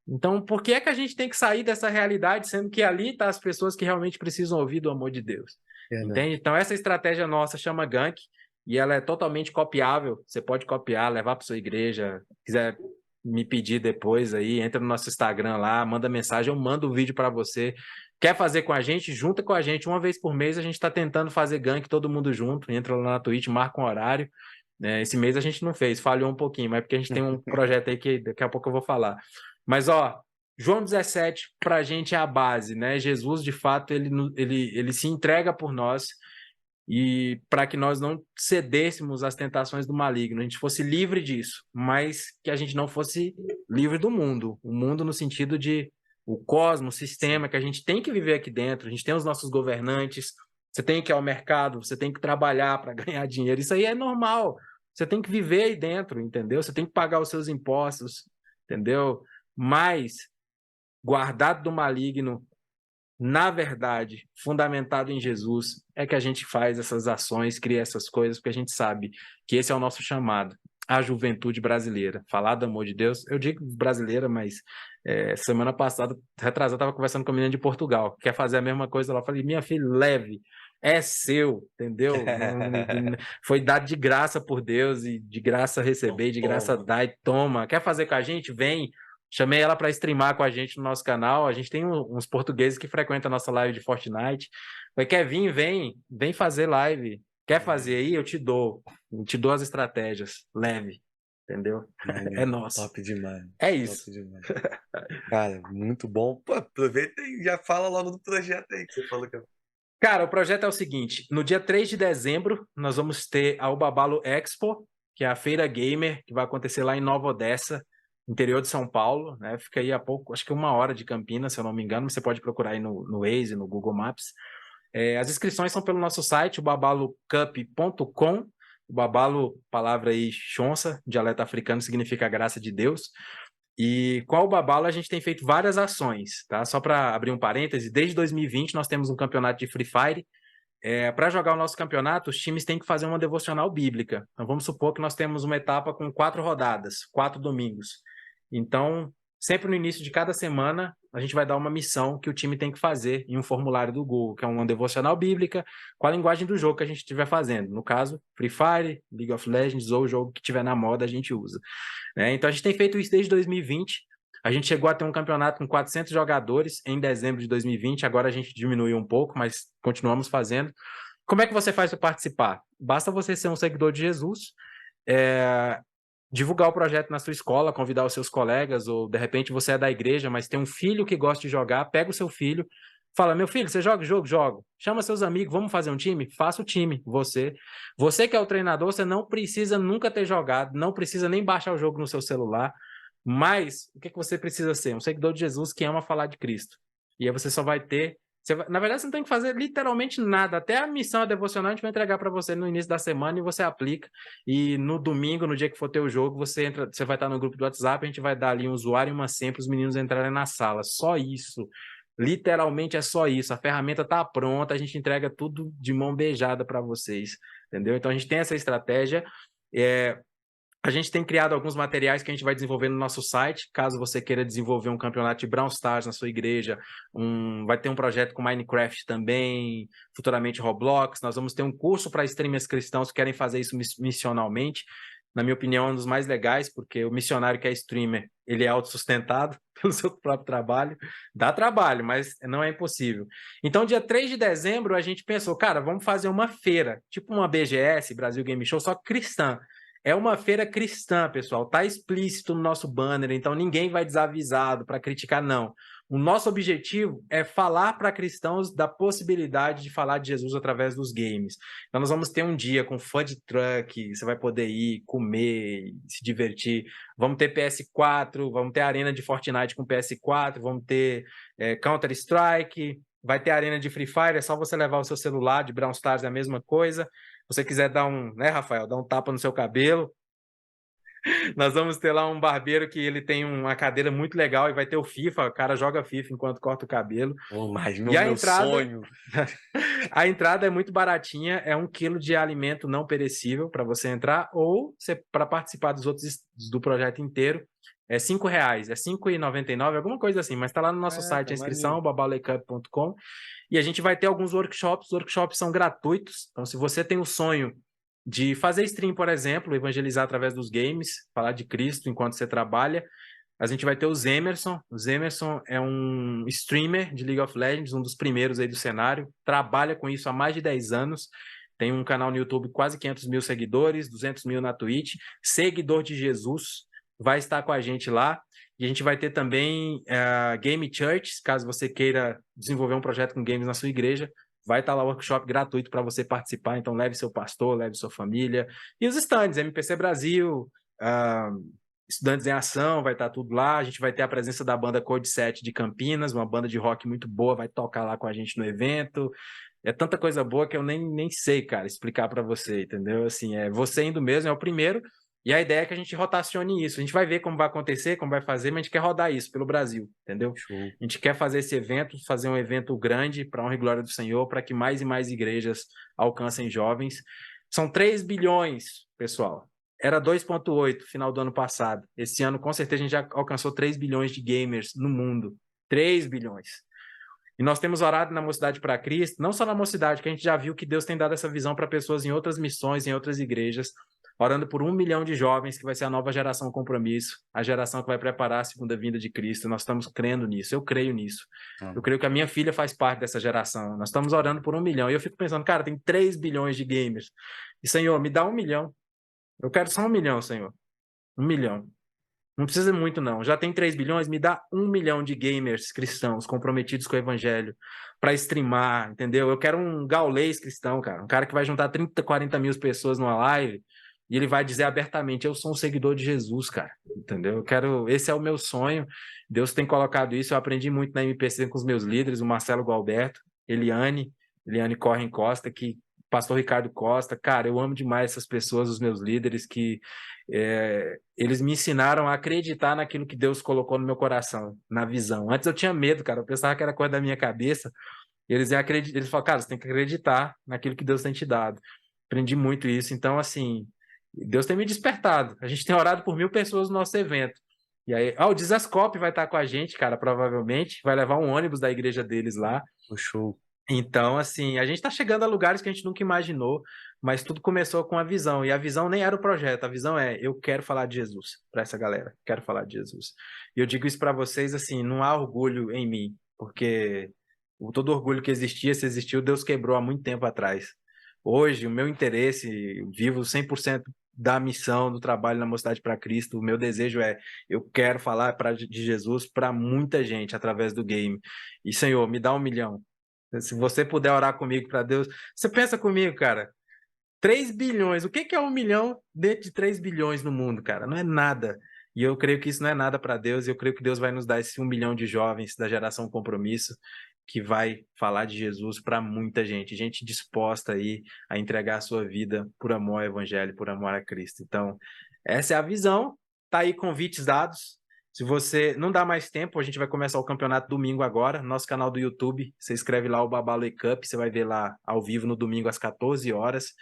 Então, por que é que a gente tem que sair dessa realidade, sendo que ali estão as pessoas que realmente precisam ouvir do amor de Deus? Entende? Então, essa estratégia nossa chama Gank, e ela é totalmente copiável. Você pode copiar, levar para sua igreja. Se quiser me pedir depois aí, entra no nosso Instagram lá, manda mensagem, eu mando o vídeo para você. Quer fazer com a gente? Junta com a gente. Uma vez por mês a gente está tentando fazer Gank todo mundo junto. Entra lá na Twitch, marca um horário né? Esse mês a gente não fez, falhou um pouquinho, mas porque a gente tem um projeto aí que daqui a pouco eu vou falar. Mas, ó, João 17 para a gente é a base, né? Jesus, de fato, ele se entrega por nós e para que nós não cedêssemos às tentações do maligno, a gente fosse livre disso, mas que a gente não fosse livre do mundo. O mundo no sentido de o cosmos, o sistema, que a gente tem que viver aqui dentro, a gente tem os nossos governantes, você tem que ir ao mercado, você tem que trabalhar para ganhar dinheiro, isso aí é normal, você tem que viver aí dentro, entendeu? Você tem que pagar os seus impostos, entendeu? Mas, guardado do maligno, na verdade, fundamentado em Jesus, é que a gente faz essas ações, cria essas coisas, porque a gente sabe que esse é o nosso chamado, a juventude brasileira. Falar do amor de Deus, eu digo brasileira, mas semana passada, retrasada, eu estava conversando com a menina de Portugal, quer fazer a mesma coisa lá. Eu falei, minha filha, leve, é seu, entendeu? Foi dado de graça por Deus, e de graça receber, de graça dar, e toma. Quer fazer com a gente? Vem. Chamei ela para streamar com a gente no nosso canal. A gente tem uns portugueses que frequentam a nossa live de Fortnite. Falei, quer vir? Vem fazer live. Quer fazer aí? Eu te dou as estratégias. Leve, entendeu? É nosso. Top demais. É isso. Top demais. Cara, muito bom. Pô, aproveita e já fala logo do projeto aí que você falou que... Cara, o projeto é o seguinte: no dia 3 de dezembro, nós vamos ter a Ubabalo Expo, que é a feira gamer, que vai acontecer lá em Nova Odessa, interior de São Paulo, né? Fica aí a pouco, acho que 1 hora de Campinas, se eu não me engano. Você pode procurar aí no Waze, no Google Maps. As inscrições são pelo nosso site, babalocup.com. O babalo, palavra aí chonsa, dialeto africano, significa graça de Deus. E com o babalo a gente tem feito várias ações, tá? Só para abrir um parêntese, desde 2020 nós temos um campeonato de Free Fire. Para jogar o nosso campeonato, os times têm que fazer uma devocional bíblica. Então vamos supor que nós temos uma etapa com 4 rodadas, 4 domingos. Então, sempre no início de cada semana, a gente vai dar uma missão que o time tem que fazer em um formulário do Google, que é uma devocional bíblica, com a linguagem do jogo que a gente estiver fazendo. No caso, Free Fire, League of Legends ou o jogo que tiver na moda, a gente usa. Então, a gente tem feito isso desde 2020. A gente chegou a ter um campeonato com 400 jogadores em dezembro de 2020. Agora a gente diminuiu um pouco, mas continuamos fazendo. Como é que você faz para participar? Basta você ser um seguidor de Jesus, divulgar o projeto na sua escola, convidar os seus colegas, ou de repente você é da igreja, mas tem um filho que gosta de jogar, pega o seu filho, fala, meu filho, você joga o jogo? Jogo. Chama seus amigos, vamos fazer um time? Faça o time, Você que é o treinador, você não precisa nunca ter jogado, não precisa nem baixar o jogo no seu celular, mas o que você precisa ser? Um seguidor de Jesus que ama falar de Cristo. E aí você só vai ter... na verdade, você não tem que fazer literalmente nada. Até a missão a devocional a gente vai entregar para você no início da semana e você aplica. E no domingo, no dia que for ter o jogo, você vai estar no grupo do WhatsApp, a gente vai dar ali um usuário e uma senha para os meninos entrarem na sala. Só isso. Literalmente é só isso. A ferramenta está pronta, a gente entrega tudo de mão beijada para vocês. Entendeu? Então a gente tem essa estratégia. A gente tem criado alguns materiais que a gente vai desenvolver no nosso site, caso você queira desenvolver um campeonato de Brawl Stars na sua igreja, vai ter um projeto com Minecraft também, futuramente Roblox. Nós vamos ter um curso para streamers cristãos que querem fazer isso missionalmente. Na minha opinião, é um dos mais legais, porque o missionário que é streamer, ele é autossustentado pelo seu próprio trabalho. Dá trabalho, mas não é impossível. Então, dia 3 de dezembro, a gente pensou, cara, vamos fazer uma feira, tipo uma BGS, Brasil Game Show, só cristã. É uma feira cristã, pessoal. Tá explícito no nosso banner, então ninguém vai desavisado para criticar, não. O nosso objetivo é falar para cristãos da possibilidade de falar de Jesus através dos games. Então nós vamos ter um dia com food truck, você vai poder ir, comer, se divertir. Vamos ter PS4, vamos ter arena de Fortnite com PS4, vamos ter Counter-Strike, vai ter arena de Free Fire, é só você levar o seu celular, de Brawl Stars é a mesma coisa. Se você quiser dar Rafael, dar um tapa no seu cabelo, nós vamos ter lá um barbeiro que ele tem uma cadeira muito legal e vai ter o FIFA, o cara joga FIFA enquanto corta o cabelo. Mas e a entrada, sonho. A entrada é muito baratinha, é 1 quilo de alimento não perecível para você entrar, ou para participar dos outros do projeto inteiro, é R$5, é R$5,99, alguma coisa assim, mas está lá no nosso site a inscrição, babalocup.com. E a gente vai ter alguns workshops. Os workshops são gratuitos. Então, se você tem o sonho de fazer stream, por exemplo, evangelizar através dos games, falar de Cristo enquanto você trabalha, a gente vai ter o Zemerson. O Zemerson é um streamer de League of Legends, um dos primeiros aí do cenário. Trabalha com isso há mais de 10 anos. Tem um canal no YouTube, quase 500 mil seguidores, 200 mil na Twitch. Seguidor de Jesus vai estar com a gente lá. E a gente vai ter também Game Church, caso você queira desenvolver um projeto com games na sua igreja. Vai estar lá o workshop gratuito para você participar. Então, leve seu pastor, leve sua família. E os stands, MPC Brasil, Estudantes em Ação, vai estar tudo lá. A gente vai ter a presença da banda Code 7 de Campinas, uma banda de rock muito boa, vai tocar lá com a gente no evento. É tanta coisa boa que eu nem sei, cara, explicar para você, entendeu? Assim, você indo mesmo, é o primeiro. E a ideia é que a gente rotacione isso. A gente vai ver como vai acontecer, como vai fazer, mas a gente quer rodar isso pelo Brasil, entendeu? Show. A gente quer fazer esse evento, fazer um evento grande para a honra e glória do Senhor, para que mais e mais igrejas alcancem jovens. São 3 bilhões, pessoal. Era 2,8 final do ano passado. Esse ano, com certeza, a gente já alcançou 3 bilhões de gamers no mundo. 3 bilhões. E nós temos orado na Mocidade para Cristo, não só na Mocidade, que a gente já viu que Deus tem dado essa visão para pessoas em outras missões, em outras igrejas, orando por 1 milhão de jovens, que vai ser a nova geração compromisso, a geração que vai preparar a segunda vinda de Cristo. Nós estamos crendo nisso, eu creio nisso. Eu creio que a minha filha faz parte dessa geração. Nós estamos orando por 1 milhão. E eu fico pensando, cara, tem 3 bilhões de gamers. E, Senhor, me dá 1 milhão. Eu quero só 1 milhão, Senhor. 1 milhão. Não precisa muito, não. Já tem 3 bilhões, me dá 1 milhão de gamers cristãos comprometidos com o evangelho para streamar, entendeu? Eu quero um gaulês cristão, cara. Um cara que vai juntar 30, 40 mil pessoas numa live e ele vai dizer abertamente, eu sou um seguidor de Jesus, cara. Entendeu? Esse é o meu sonho. Deus tem colocado isso. Eu aprendi muito na MPC com os meus líderes, o Marcelo Gualberto, Eliane Corren Costa, que Pastor Ricardo Costa, cara, eu amo demais essas pessoas, os meus líderes, que eles me ensinaram a acreditar naquilo que Deus colocou no meu coração, na visão. Antes eu tinha medo, cara, eu pensava que era coisa da minha cabeça, e eles falaram, cara, você tem que acreditar naquilo que Deus tem te dado. Aprendi muito isso, então, assim, Deus tem me despertado. A gente tem orado por 1.000 pessoas no nosso evento. E aí, o Dizascope vai estar com a gente, cara, provavelmente, vai levar um ônibus da igreja deles lá. O show. Então, assim, a gente está chegando a lugares que a gente nunca imaginou, mas tudo começou com a visão. E a visão nem era o projeto, a visão eu quero falar de Jesus para essa galera, quero falar de Jesus. E eu digo isso para vocês, assim, não há orgulho em mim, porque todo orgulho que existia, se existiu, Deus quebrou há muito tempo atrás. Hoje, o meu interesse, vivo 100% da missão, do trabalho na Mocidade para Cristo. O meu desejo eu quero falar de Jesus para muita gente através do game. E, Senhor, me dá 1 milhão. Se você puder orar comigo para Deus, você pensa comigo, cara, 3 bilhões, o que é 1 milhão dentro de 3 bilhões no mundo, cara? Não é nada. E eu creio que isso não é nada para Deus, e eu creio que Deus vai nos dar esse 1 milhão de jovens da geração Compromisso, que vai falar de Jesus para muita gente disposta aí a entregar a sua vida por amor ao Evangelho, por amor a Cristo. Então, essa é a visão, tá aí convites dados. Se você não dá mais tempo, a gente vai começar o campeonato domingo agora, nosso canal do YouTube, você escreve lá o Babalo Cup, você vai ver lá ao vivo no domingo às 14 horas.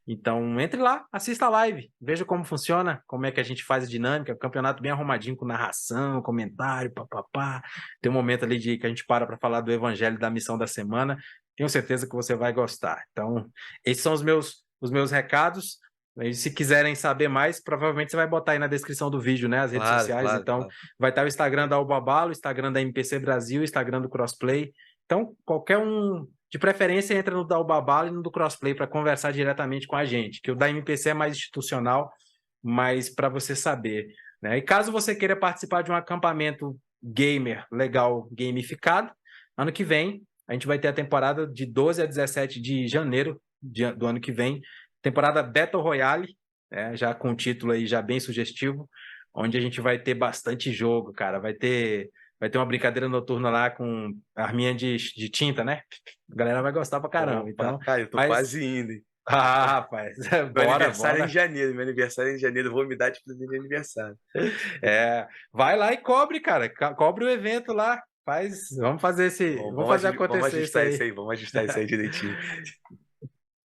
Então, entre lá, assista a live, veja como funciona, como é que a gente faz a dinâmica, campeonato bem arrumadinho, com narração, comentário, papapá. Tem um momento ali que a gente para falar do evangelho da missão da semana. Tenho certeza que você vai gostar. Então, esses são os meus recados. E se quiserem saber mais, provavelmente você vai botar aí na descrição do vídeo, né? As redes Claro, sociais. claro, Então, claro. vai estar o Instagram da Albabalo, o Instagram da MPC Brasil, o Instagram do Crossplay. Então, qualquer um, de preferência, entra no da Albabalo e no do Crossplay para conversar diretamente com a gente, que o da MPC é mais institucional, mas para você saber, né? E caso você queira participar de um acampamento gamer legal, gamificado, ano que vem, a gente vai ter a temporada de 12 a 17 de janeiro do ano que vem, temporada Battle Royale, já com o título aí já bem sugestivo, onde a gente vai ter bastante jogo, cara. Vai ter uma brincadeira noturna lá com arminha de tinta, né? A galera vai gostar pra caramba. Opa, Então, cara, eu tô mas. quase indo, hein? Rapaz, Meu bora, aniversário é em bora. janeiro, meu aniversário é em janeiro, eu vou me dar de presente de aniversário. Vai lá e cobre, cara. Cobre o evento lá. Vamos fazer Bom, vamos fazer vamos acontecer isso ajustar isso aí. aí, vamos ajustar isso aí direitinho.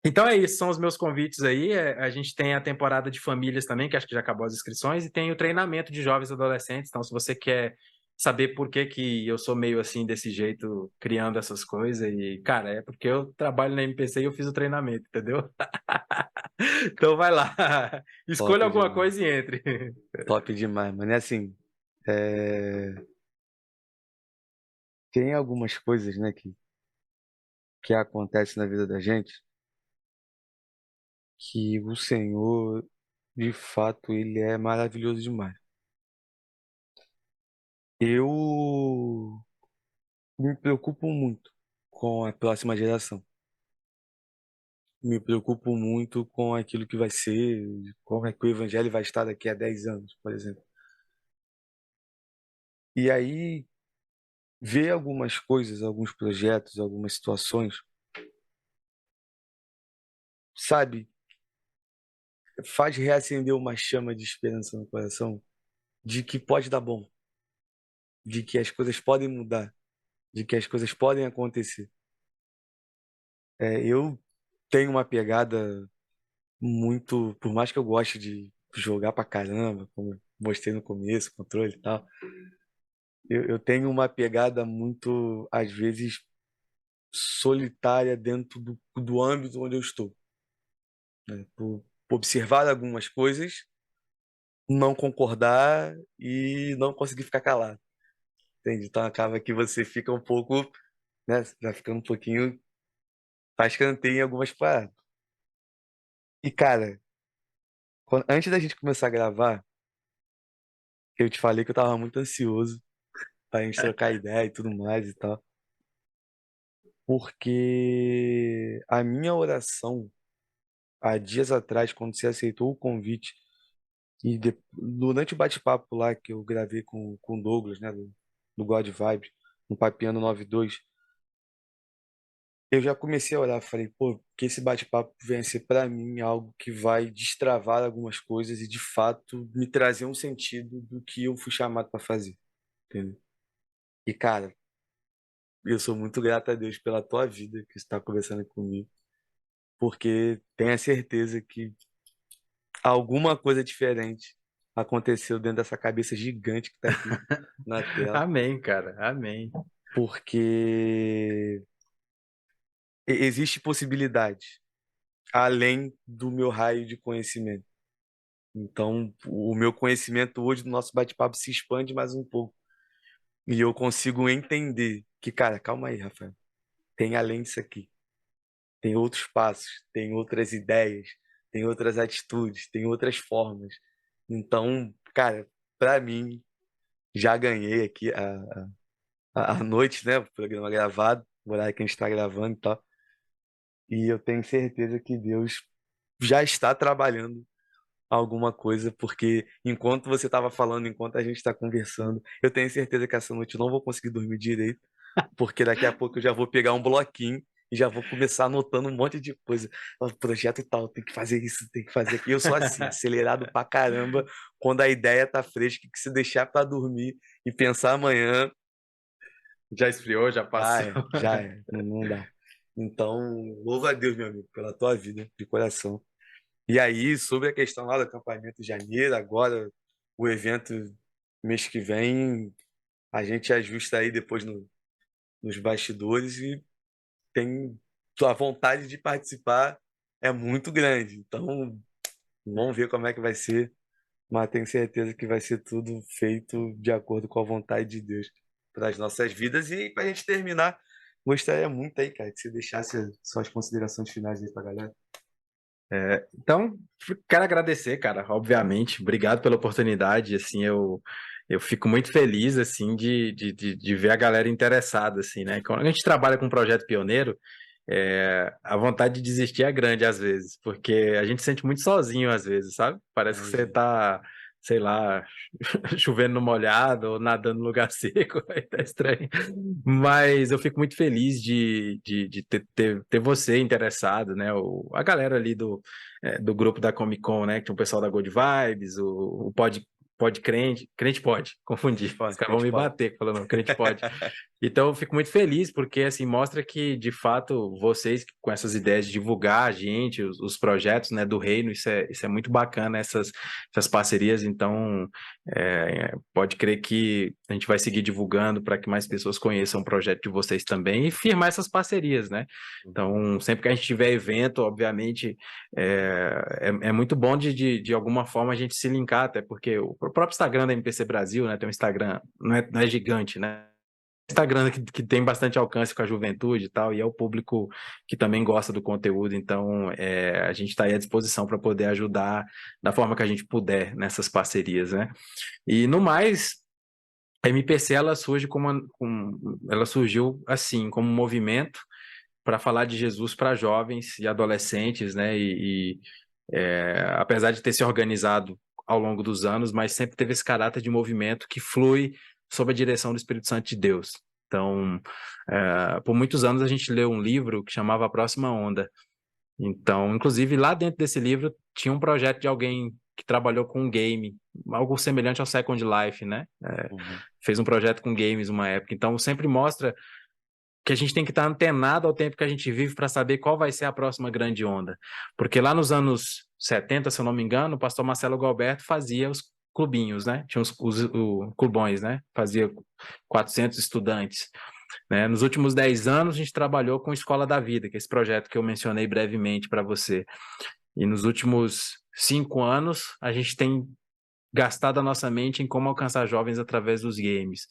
Então é isso, são os meus convites aí. A gente tem a temporada de famílias também, que acho que já acabou as inscrições, e tem o treinamento de jovens e adolescentes. Então, se você quer saber por que que eu sou meio assim, desse jeito, criando essas coisas, e, cara, é porque eu trabalho na MPC e eu fiz o treinamento, entendeu? Então vai lá, Top escolha alguma demais. coisa e entre. Top demais, mano. É assim, é, tem algumas coisas, né, que acontecem na vida da gente que o Senhor, de fato, ele é maravilhoso demais. Eu me preocupo muito com a próxima geração. Me preocupo muito com aquilo que vai ser, como é que o evangelho vai estar daqui a 10 anos, por exemplo. E aí, ver algumas coisas, alguns projetos, algumas situações, sabe, faz reacender uma chama de esperança no coração de que pode dar bom, de que as coisas podem mudar, de que as coisas podem acontecer. Eu tenho uma pegada muito, por mais que eu goste de jogar pra caramba, como eu mostrei no começo, controle e tal, eu tenho uma pegada muito, às vezes, solitária dentro do âmbito onde eu estou, né? Por observar algumas coisas, não concordar e não conseguir ficar calado, entende? Então acaba que você fica um pouco, né, já ficando um pouquinho, faz canteiro em algumas paradas. E cara, antes da gente começar a gravar, eu te falei que eu tava muito ansioso pra gente trocar ideia e tudo mais e tal. Porque a minha oração, há dias atrás, quando você aceitou o convite, durante o bate-papo lá que eu gravei com o Douglas, né, do God Vibes, no Papiano 92, eu já comecei a orar, falei, pô, que esse bate-papo venha ser para mim algo que vai destravar algumas coisas e de fato me trazer um sentido do que eu fui chamado para fazer, entendeu? E cara, eu sou muito grato a Deus pela tua vida que está conversando comigo, porque tenha certeza que alguma coisa diferente aconteceu dentro dessa cabeça gigante que está aqui na tela, Amém, cara. Amém. porque existe possibilidade além do meu raio de conhecimento. Então, o meu conhecimento hoje do nosso bate-papo se expande mais um pouco. E eu consigo entender que, cara, calma aí, Rafael. Tem além disso aqui. Tem outros passos, tem outras ideias, tem outras atitudes, tem outras formas. Então, cara, para mim, já ganhei aqui a noite, né? O programa gravado, o horário que a gente está gravando e tal. E eu tenho certeza que Deus já está trabalhando alguma coisa, porque enquanto você estava falando, enquanto a gente está conversando, eu tenho certeza que essa noite eu não vou conseguir dormir direito, porque daqui a pouco eu já vou pegar um bloquinho e já vou começar anotando um monte de coisa. Ó, projeto tal, tem que fazer isso, tem que fazer aquilo. Eu sou assim, acelerado pra caramba, quando a ideia tá fresca, que se deixar para dormir e pensar amanhã, Já esfriou, já passou. já é, não dá. Então, louva a Deus, meu amigo, pela tua vida, de coração. E aí, sobre a questão lá do acampamento de janeiro, agora o evento mês que vem, a gente ajusta aí depois nos bastidores e tem a vontade de participar é muito grande. Então, vamos ver como é que vai ser, mas tenho certeza que vai ser tudo feito de acordo com a vontade de Deus para as nossas vidas. E para a gente terminar, gostaria muito aí, cara, que você deixasse suas considerações finais aí para a galera. Então, quero agradecer, cara, obviamente. Obrigado pela oportunidade. Assim, eu fico muito feliz, assim, de ver a galera interessada, assim, né? Quando a gente trabalha com um projeto pioneiro, a vontade de desistir é grande às vezes, porque a gente se sente muito sozinho às vezes, sabe? Parece que você Imagina. tá, sei lá, chovendo no molhado ou nadando no lugar seco, aí tá estranho. Mas eu fico muito feliz de ter você interessado, né? A galera ali do grupo da Comic Con, né? Que tem o pessoal da Good Vibes, o Pod Crente, Crente Pode, confundi. Os Que caras a vão gente me pode. bater falando Crente Pode. Então, eu fico muito feliz, porque assim mostra que, de fato, vocês com essas ideias de divulgar a gente, os projetos, né, do reino, isso é muito bacana, essas parcerias. Então, pode crer que a gente vai seguir divulgando para que mais pessoas conheçam o projeto de vocês também e firmar essas parcerias, né? Então, sempre que a gente tiver evento, obviamente, é muito bom de alguma forma a gente se linkar, até porque o próprio Instagram da MPC Brasil, né, tem um Instagram, não é gigante, né? Instagram que tem bastante alcance com a juventude e tal, e é o público que também gosta do conteúdo, então a gente está aí à disposição para poder ajudar da forma que a gente puder nessas parcerias, né? E no mais, a MPC ela surge ela surgiu assim, como um movimento para falar de Jesus para jovens e adolescentes, né? Apesar de ter se organizado ao longo dos anos, mas sempre teve esse caráter de movimento que flui sob a direção do Espírito Santo de Deus. Então, por muitos anos a gente leu um livro que chamava A Próxima Onda. Então, inclusive, lá dentro desse livro tinha um projeto de alguém que trabalhou com um game, algo semelhante ao Second Life, né? Uhum. Fez um projeto com games uma época. Então, sempre mostra que a gente tem que estar antenado ao tempo que a gente vive para saber qual vai ser a próxima grande onda. Porque lá nos anos 70, se eu não me engano, o pastor Marcelo Galberto fazia os clubinhos, né? Tinha os clubões, né? Fazia 400 estudantes. Né? Nos últimos 10 anos, a gente trabalhou com Escola da Vida, que é esse projeto que eu mencionei brevemente para você. E nos últimos 5 anos, a gente tem gastado a nossa mente em como alcançar jovens através dos games.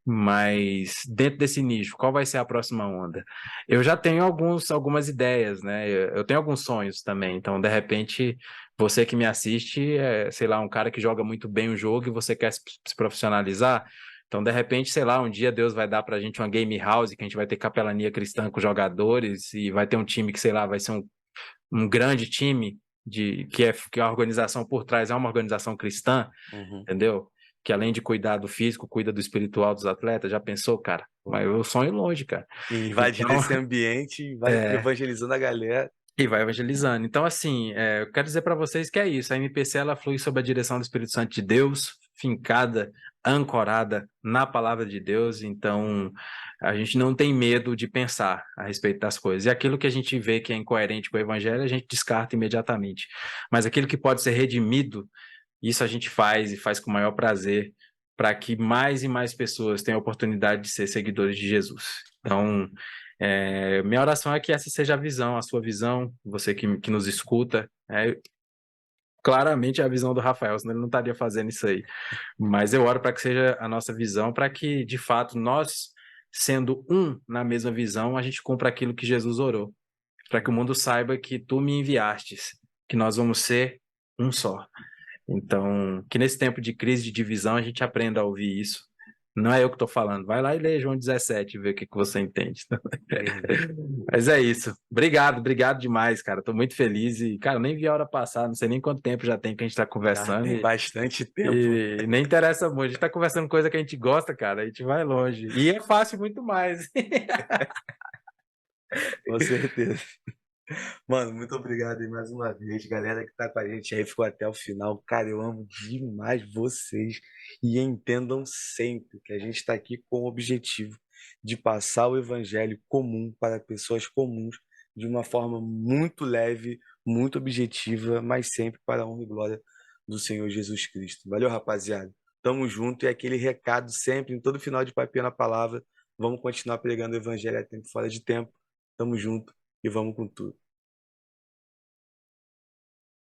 Mas dentro desse nicho, qual vai ser a próxima onda? Eu já tenho algumas ideias, né? Eu tenho alguns sonhos também. Então, de repente, você que me assiste sei lá, um cara que joga muito bem o jogo e você quer se profissionalizar. Então, de repente, sei lá, um dia Deus vai dar pra gente uma game house, que a gente vai ter capelania cristã com jogadores e vai ter um time que, sei lá, vai ser um grande time que a organização por trás é uma organização cristã, entendeu? Que além de cuidar do físico, cuida do espiritual dos atletas. Já pensou, cara? Mas eu sonho longe, cara. Invadindo Então, esse ambiente e vai evangelizando a galera. e vai evangelizando. Então, assim, eu quero dizer para vocês que é isso. A MPC, ela flui sob a direção do Espírito Santo de Deus, fincada, ancorada na palavra de Deus. Então, a gente não tem medo de pensar a respeito das coisas. E aquilo que a gente vê que é incoerente com o evangelho, a gente descarta imediatamente. Mas aquilo que pode ser redimido, isso a gente faz e faz com o maior prazer para que mais e mais pessoas tenham a oportunidade de ser seguidores de Jesus. Então, minha oração é que essa seja a visão, a sua visão, você que nos escuta. Claramente é a visão do Rafael, senão ele não estaria fazendo isso aí. Mas eu oro para que seja a nossa visão, para que, de fato, nós, sendo um na mesma visão, a gente cumpra aquilo que Jesus orou. Para que o mundo saiba que tu me enviastes, que nós vamos ser um só. Então, que nesse tempo de crise, de divisão, a gente aprenda a ouvir isso. Não é eu que estou falando. Vai lá e lê João 17 e vê o que você entende. Mas é isso. Obrigado demais, cara. Estou muito feliz e, cara, nem vi a hora passar. Não sei nem quanto tempo já tem que a gente está conversando. Tem bastante tempo. E nem interessa muito. A gente está conversando coisa que a gente gosta, cara. A gente vai longe. E é fácil muito mais. Com certeza. Mano, muito obrigado aí mais uma vez. Galera que tá com a gente aí, ficou até o final. Cara, eu amo demais vocês. E entendam sempre que a gente está aqui com o objetivo de passar o evangelho comum para pessoas comuns de uma forma muito leve, muito objetiva, mas sempre para a honra e glória do Senhor Jesus Cristo. Valeu, rapaziada. Tamo junto e aquele recado sempre, em todo final de Papinha na Palavra. Vamos continuar pregando o evangelho a tempo e fora de tempo. Tamo junto e vamos com tudo.